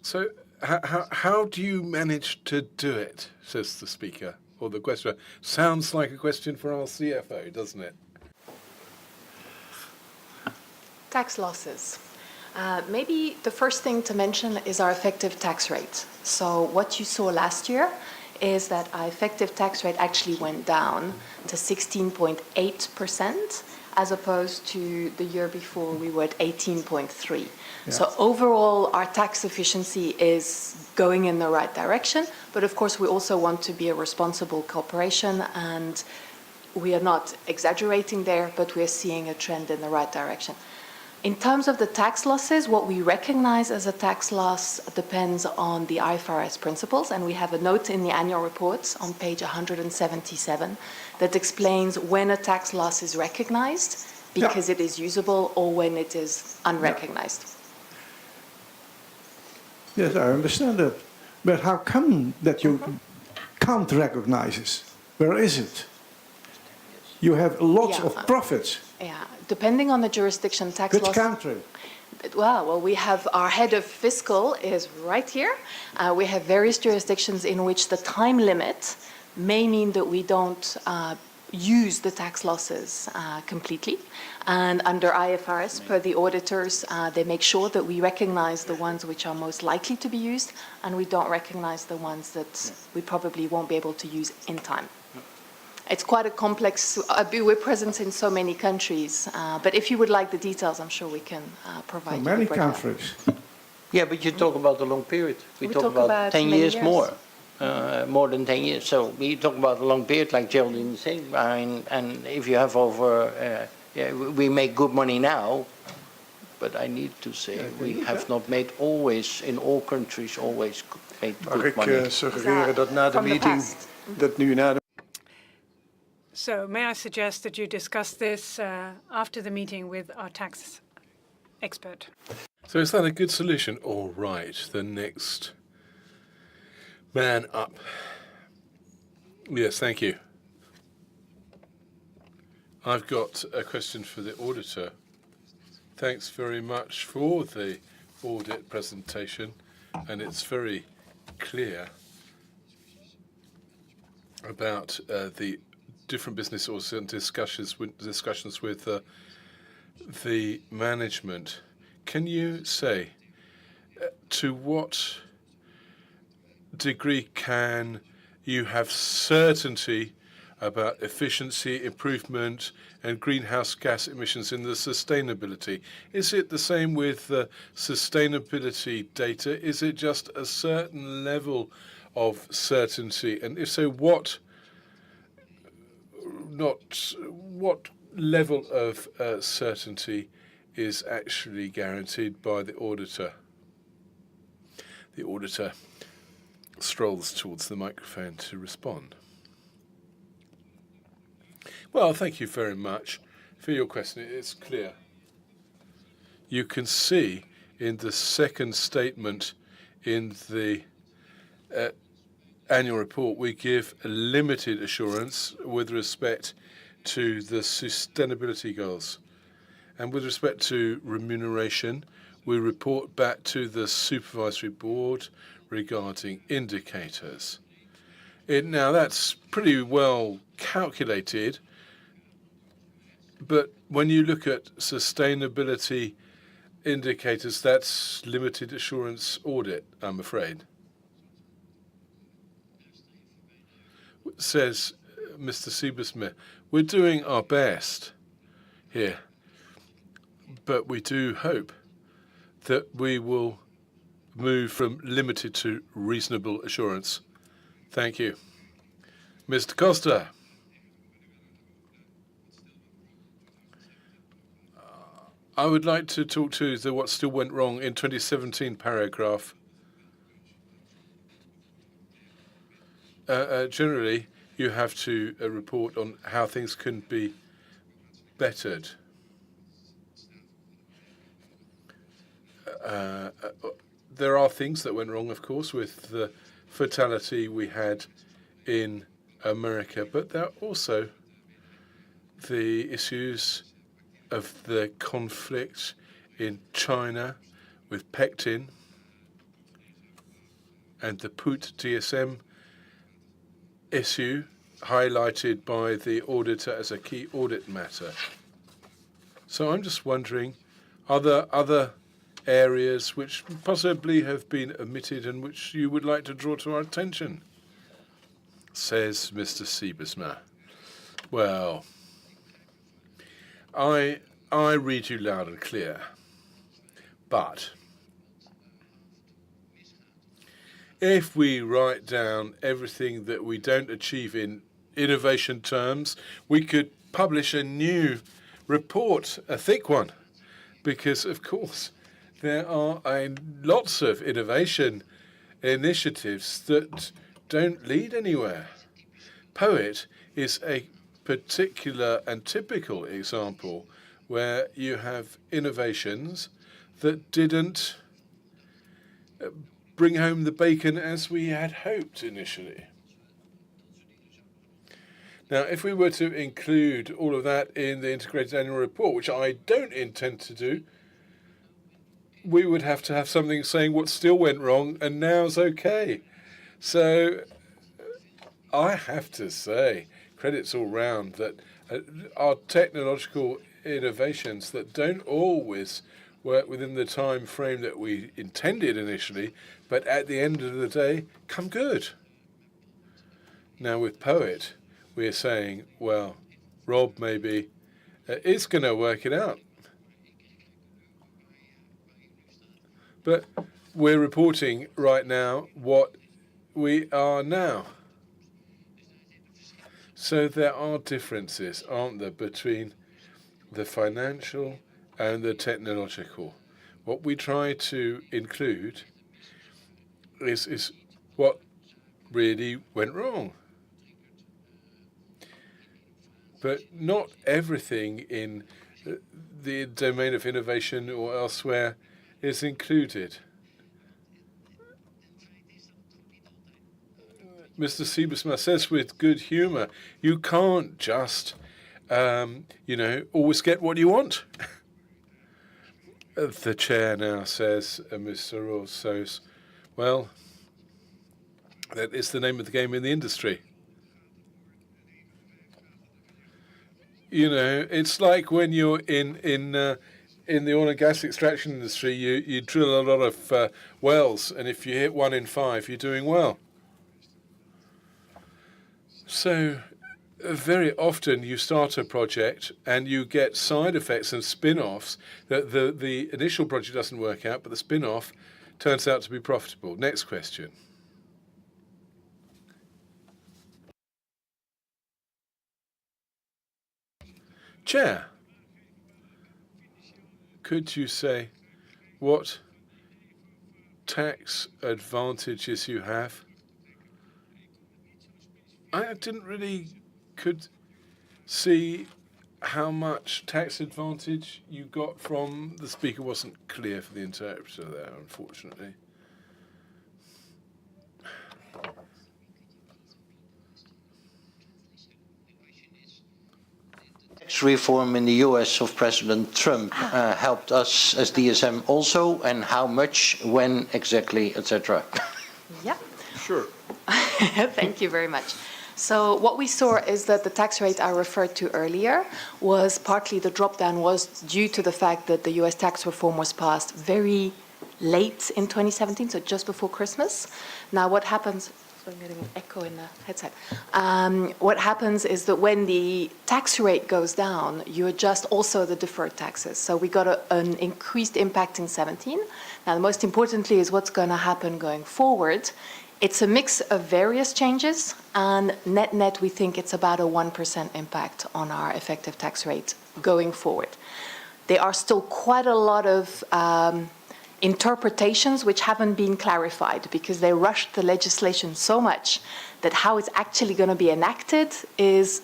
So how do you manage to do it, says the speaker, or the questioner. Sounds like a question for our CFO, doesn't it? Tax losses. Maybe the first thing to mention is our effective tax rate. So what you saw last year is that our effective tax rate actually went down to 16.8%, as opposed to the year before we were at 18.3%. Yeah. So overall, our tax efficiency is going in the right direction. But of course, we also want to be a responsible corporation, and we are not exaggerating there, but we are seeing a trend in the right direction. In terms of the tax losses, what we recognize as a tax loss depends on the IFRS principles, and we have a note in the annual report on page 177 that explains when a tax loss is recognized because it is usable or when it is unrecognized. Yes, I understand that. But how come that you can't recognize it? Where is it? You have lots of profits. Yeah, depending on the jurisdiction, tax loss. Which country? Well, we have our head of fiscal is right here. We have various jurisdictions in which the time limit may mean that we don't use the tax losses completely. And under IFRS, per the auditors, they make sure that we recognize the ones which are most likely to be used, and we don't recognize the ones that we probably won't be able to use in time. It's quite a complex, we're present in so many countries, but if you would like the details, I'm sure we can provide you. Many countries. Yeah, but you talk about a long period. We talk about 10 years more than 10 years. So we talk about a long period, like Geraldine is saying, and if you have over, we make good money now, but I need to say we have not made always, in all countries, always made good money. Mag ik suggereren dat na de meeting, dat nu na de So may I suggest that you discuss this after the meeting with our tax expert? So is that a good solution? All right, the next man up. Yes, thank you. I've got a question for the auditor. Thanks very much for the audit presentation, and it's very clear about the different business or discussions with the management. Can you say to what degree can you have certainty about efficiency, improvement, and greenhouse gas emissions in the sustainability? Is it the same with the sustainability data? Is it just a certain level of certainty? And if so, what level of certainty is actually guaranteed by the auditor? The auditor strolls towards the microphone to respond. Well, thank you very much for your question. It's clear. You can see in the second statement in the annual report, we give a limited assurance with respect to the sustainability goals. And with respect to remuneration, we report back to the supervisory board regarding indicators. Now, that's pretty well calculated, but when you look at sustainability indicators, that's limited assurance audit, I'm afraid. Says Mr. Siebesmith, we're doing our best here, but we do hope that we will move from limited to reasonable assurance. Thank you. Mr. Costa. I would like to talk to the what still went wrong in 2017 paragraph. Generally, you have to report on how things can be bettered. There are things that went wrong, of course, with the fatality we had in America, but there are also the issues of the conflict in China with pectin and the PUT DSM issue highlighted by the auditor as a key audit matter. So I'm just wondering, are there other areas which possibly have been omitted and which you would like to draw to our attention? Says Mr. Siebesmith. Well, I read you loud and clear, but if we write down everything that we don't achieve in innovation terms, we could publish a new report, a thick one, because, of course, there are lots of innovation initiatives that don't lead anywhere. POET is a particular and typical example where you have innovations that didn't bring home the bacon as we had hoped initially. Now, if we were to include all of that in the integrated annual report, which I don't intend to do, we would have to have something saying what still went wrong and now's okay. So I have to say, credits all round that our technological innovations that don't always work within the time frame that we intended initially, but at the end of the day, come good. Now with POET, we're saying, well, Rob maybe is going to work it out. But we're reporting right now what we are now. So there are differences, aren't there, between the financial and the technological. What we try to include is what really went wrong. But not everything in the domain of innovation or elsewhere is included. Mr. Siebesmith says with good humour, you can't just, always get what you want. The chair now says, Mr. Rossos, well, that is the name of the game in the industry. You know, it's like when you're in the oil and gas extraction industry, you drill a lot of wells, and if you hit 1 in 5, you're doing well. So very often you start a project and you get side effects and spin-offs that the initial project doesn't work out, but the spin-off turns out to be profitable. Next question. Chair, could you say what tax advantages you have? I didn't really could see how much tax advantage you got from the speaker. Wasn't clear for the interpreter there, unfortunately. Tax reform in the US of President Trump helped us as DSM also, and how much, when exactly, etc. Yeah. Sure. Thank you very much. So what we saw is that the tax rate I referred to earlier was partly the drop down was due to the fact that the US tax reform was passed very late in 2017, so just before Christmas. Now what happens, so I'm getting an echo in the headset. What happens is that when the tax rate goes down, you adjust also the deferred taxes. So we got an increased impact in 17. Now, most importantly is what's going to happen going forward. It's a mix of various changes, and net, we think it's about a 1% impact on our effective tax rate going forward. There are still quite a lot of interpretations which haven't been clarified because they rushed the legislation so much that how it's actually going to be enacted is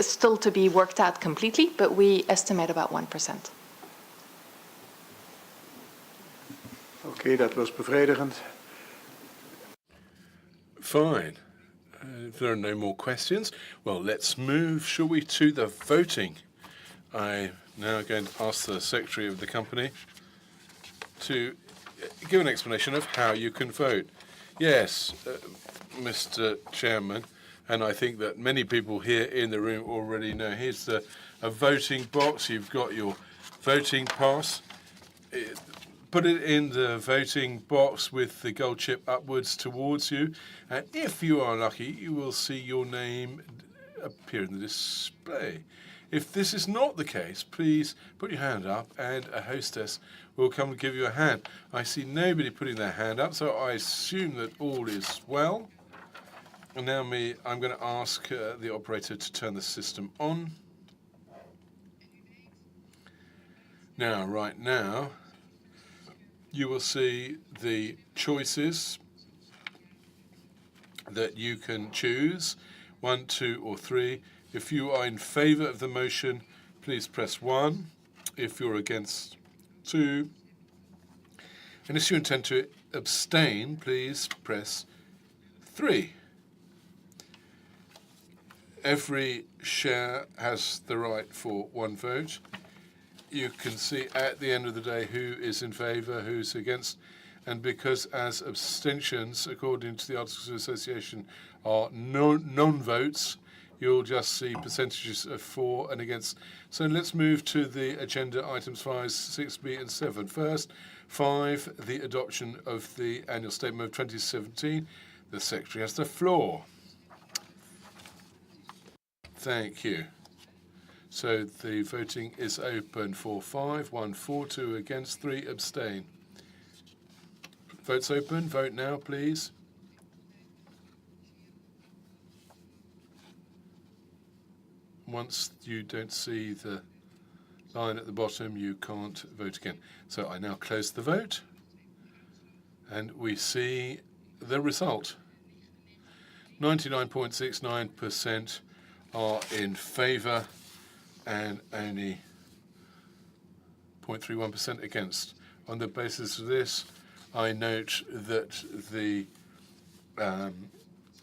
still to be worked out completely, but we estimate about 1%. Okay, dat was bevredigend. Fine. If there are no more questions, well, let's move, shall we, to the voting. I'm now going to ask the Secretary of the company to give an explanation of how you can vote. Yes, Mr. Chairman, and I think that many people here in the room already know. Here's a voting box. You've got your voting pass. Put it in the voting box with the gold chip upwards towards you, and if you are lucky, you will see your name appear in the display. If this is not the case, please put your hand up and a hostess will come and give you a hand. I see nobody putting their hand up, so I assume that all is well. And now I'm going to ask the operator to turn the system on. Now, right now, you will see the choices that you can choose, 1, 2, or 3. If you are in favour of the motion, please press 1. If you're against, 2. And if you intend to abstain, please press 3. Every share has the right for 1 vote. You can see at the end of the day who is in favour, who's against, and because as abstentions, according to the Articles of Association, are non-votes, you'll just see percentages of for and against. So let's move to the agenda items 5, 6b, and 7. First, 5, the adoption of the annual statement of 2017. The Secretary has the floor. Thank you. So the voting is open for 5, 1 for, 2 against, 3 abstain. Vote's open. Vote now, please. Once you don't see the line at the bottom, you can't vote again. So I now close the vote, and we see the result. 99.69% are in favour, and only 0.31% against. On the basis of this, I note that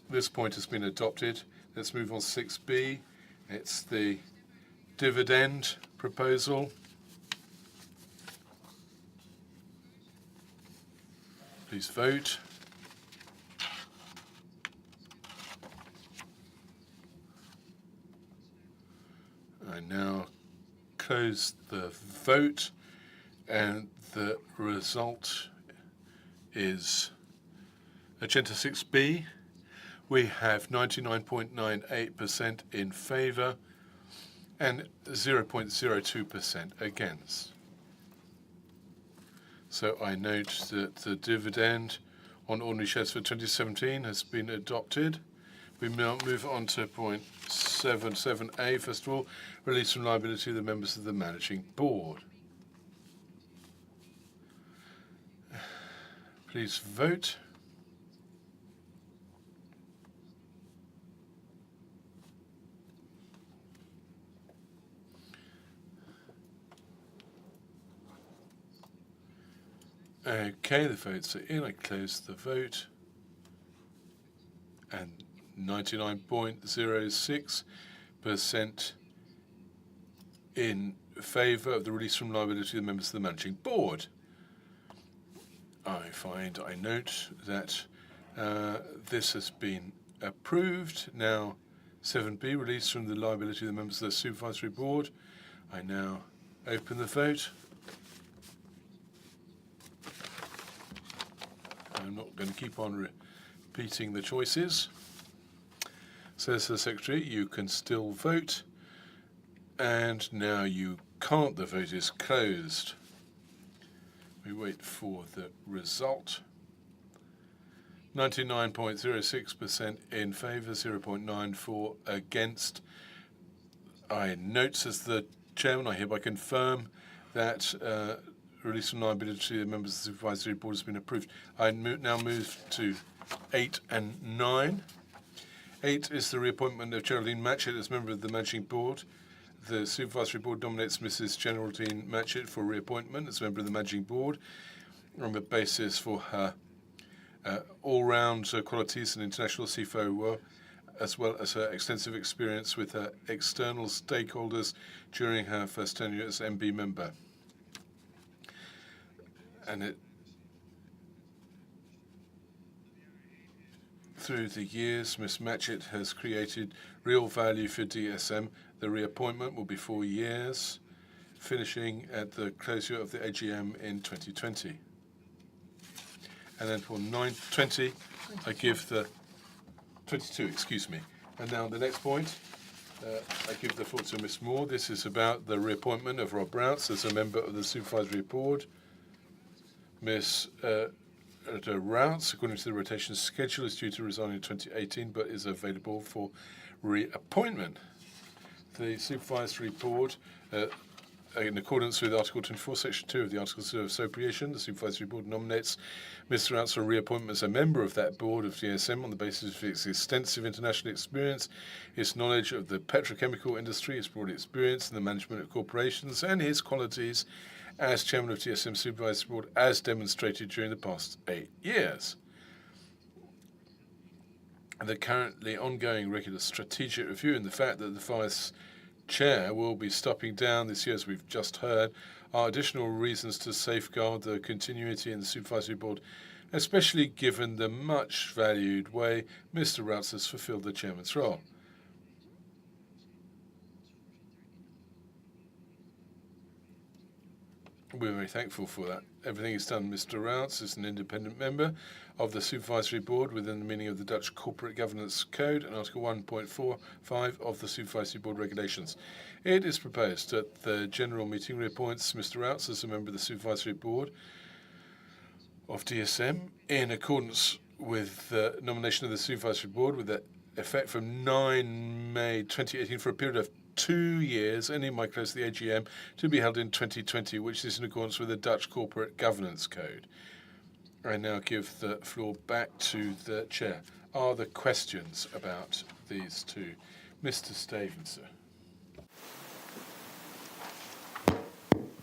this point has been adopted. Let's move on to 6b. It's the dividend proposal. Please vote. I now close the vote, and the result is agenda 6b. We have 99.98% in favour and 0.02% against. So I note that the dividend on ordinary shares for 2017 has been adopted. We now move on to point 7.7a. First of all, release from liability of the members of the managing board. Please vote. Okay, the votes are in. I close the vote. And 99.06% in favour of the release from liability of the members of the managing board. I note that this has been approved. Now, 7B, release from the liability of the members of the Supervisory Board. I now open the vote. I'm not going to keep on repeating the choices. Says the Secretary, you can still vote. And now you can't. The vote is closed. We wait for the result. 99.06% in favour, 0.94 against. I note as the Chairman, I hereby confirm that release from liability of the members of the Supervisory Board has been approved. I now move to 8 and 9. 8 is the reappointment of Geraldine Matchett as member of the Managing Board. The Supervisory Board nominates Mrs. Geraldine Matchett for reappointment as member of the Managing Board on the basis for her all-round qualities and international CFO work, as well as her extensive experience with her external stakeholders during her first tenure as MB member. And through the years, Ms. Matchett has created real value for DSM. The reappointment will be 4 years, finishing at the closure of the AGM in 2020. And then for 920, I give the 22, excuse me. And now the next point, I give the floor to Ms. Moore. This is about the reappointment of Rob Rounce as a member of the Supervisory Board. Ms. Rounce, according to the rotation schedule, is due to resign in 2018, but is available for reappointment. The Supervisory Board, in accordance with Article 24, Section 2 of the Articles of Association, the Supervisory Board nominates Mr. Rounce for reappointment as a member of that board of DSM on the basis of his extensive international experience, his knowledge of the petrochemical industry, his broad experience in the management of corporations, and his qualities as Chairman of DSM Supervisory Board as demonstrated during the past 8 years. The currently ongoing regular strategic review and the fact that the Vice Chair will be stepping down this year, as we've just heard, are additional reasons to safeguard the continuity in the Supervisory Board, especially given the much valued way Mr. Rounce has fulfilled the Chairman's role. We're very thankful for that. Everything is done. Mr. Rounce is an independent member of the Supervisory Board within the meaning of the Dutch Corporate Governance Code and Article 1.45 of the Supervisory Board Regulations. It is proposed that the General Meeting reappoints Mr. Rounce as a member of the Supervisory Board of DSM in accordance with the nomination of the Supervisory Board with the effect from 9 May 2018 for a period of 2 years, ending by close of the AGM, to be held in 2020, which is in accordance with the Dutch Corporate Governance Code. I now give the floor back to the Chair. Are there questions about these two? Mr. Stevenson.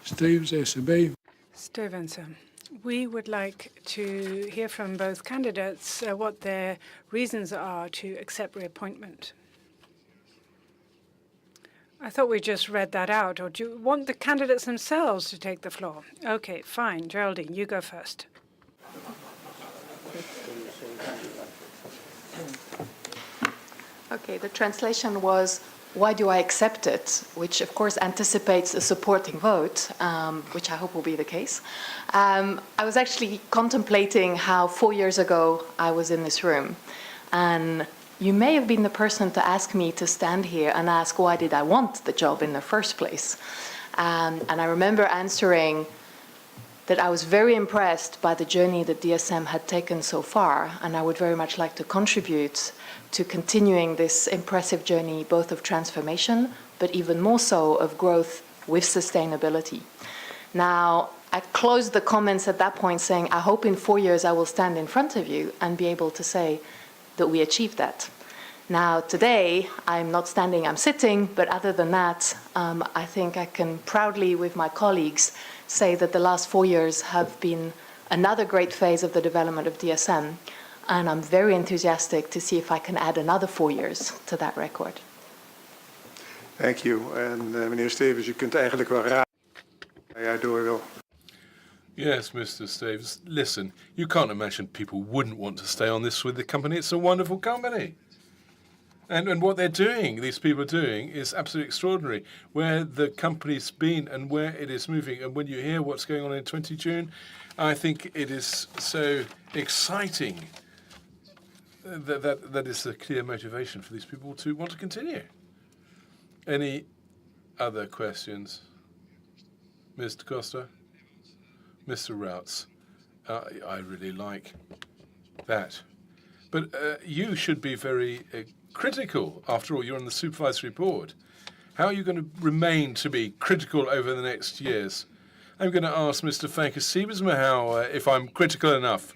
Stevens, SMB. Stevenson. We would like to hear from both candidates what their reasons are to accept reappointment. I thought we just read that out, or do you want the candidates themselves to take the floor? Okay, fine. Geraldine, you go first. Okay, the translation was, why do I accept it? Which, of course, anticipates a supporting vote, which I hope will be the case. I was actually contemplating how 4 years ago I was in this room. And you may have been the person to ask me to stand here and ask why did I want the job in the first place. And I remember answering that I was very impressed by the journey that DSM had taken so far, and I would very much like to contribute to continuing this impressive journey, both of transformation, but even more so of growth with sustainability. Now, I closed the comments at that point saying, I hope in 4 years I will stand in front of you and be able to say that we achieved that. Now, today, I'm not standing, I'm sitting, but other than that, I think I can proudly, with my colleagues, say that the last 4 years have been another great phase of the development of DSM, and I'm very enthusiastic to see if I can add another 4 years to that record. Thank you. En meneer Stevens, u kunt eigenlijk wel raden waar jij door wil. Yes, Mr. Stevens. Listen, you can't imagine people wouldn't want to stay on this with the company. It's a wonderful company. And what they're doing, these people are doing, is absolutely extraordinary. Where the company's been and where it is moving. And when you hear what's going on in 20 June, I think it is so exciting. That is a clear motivation for these people to want to continue. Any other questions? Mr. Costa? Mr. Routs? I really like that. But you should be very critical. After all, you're on the supervisory board. How are you going to remain to be critical over the next years? I'm going to ask Mr. Fanker-Siebesma how, if I'm critical enough.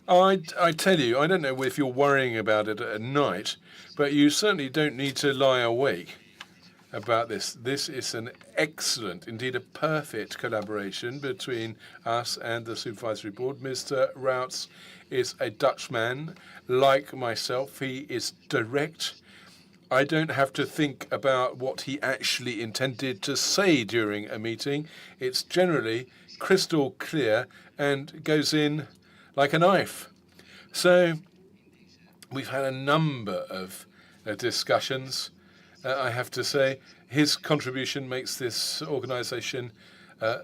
I tell you, I don't know if you're worrying about it at night, but you certainly don't need to lie awake about this. This is an excellent, indeed a perfect collaboration between us and the Supervisory Board. Mr. Routs is a Dutchman, like myself. He is direct. I don't have to think about what he actually intended to say during a meeting. It's generally crystal clear and goes in like a knife. So we've had a number of discussions. I have to say, his contribution makes this organisation a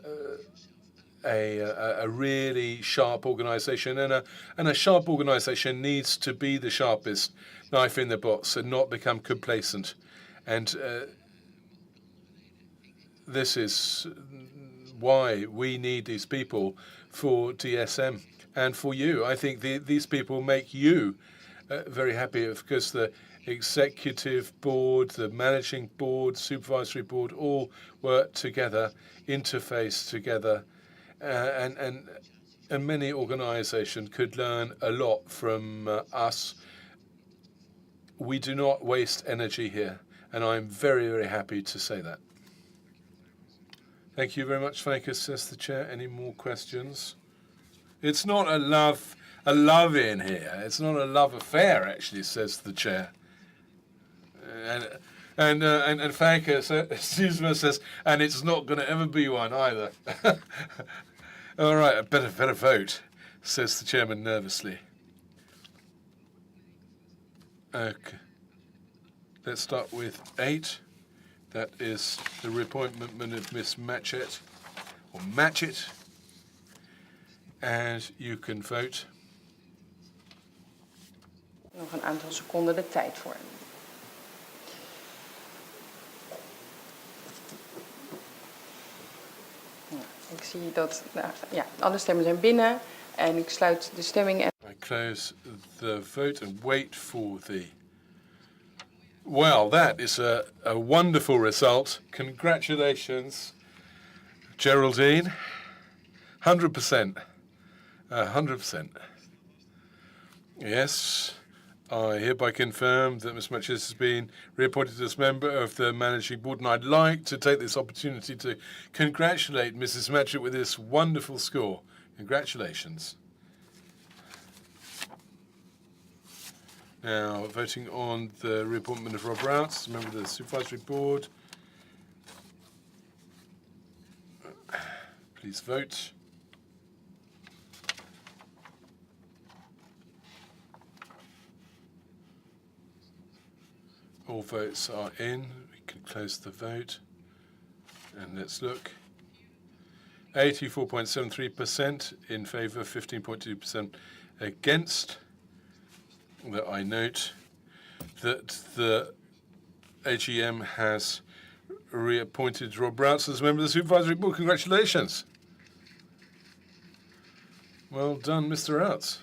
really sharp organisation, and a sharp organisation needs to be the sharpest knife in the box and not become complacent. And this is why we need these people for DSM and for you. I think these people make you very happy because the executive board, the managing board, supervisory board all work together, interface together, and many organisations could learn a lot from us. We do not waste energy here, and I'm very, very happy to say that. Thank you very much, Fanker, says the chair. Any more questions? It's not a love in here. It's not a love affair, actually, says the chair. And Fanker says, and it's not going to ever be one either. All right, I better vote, says the chairman nervously. Okay. Let's start with 8. That is the reappointment of Miss Matchett, or Matchett. And you can vote. Nog een aantal seconden de tijd voor. Ik zie dat alle stemmen zijn binnen en ik sluit de stemming. I close the vote and wait for the... Well, that is a wonderful result. Congratulations, Geraldine. 100%. 100%. Yes, I hereby confirm that Ms. Matchett has been reappointed as member of the Managing Board, and I'd like to take this opportunity to congratulate Mrs. Matchett with this wonderful score. Congratulations. Now, voting on the reappointment of Rob Routs, member of the Supervisory Board. Please vote. All votes are in. We can close the vote. And let's look. 84.73% in favour, 15.2% against. That I note that the AGM has reappointed Rob Routs as a member of the Supervisory Board. Congratulations. Well done, Mr. Routs.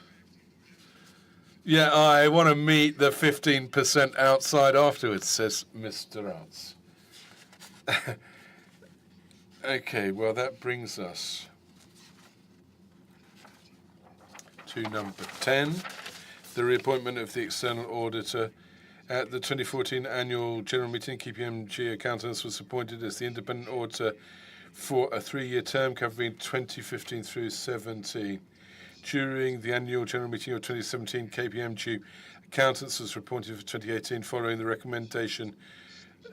Yeah, I want to meet the 15% outside afterwards, says Mr. Routs. Okay, well, that brings us to number 10. The reappointment of the external auditor. At the 2014 annual general meeting, KPMG Accountants was appointed as the independent auditor for a 3-year term covering 2015 through 17. During the annual general meeting of 2017, KPMG Accountants was appointed for 2018 following the recommendation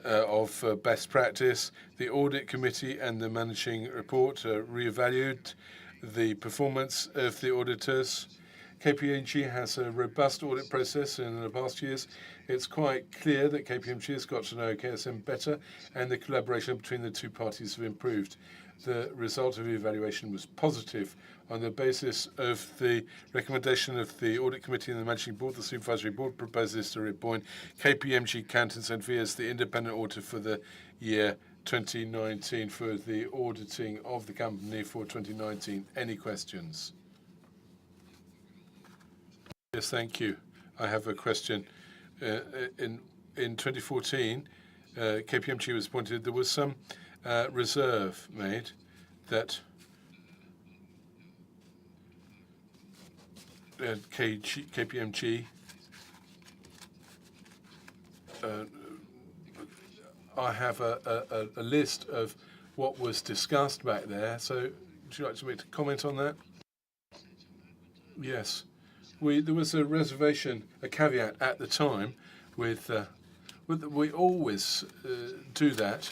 of best practice. The audit committee and the managing report reevaluated the performance of the auditors KPMG has a robust audit process in the past years. It's quite clear that KPMG has got to know KSM better, and the collaboration between the two parties have improved. The result of the evaluation was positive. On the basis of the recommendation of the Audit Committee and the Managing Board, the Supervisory Board proposes to reappoint KPMG Accountants N.V. as the independent auditor for the year 2019 for the auditing of the company for 2019. Any questions? Yes, thank you. I have a question. In 2014, KPMG was appointed. There was some reserve made that KPMG I have a list of what was discussed back there. So would you like to make a comment on that? Yes. There was a reservation, a caveat at the time with we always do that.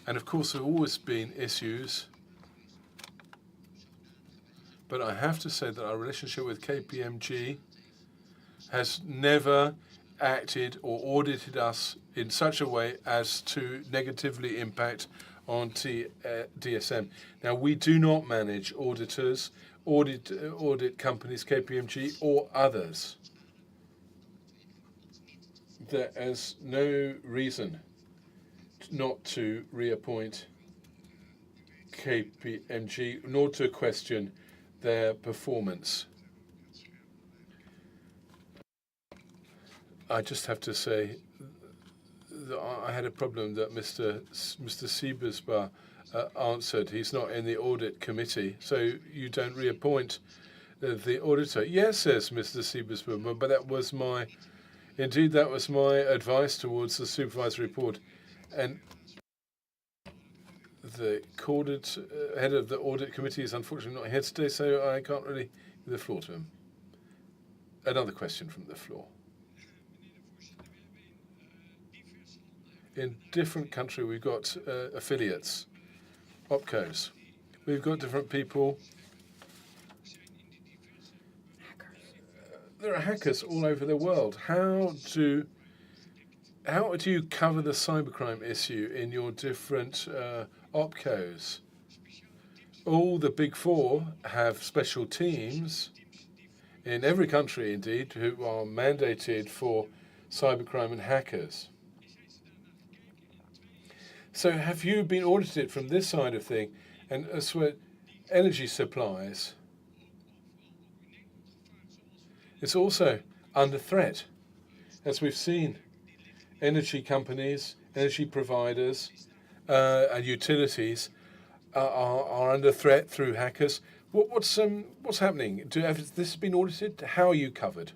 And of course, there have always been issues. But I have to say that our relationship with KPMG has never acted or audited us in such a way as to negatively impact on DSM. Now, we do not manage auditors, audit companies, KPMG or others. There is no reason not to reappoint KPMG, nor to question their performance. I just have to say that I had a problem that Mr. Siebersma answered. He's not in the audit committee, so you don't reappoint the auditor. Yes, says Mr. Siebersma, but that was my advice towards the supervisory board. And the head of the audit committee is unfortunately not here today, so I can't really give the floor to him. Another question from the floor. In different countries, we've got affiliates, opcos. We've got different people. There are hackers all over the world. How do you cover the cybercrime issue in your different opcos? All the big four have special teams in every country, indeed, who are mandated for cybercrime and hackers. So have you been audited from this side of thing? And as for energy supplies, it's also under threat. As we've seen, energy companies, energy providers, and utilities are under threat through hackers. What's happening? Has this been audited? How are you covered?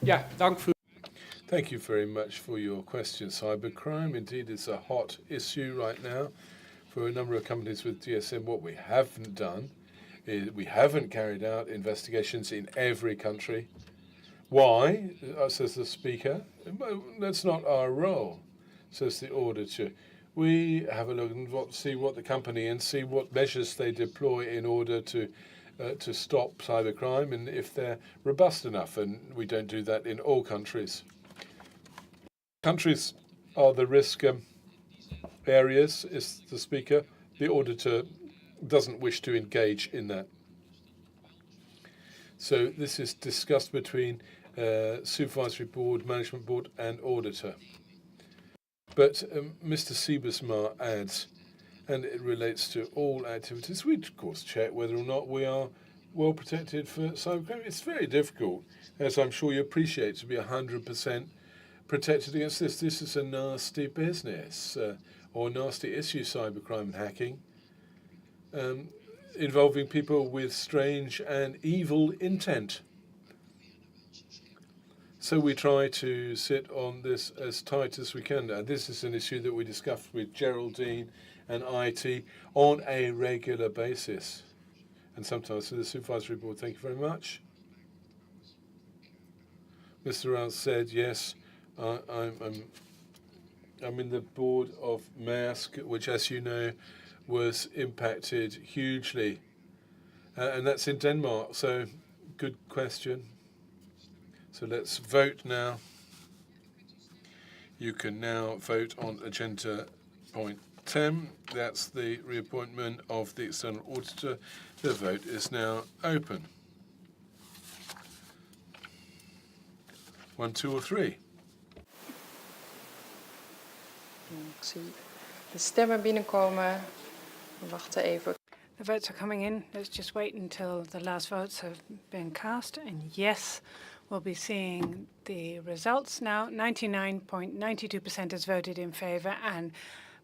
Yeah, dank voor. Thank you very much for your question. Cybercrime, indeed, is a hot issue right now for a number of companies with DSM. What we haven't done is we haven't carried out investigations in every country. Why? Says the speaker. That's not our role, says the auditor. We have a look and see what the company and see what measures they deploy in order to stop cybercrime and if they're robust enough. And we don't do that in all countries. Countries are the risk areas, is the speaker. The auditor doesn't wish to engage in that. So this is discussed between supervisory board, management board, and auditor. But Mr. Siebersma adds, and it relates to all activities, we of course check whether or not we are well protected for cybercrime. It's very difficult, as I'm sure you appreciate, to be 100% protected against this. This is a nasty business, or nasty issue, cybercrime and hacking, involving people with strange and evil intent. So we try to sit on this as tight as we can. And this is an issue that we discuss with Geraldine and IT on a regular basis. And sometimes to the supervisory board. Thank you very much. Mr. Rance said, yes, I'm in the board of Maersk, which, as you know, was impacted hugely. and that's in Denmark. So, good question. So let's vote now. You can now vote on agenda point 10. That's the reappointment of the external auditor. The vote is now open. 1, 2, or 3. Ik zie de stemmen binnenkomen. We wachten even. The votes are coming in. Let's just wait until the last votes have been cast. And yes, we'll be seeing the results now. 99.92% has voted in favor and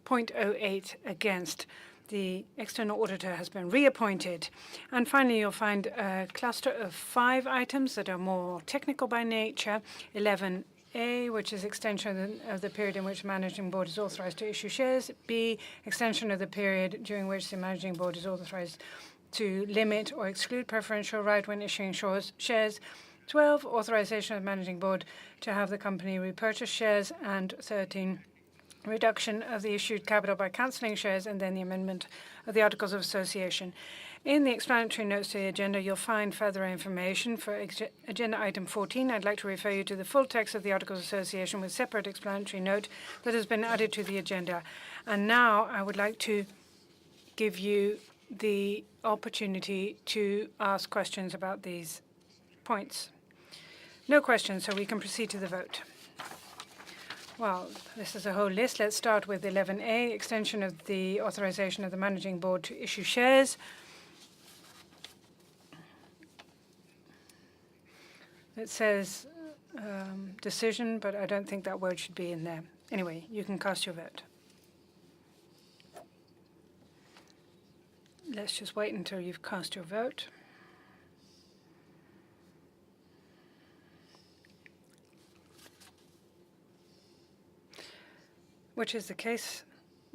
0.08 against. The external auditor has been reappointed. And finally, you'll find a cluster of 5 items that are more technical by nature. 11A, which is extension of the period in which the managing board is authorized to issue shares. B, extension of the period during which the managing board is authorized to limit or exclude preferential right when issuing shares. 12, authorization of the managing board to have the company repurchase shares. And 13, reduction of the issued capital by cancelling shares, and then the amendment of the Articles of Association. In the explanatory notes to the agenda, you'll find further information. For agenda item 14, I'd like to refer you to the full text of the Articles of Association with separate explanatory note that has been added to the agenda. And now I would like to give you the opportunity to ask questions about these points. No questions, so we can proceed to the vote. Well, this is a whole list. Let's start with 11A, extension of the authorization of the managing board to issue shares. It says decision, but I don't think that word should be in there. Anyway, you can cast your vote. Let's just wait until you've cast your vote. Which is the case.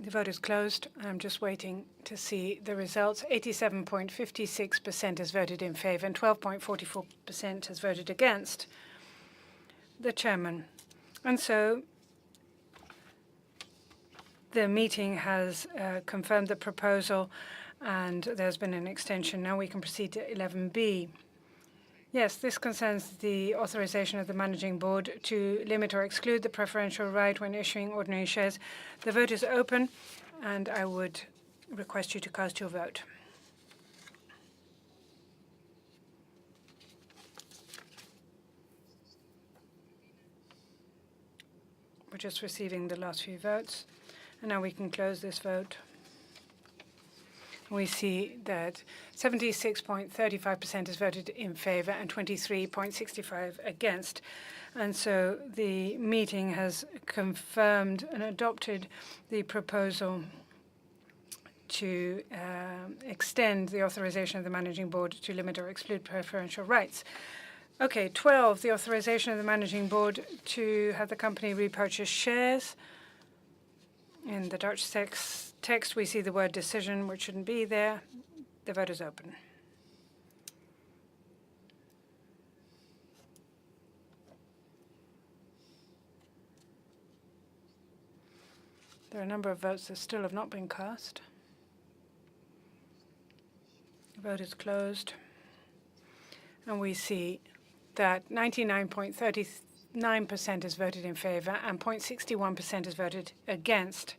The vote is closed. I'm just waiting to see the results. 87.56% has voted in favor and 12.44% has voted against. The chairman. And so the meeting has confirmed the proposal and there's been an extension. Now we can proceed to 11B. Yes, this concerns the authorization of the managing board to limit or exclude the preferential right when issuing ordinary shares. The vote is open, and I would request you to cast your vote. We're just receiving the last few votes, and now we can close this vote. We see that 76.35% has voted in favor and 23.65% against. And so the meeting has confirmed and adopted the proposal to extend the authorization of the managing board to limit or exclude preferential rights. Okay, 12, the authorization of the managing board to have the company repurchase shares. In the Dutch text, we see the word decision, which shouldn't be there. The vote is open. There are a number of votes that still have not been cast. The vote is closed. And we see that 99.39% has voted in favor and 0.61% has voted against.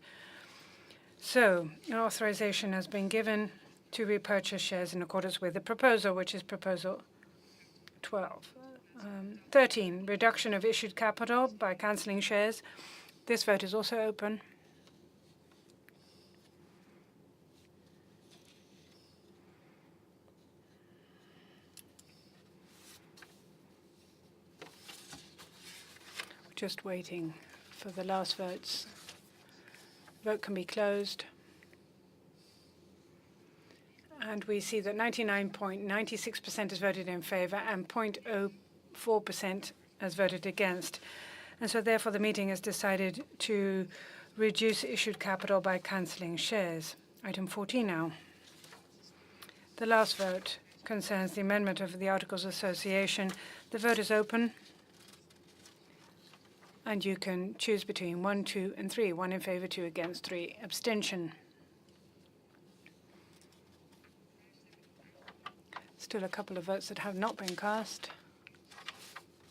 So, an authorization has been given to repurchase shares in accordance with the proposal, which is proposal 12. 13, reduction of issued capital by cancelling shares. This vote is also open. We're just waiting for the last votes. Vote can be closed. And we see that 99.96% has voted in favor and 0.04% has voted against. And so therefore the meeting has decided to reduce issued capital by cancelling shares. Item 14 now. The last vote concerns the amendment of the Articles of Association. The vote is open. And you can choose between 1, 2, and 3. 1 in favor, 2 against, 3 abstention. Still a couple of votes that have not been cast.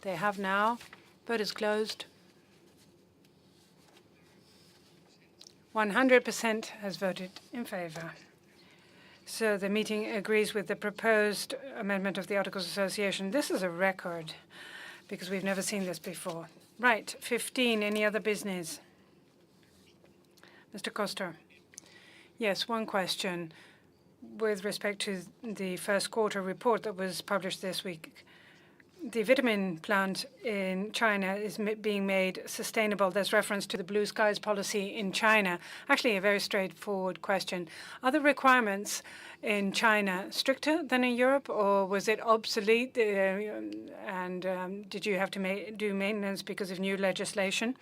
They have now. Vote is closed. 100% has voted in favor. So the meeting agrees with the proposed amendment of the Articles of Association. This is a record because we've never seen this before. Right, 15, any other business? Mr. Koster. Yes, one question with respect to the first quarter report that was published this week. The vitamin plant in China is being made sustainable. There's reference to the Blue Skies policy in China. Actually, a very straightforward question. Are the requirements in China stricter than in Europe, or was it obsolete? Did you have to do maintenance because of new legislation?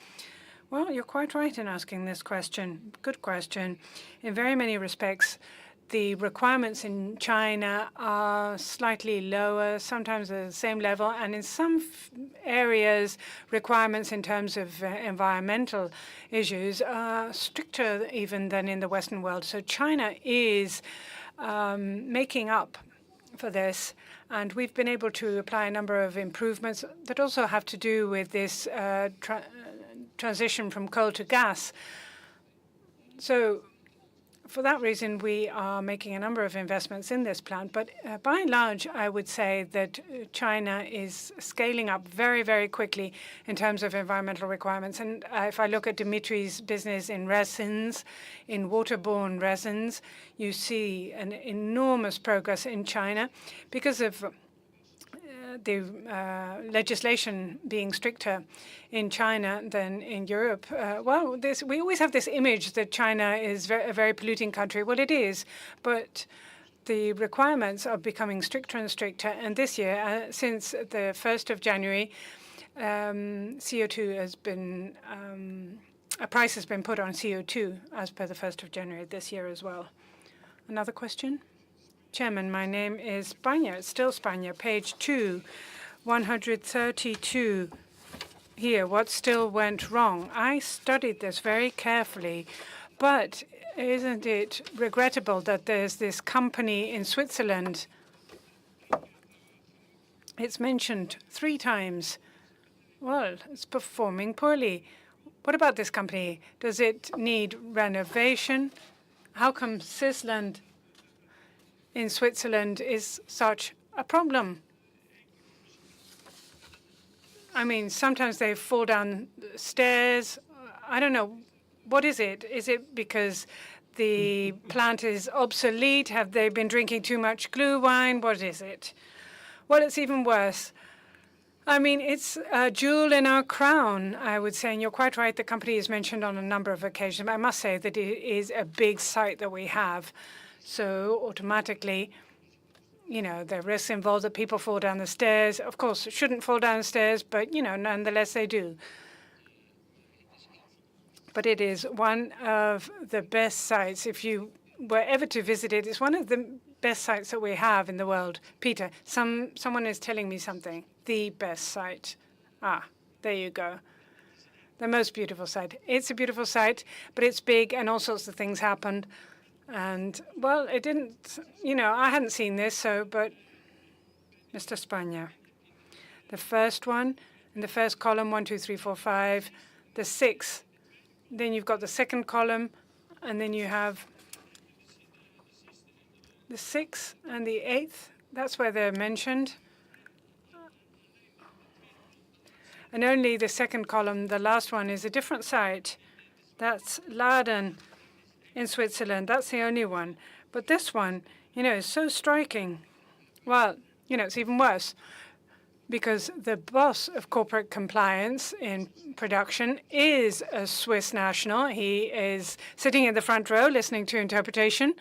Well, you're quite right in asking this question. Good question. In very many respects, the requirements in China are slightly lower, sometimes at the same level, and in some areas, requirements in terms of environmental issues are stricter even than in the Western world. So China is making up for this, and we've been able to apply a number of improvements that also have to do with this transition from coal to gas. So for that reason, we are making a number of investments in this plant. But by and large, I would say that China is scaling up very, very quickly in terms of environmental requirements. And if I look at Dimitri's business in resins, in waterborne resins, you see an enormous progress in China because of the legislation being stricter in China than in Europe. We always have this image that China is a very polluting country. Well, it is, but the requirements are becoming stricter and stricter. And this year, since the 1st of January, CO2 has been, a price has been put on CO2 as per the 1st of January this year as well. Another question? Chairman, my name is Spanja. It's still Spanja. Page 2, 132. Here, what still went wrong? I studied this very carefully, but isn't it regrettable that there's this company in Switzerland? It's mentioned 3 times. Well, it's performing poorly. What about this company? Does it need renovation? How come Sisland in Switzerland is such a problem? I mean, sometimes they fall down stairs. I don't know. What is it? Is it because the plant is obsolete? Have they been drinking too much glue wine? What is it? Well, it's even worse. I mean, it's a jewel in our crown, I would say. And you're quite right. The company is mentioned on a number of occasions. I must say that it is a big site that we have. So automatically, you know, the risks involved that people fall down the stairs. Of course, shouldn't fall down the stairs, but, you know, nonetheless they do. But it is one of the best sites. If you were ever to visit it, it's one of the best sites that we have in the world. Peter, someone is telling me something. The best site. Ah, there you go. The most beautiful site. It's a beautiful site, but it's big and all sorts of things happened. And, well, it didn't, you know, I hadn't seen this, so, but Mr. Spanja, the first one, in the first column, 1, 2, 3, 4, 5, the 6th. Then you've got the second column, and then you have the 6th and the 8th. That's where they're mentioned. And only the second column, the last one, is a different site. That's Laden in Switzerland. That's the only one. But this one, you know, is so striking. Well, you know, it's even worse because the boss of corporate compliance in production is a Swiss national. He is sitting in the front row listening to interpretation,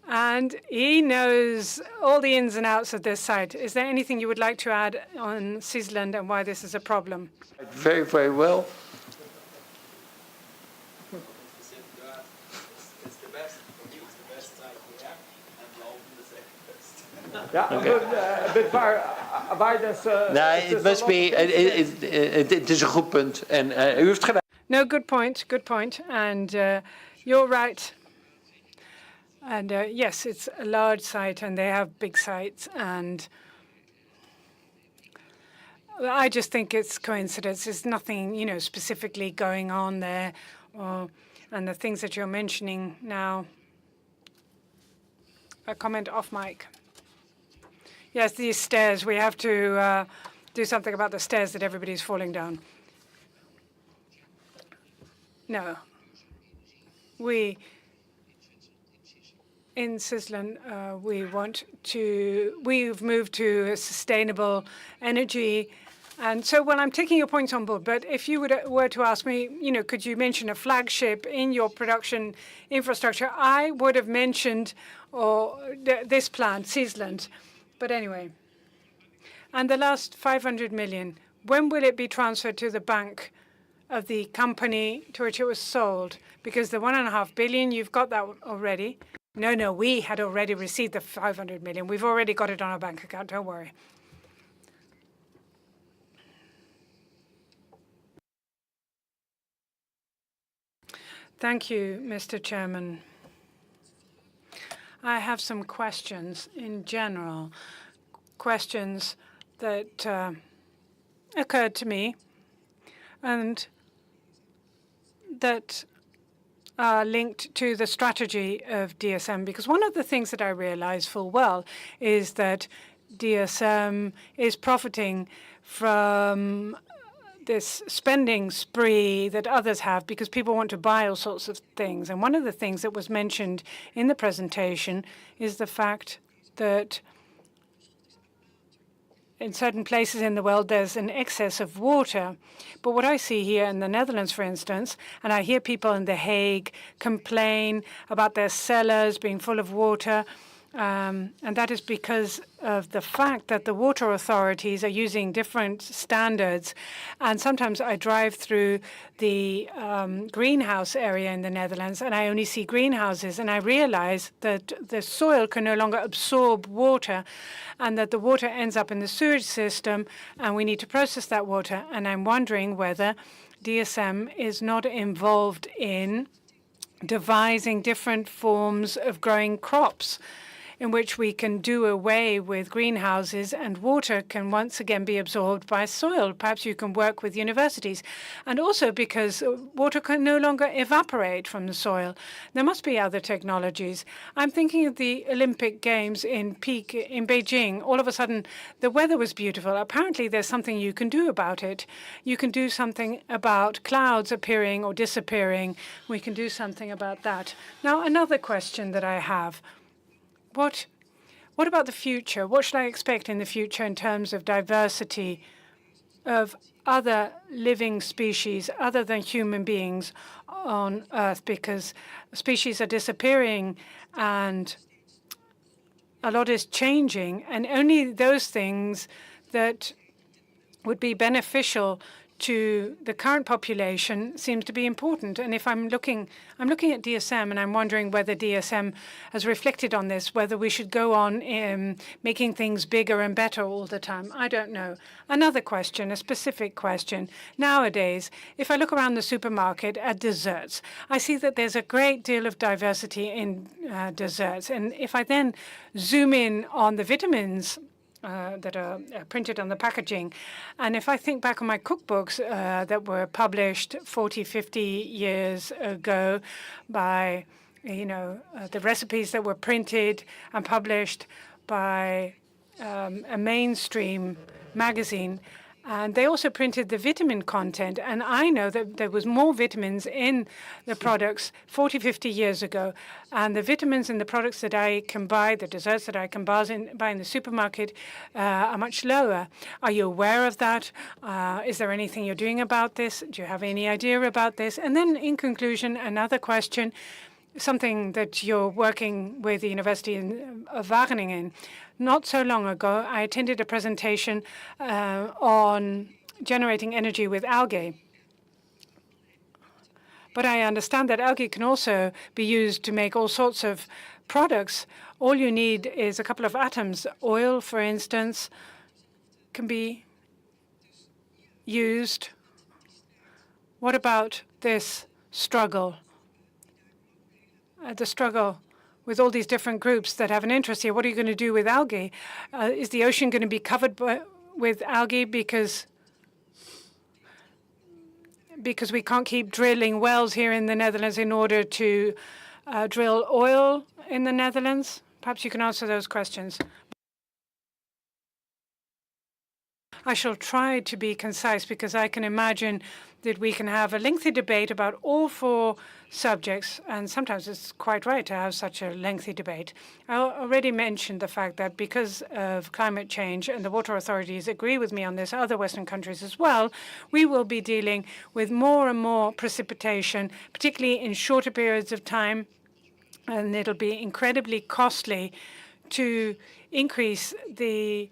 and he knows all the ins and outs of this site. Is there anything you would like to add on Sisland and why this is a problem? Very, very well. Ja, but waar dus... Nee, it must be, het is een goed punt. En u heeft gelijk. No, good point, good point. And you're right. And yes, it's a large site, and they have big sites, and I just think it's coincidence. There's nothing, specifically going on there, and the things that you're mentioning now. A comment off mic. Yes, these stairs. We have to do something about the stairs that everybody's falling down. No. In Heerlen, we've moved to a sustainable energy. And so, well, I'm taking your points on board. But if you were to ask me, could you mention a flagship in your production infrastructure, I would have mentioned this plant, Heerlen. But anyway. And the last 500 million, when will it be transferred to the bank of the company to which it was sold? Because the 1.5 billion, you've got that already. No, we had already received the 500 million. We've already got it on our bank account, don't worry. Thank you, Mr. Chairman. I have some questions in general, questions that occurred to me and that are linked to the strategy of DSM, because one of the things that I realize full well is that DSM is profiting from this spending spree that others have because people want to buy all sorts of things. And one of the things that was mentioned in the presentation is the fact that in certain places in the world, there's an excess of water. But what I see here in the Netherlands, for instance, and I hear people in The Hague complain about their cellars being full of water, and that is because of the fact that the water authorities are using different standards. And sometimes I drive through the greenhouse area in the Netherlands, and I only see greenhouses, and I realize that the soil can no longer absorb water, and that the water ends up in the sewage system, and we need to process that water. And I'm wondering whether DSM is not involved in devising different forms of growing crops in which we can do away with greenhouses and water can once again be absorbed by soil. Perhaps you can work with universities. And also because water can no longer evaporate from the soil. There must be other technologies. I'm thinking of the Olympic Games in Beijing. All of a sudden, the weather was beautiful. Apparently, there's something you can do about it. You can do something about clouds appearing or disappearing. We can do something about that. Now, another question that I have. What about the future? What should I expect in the future in terms of diversity of other living species other than human beings on Earth? Because species are disappearing and a lot is changing, and only those things that would be beneficial to the current population seems to be important. And if I'm looking at DSM, and I'm wondering whether DSM has reflected on this, whether we should go on making things bigger and better all the time. I don't know. Another question, a specific question. Nowadays, if I look around the supermarket at desserts, I see that there's a great deal of diversity in desserts. And if I then zoom in on the vitamins that are printed on the packaging. And if I think back on my cookbooks that were published 40, 50 years ago by, the recipes that were printed and published by a mainstream magazine, and they also printed the vitamin content. And I know that there was more vitamins in the products 40, 50 years ago. And the vitamins in the products that I can buy, the desserts that I can buy in the supermarket, are much lower. Are you aware of that? Is there anything you're doing about this? Do you have any idea about this? And then in conclusion, another question, something that you're working with the University of Wageningen. Not so long ago, I attended a presentation on generating energy with algae. But I understand that algae can also be used to make all sorts of products. All you need is a couple of atoms. Oil, for instance, can be used. What about this struggle? The struggle with all these different groups that have an interest here. What are you going to do with algae? Is the ocean going to be covered with algae because we can't keep drilling wells here in the Netherlands in order to drill oil in the Netherlands? Perhaps you can answer those questions. I shall try to be concise because I can imagine that we can have a lengthy debate about all 4 subjects, and sometimes it's quite right to have such a lengthy debate. I already mentioned the fact that because of climate change, and the water authorities agree with me on this, other Western countries as well, we will be dealing with more and more precipitation, particularly in shorter periods of time, and it'll be incredibly costly to increase the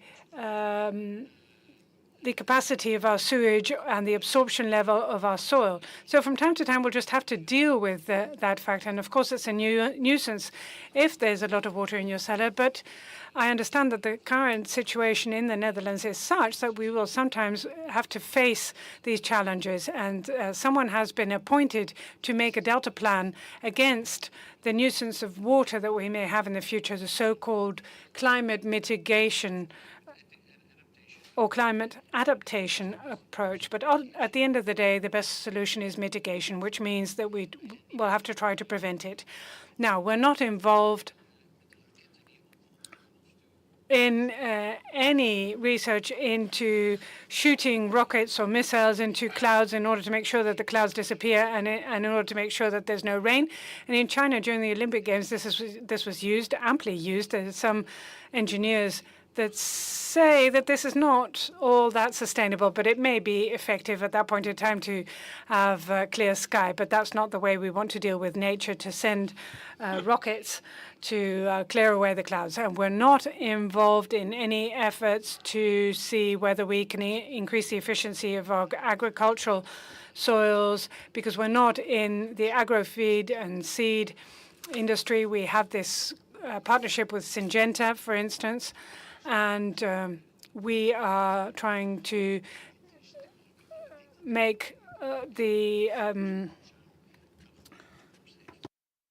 capacity of our sewage and the absorption level of our soil. So from time to time, we'll just have to deal with that fact. And of course, it's a nuisance if there's a lot of water in your cellar. But I understand that the current situation in the Netherlands is such that we will sometimes have to face these challenges. And someone has been appointed to make a Delta plan against the nuisance of water that we may have in the future, the so-called climate mitigation or climate adaptation approach. But at the end of the day, the best solution is mitigation, which means that we will have to try to prevent it. Now, we're not involved in any research into shooting rockets or missiles into clouds in order to make sure that the clouds disappear and in order to make sure that there's no rain. And in China, during the Olympic Games, this was used, amply used. There's some engineers that say that this is not all that sustainable, but it may be effective at that point in time to have clear sky. But that's not the way we want to deal with nature, to send rockets to clear away the clouds. And we're not involved in any efforts to see whether we can increase the efficiency of our agricultural soils, because we're not in the agro-feed and seed industry. We have this partnership with Syngenta, for instance, and we are trying to make the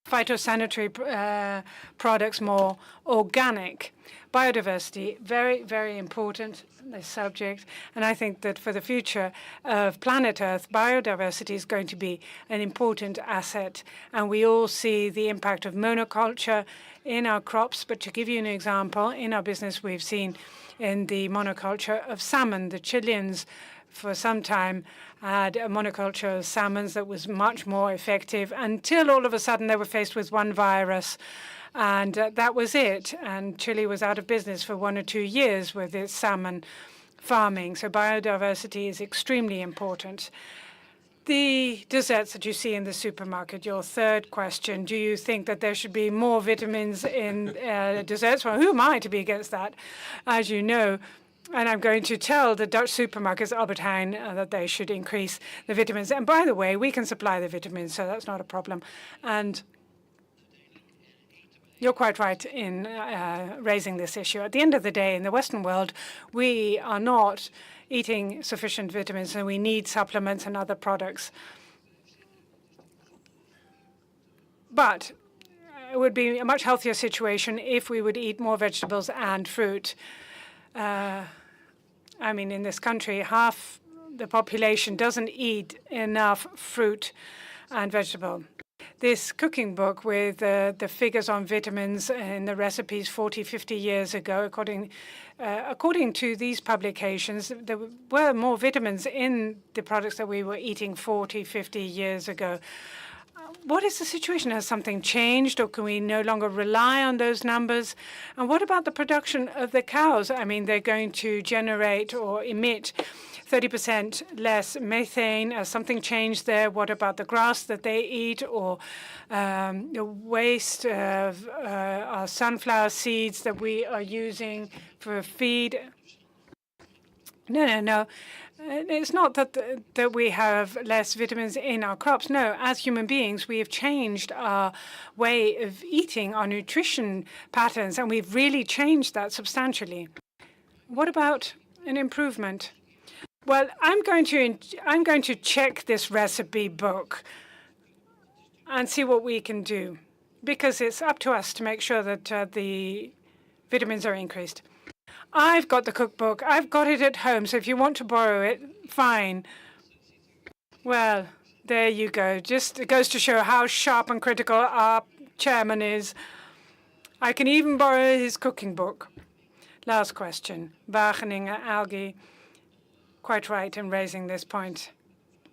phytosanitary products more organic. Biodiversity, very, very important, this subject. And I think that for the future of planet Earth, biodiversity is going to be an important asset. And we all see the impact of monoculture in our crops. But to give you an example, in our business, we've seen in the monoculture of salmon, the Chileans for some time had a monoculture of salmons that was much more effective until all of a sudden they were faced with one virus. And that was it. And Chile was out of business for 1 or 2 years with its salmon farming. So biodiversity is extremely important. The desserts that you see in the supermarket, your third question, do you think that there should be more vitamins in desserts? Well, who am I to be against that? As you know, and I'm going to tell the Dutch supermarkets, Albert Heijn, that they should increase the vitamins. And by the way, we can supply the vitamins, so that's not a problem. And you're quite right in raising this issue. At the end of the day, in the Western world, we are not eating sufficient vitamins, and we need supplements and other products. But it would be a much healthier situation if we would eat more vegetables and fruit. I mean, in this country, half the population doesn't eat enough fruit and vegetable. This cooking book with the figures on vitamins in the recipes 40, 50 years ago, according to these publications, there were more vitamins in the products that we were eating 40, 50 years ago. What is the situation? Has something changed, or can we no longer rely on those numbers? And what about the production of the cows? I mean, they're going to generate or emit 30% less methane. Has something changed there? What about the grass that they eat, or the waste of our sunflower seeds that we are using for feed? No. It's not that we have less vitamins in our crops. No, as human beings, we have changed our way of eating, our nutrition patterns, and we've really changed that substantially. What about an improvement? Well, I'm going to check this recipe book and see what we can do. because it's up to us to make sure that the vitamins are increased. I've got the cookbook. I've got it at home, so if you want to borrow it, fine. Well, there you go. Just it goes to show how sharp and critical our chairman is. I can even borrow his cooking book. Last question. Wageningen algae. Quite right in raising this point.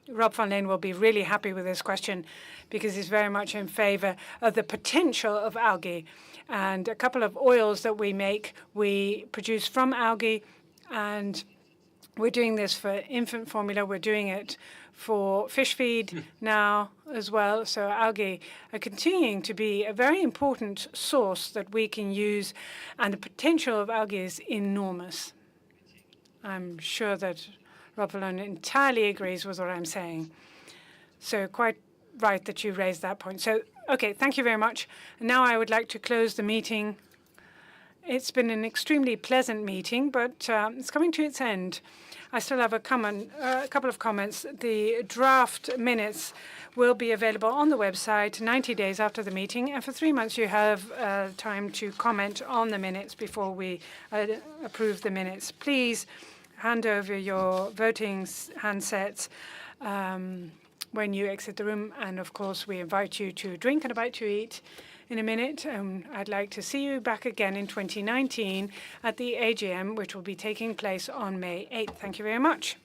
Rob van Leen will be really happy with this question because he's very much in favor of the potential of algae. And a couple of oils that we make, we produce from algae, and we're doing this for infant formula. We're doing it for fish feed now as well. So algae are continuing to be a very important source that we can use, and the potential of algae is enormous. I'm sure that Rob van Leen entirely agrees with what I'm saying. So quite right that you raised that point. So, okay, thank you very much. Now I would like to close the meeting. It's been an extremely pleasant meeting, but it's coming to its end. I still have a couple of comments. The draft minutes will be available on the website 90 days after the meeting, and for 3 months you have time to comment on the minutes before we approve the minutes. Please hand over your voting handsets when you exit the room, and of course we invite you to drink and a bite to eat in a minute. I'd like to see you back again in 2019 at the AGM, which will be taking place on May 8th. Thank you very much.